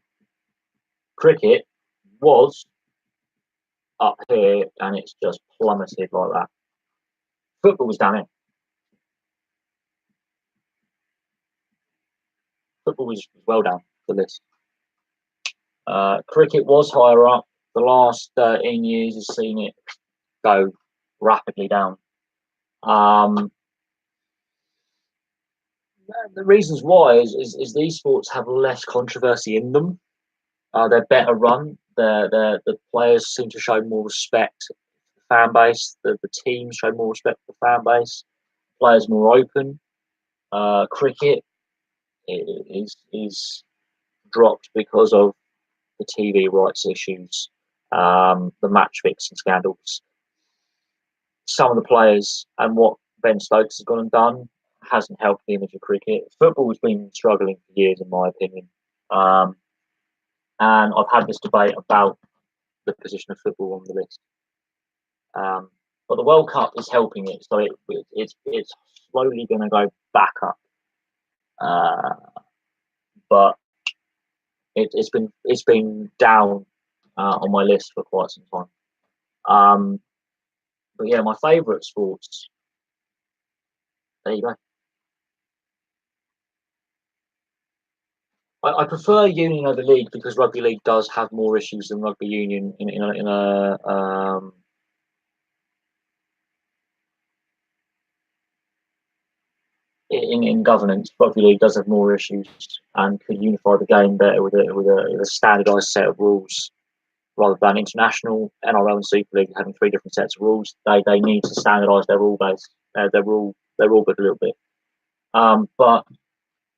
Cricket was up here, and it's just plummeted like that. Football was down here. Football was well down the list. Cricket was higher up. The last 13 years has seen it go rapidly down. The reasons why is these sports have less controversy in them. They're better run. The players seem to show more respect for the fan base. The teams show more respect for the fan base. Players more open. Cricket is dropped because of the TV rights issues, the match fixing scandals. Some of the players and what Ben Stokes has gone and done hasn't helped the image of cricket. Football has been struggling for years, in my opinion. And I've had this debate about the position of football on the list. But the World Cup is helping it, so it's slowly going to go back up. But it's been down on my list for quite some time. But yeah, my favourite sports. There you go. I prefer union over league, because rugby league does have more issues than rugby union in governance. Rugby league does have more issues and could unify the game better with a standardised set of rules, rather than international NRL and Super League having three different sets of rules. They need to standardise their rule base, their rule book a little bit. But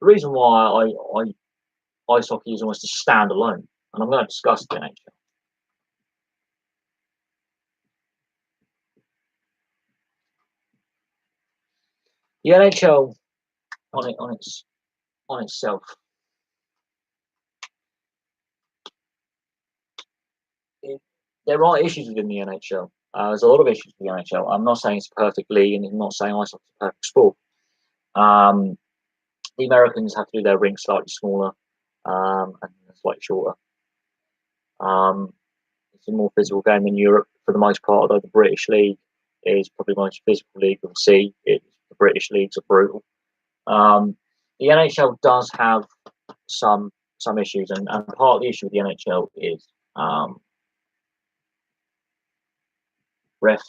the reason why ice hockey is almost a standalone, and I'm going to discuss the NHL. The NHL on itself, there are issues within the NHL. There's a lot of issues with the NHL. I'm not saying it's a perfect league, and I'm not saying ice hockey is a perfect sport. The Americans have to do their rink slightly smaller and slightly shorter. It's a more physical game than Europe for the most part, although the British League is probably the most physical league you'll see. The British leagues are brutal. The NHL does have some issues, and part of the issue with the NHL is ref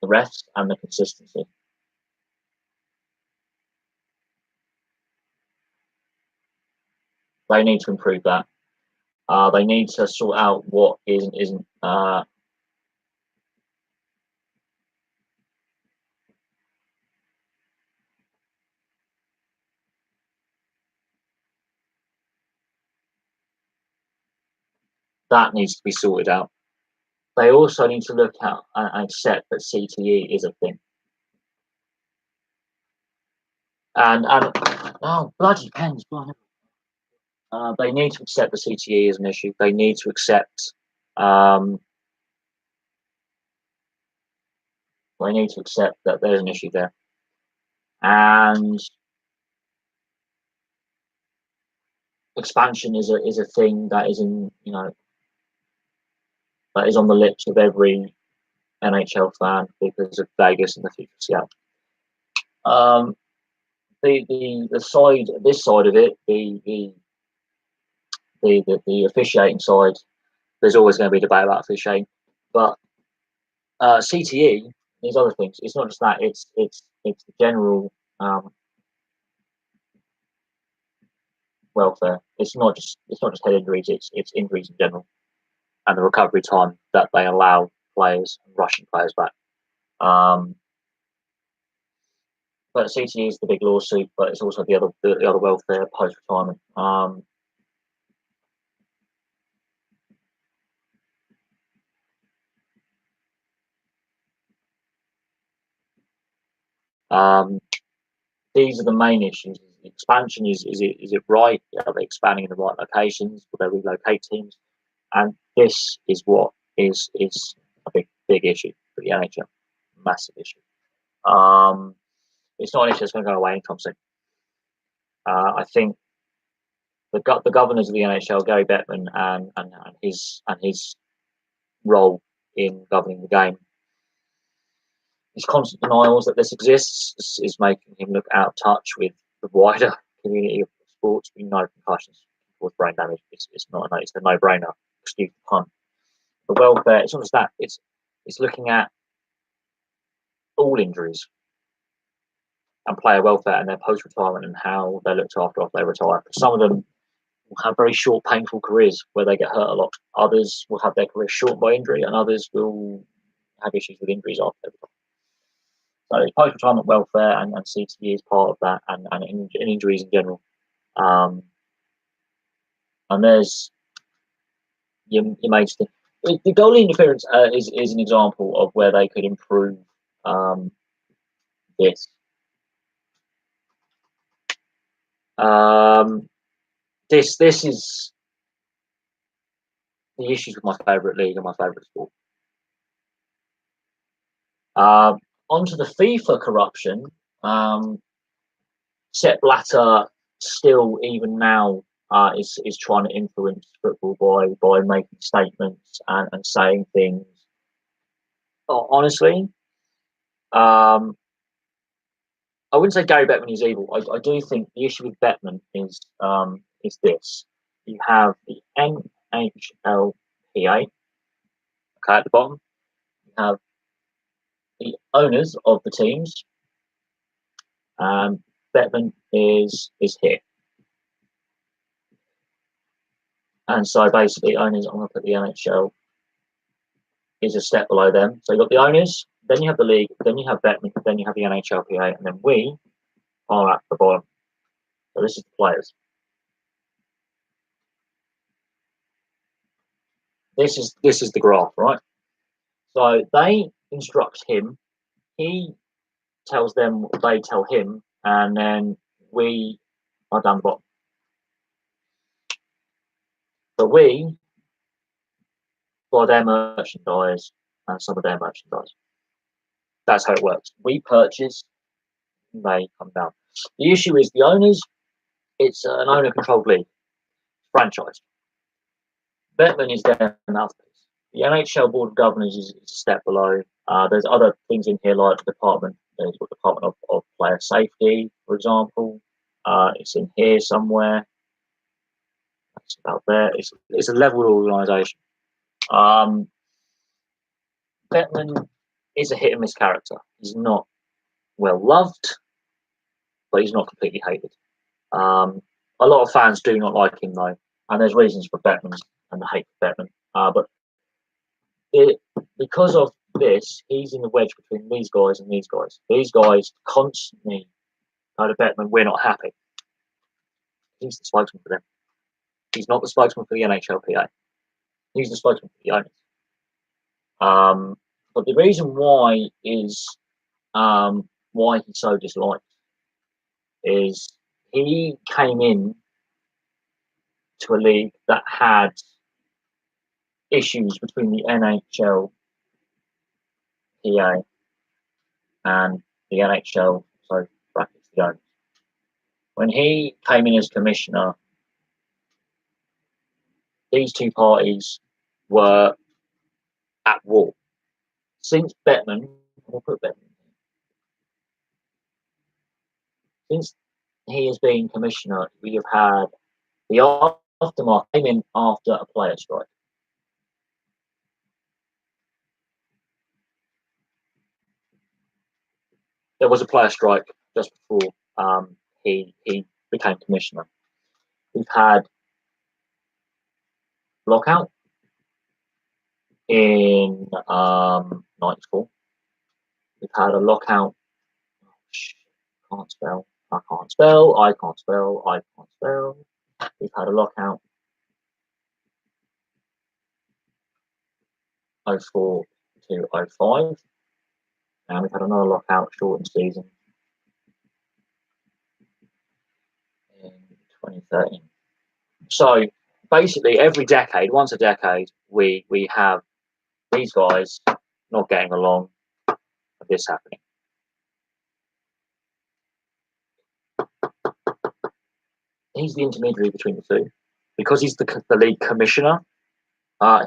the refs and the consistency. They need to improve that. They need to sort out what isn't. That needs to be sorted out. They also need to look at and accept that CTE is a thing. And oh, bloody pens! They need to accept the CTE as an issue. They need to accept. They need to accept that there's an issue there, and expansion is a thing that is that is on the lips of every NHL fan because of Vegas and the future of Seattle. This side of it, the officiating side, there's always going to be debate about officiating, but CTE, there's other things. It's not just that. It's the general welfare. It's not just head injuries. It's injuries in general, and the recovery time that they allow players, Russian players, back. But CTE is the big lawsuit, but it's also the other welfare post retirement. These are the main issues. Expansion is it right? Are they expanding in the right locations? Will they relocate teams? And this is what is a big issue for the NHL, massive issue. It's not an issue that's going to go away anytime soon. I think the governors of the NHL, Gary Bettman and his role in governing the game, his constant denials that this exists is making him look out of touch with the wider community of sports. We know concussions cause brain damage. It's a no-brainer. Excuse the pun. The welfare, it's not just that. It's looking at all injuries and player welfare and their post-retirement and how they're looked after they retire. Some of them will have very short, painful careers where they get hurt a lot. Others will have their career shortened by injury, and others will have issues with injuries after. So post-retirement welfare and CTE is part of that, and injuries in general. And there's your major thing. The goalie interference is an example of where they could improve this. This is the issues with my favourite league and my favourite sport. Onto the FIFA corruption. Sepp Blatter still, even now, is trying to influence football by making statements and saying things. Honestly, I wouldn't say Gary Bettman is evil. I do think the issue with Bettman is this: you have the NHLPA, okay, at the bottom. You have the owners of the teams. Bettman is here. And so basically, owners, I'm going to put the NHL, is a step below them. So you've got the owners, then you have the league, then you have Bettman, then you have the NHLPA, and then we are at the bottom. So this is the players. This is the graph, right? So they instruct him, he tells them what they tell him, and then we are down the bottom. So we buy their merchandise and some of their merchandise. That's how it works. We purchase, they come down. The issue is the owners. It's an owner-controlled league, franchise. Bettman is their mouthpiece. The NHL Board of Governors is a step below. There's other things in here like the department. There's the Department of Player Safety, for example. It's in here somewhere. That's about there. It's a level organisation. Bettman is a hit and miss character. He's not well loved, but he's not completely hated. A lot of fans do not like him though, and there's reasons for Bettman and the hate for Bettman. But because of this, he's in the wedge between these guys and these guys. These guys constantly go to Bettman, we're not happy. He's the spokesman for them. He's not the spokesman for the NHLPA. He's the spokesman for the owners. But the reason why is why he's so disliked is he came in to a league that had issues between the NHLPA and the NHL, so brackets the owners. When he came in as commissioner, these two parties were at war. Since Bettman, we'll put Bettman, since he has been commissioner, we have had the aftermath came in after a player strike. There was a player strike just before he became commissioner. We've had lockout in night school. We've had a lockout. Can't spell. I can't spell. I can't spell. I can't spell. We've had a lockout 04 to 05. And we've had another lockout shortened season in 2013. So basically, every decade, once a decade, we have these guys not getting along, and this happening. He's the intermediary between the two. Because he's the league commissioner,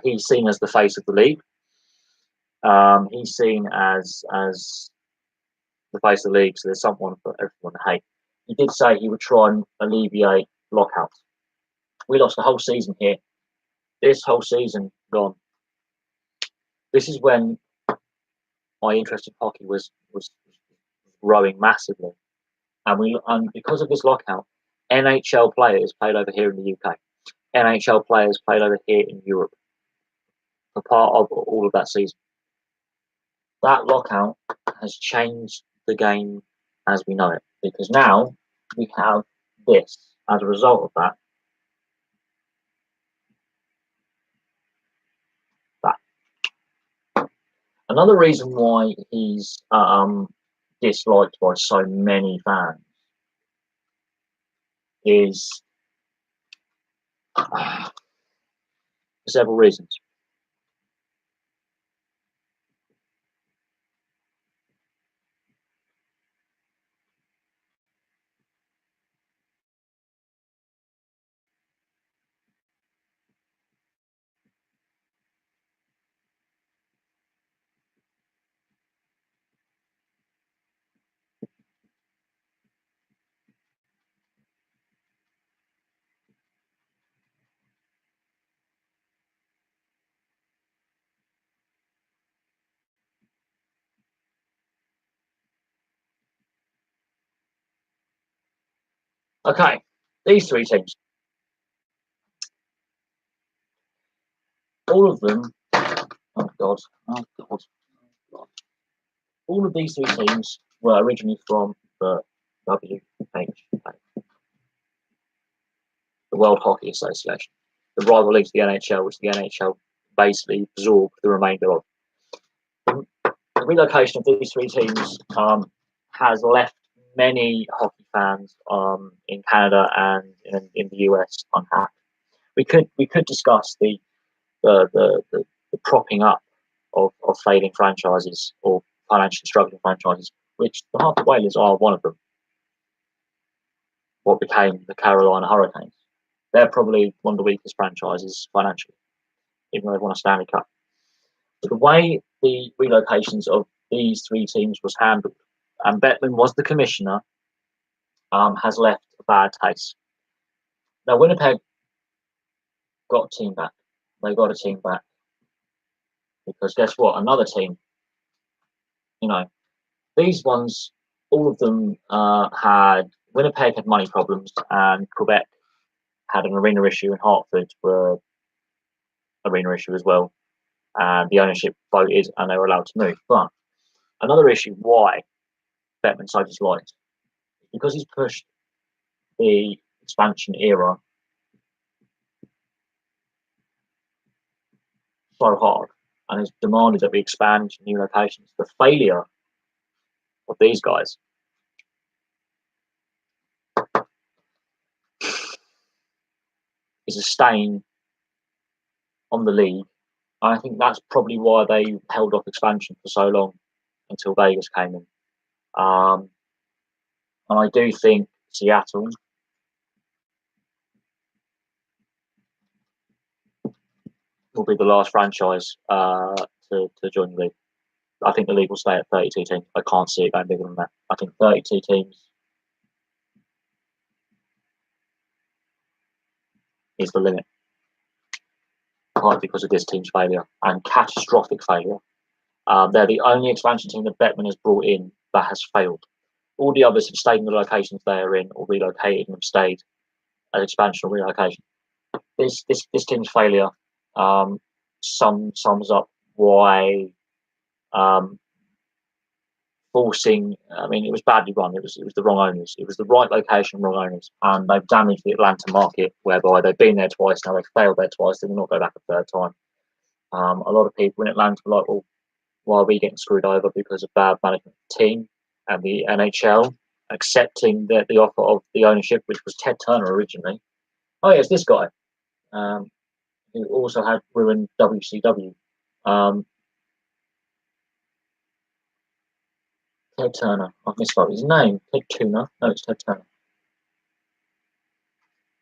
he's seen as the face of the league. He's seen as the face of the league, so there's someone for everyone to hate. He did say he would try and alleviate lockouts. We lost the whole season here. This whole season gone. This is when my interest in hockey was growing massively, and because of this lockout, NHL players played over here in the UK. NHL players played over here in Europe for part of all of that season. That lockout has changed the game as we know it, because now we have this as a result of that. Another reason why he's disliked by so many fans is for several reasons. Okay, these three teams, all of them, oh God, all of these three teams were originally from the WHA, the World Hockey Association, the rival league to the NHL, which the NHL basically absorbed the remainder of. The relocation of these three teams has left many hockey fans in Canada and in the US unhappy. We could discuss the propping up of failing franchises or financially struggling franchises, which the Hartford Whalers are one of them. What became the Carolina Hurricanes. They're probably one of the weakest franchises financially, even though they've won a Stanley Cup. But the way the relocations of these three teams was handled, and Bettman was the commissioner, has left a bad taste. Now, Winnipeg got a team back. They got a team back because guess what? Another team you know, these ones, all of them had Winnipeg had money problems, and Quebec had an arena issue, and Hartford were arena issue as well. And the ownership voted, and they were allowed to move. But another issue why Bettman so disliked is because he's pushed the expansion era so hard and has demanded that we expand to new locations. The failure of these guys is a stain on the league. I think that's probably why they held off expansion for so long until Vegas came in. And I do think Seattle will be the last franchise to join the league. I think the league will stay at 32 teams. I can't see it going bigger than that. I think 32 teams is the limit, partly because of this team's failure and catastrophic failure. They're the only expansion team that Bettman has brought in that has failed. All the others have stayed in the locations they are in or relocated and have stayed at expansion or relocation. This team's failure sums up why forcing. I mean, it was badly run. It was the wrong owners. It was the right location, wrong owners, and they've damaged the Atlanta market. Whereby they've been there twice now, they've failed there twice. They will not go back a third time. A lot of people in Atlanta were like, "Well, why are we getting screwed over because of bad management of the team?" And the NHL accepting the offer of the ownership, which was Ted Turner originally. Oh, yeah, it's this guy who also had ruined WCW. Ted Turner. I've misspelled his name. Ted Turner. No, it's Ted Turner.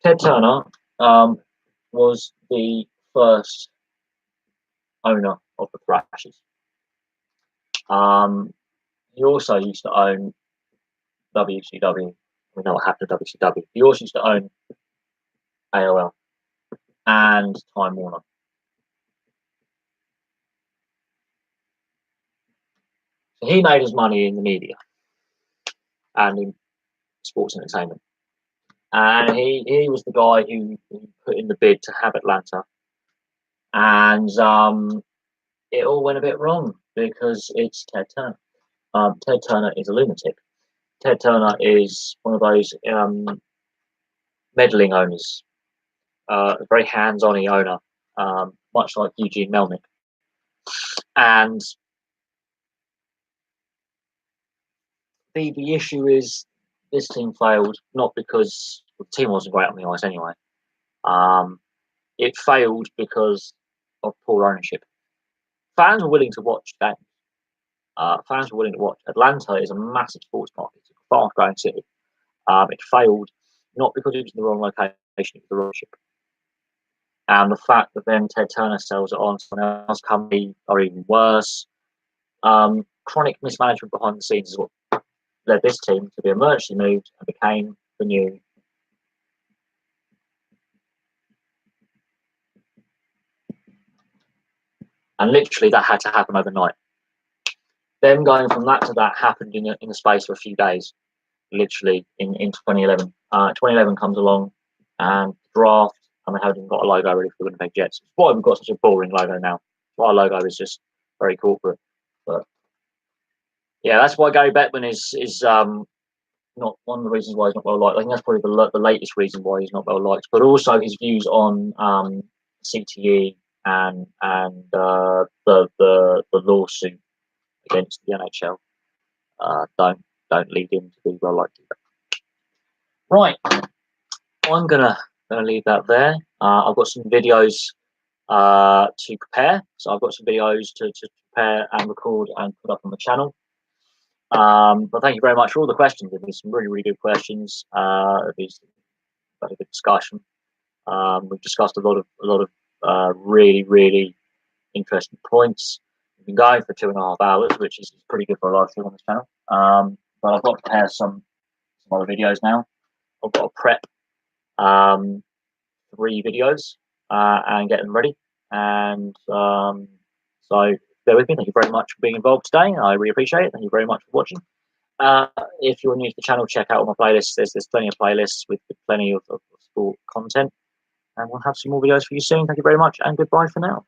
Ted Turner was the first owner of the Thrashers. He also used to own WCW. We know what happened to WCW. He also used to own AOL and Time Warner. So he made his money in the media and in sports entertainment. And he was the guy who put in the bid to have Atlanta. And it all went a bit wrong because it's Ted Turner. Ted Turner is a lunatic. Ted Turner is one of those meddling owners, a very hands-on owner, much like Eugene Melnick. And the issue is this team failed not because the team wasn't great on the ice anyway. It failed because of poor ownership. Fans were willing to watch games. Fans were willing to watch. Atlanta is a massive sports market. It's a fast-growing city. It failed not because it was in the wrong location, it was the wrong ownership. And the fact that then Ted Turner sells it on to someone else's company, or even worse, chronic mismanagement behind the scenes is what led this team to be emergency moved and became the new and literally that had to happen overnight. Them going from that to that happened in the space of a few days, literally in 2011. 2011 comes along and draft, and they haven't got a logo ready for the Winnipeg Jets. It's why we've got such a boring logo now. Our logo is just very corporate. But yeah, that's why Gary Bettman is not one of the reasons why he's not well liked. I think that's probably the latest reason why he's not well liked. But also his views on CTE and the lawsuit against the NHL don't lead him to be well liked. Right, I'm gonna leave that there. I've got some videos to prepare, so I've got some videos to prepare and record and put up on the channel. But thank you very much for all the questions. There's been some really good questions. There's had a good discussion. We've discussed a lot of really interesting points. We've been going for 2.5 hours, which is pretty good for a live stream on this channel. But I've got to prepare some other videos now. I've got to prep 3 videos and get them ready. And so bear with me. Thank you very much for being involved today. I really appreciate it. Thank you very much for watching. If you're new to the channel, check out all my playlists. There's plenty of playlists with plenty of sport content, and we'll have some more videos for you soon. Thank you very much, and goodbye for now.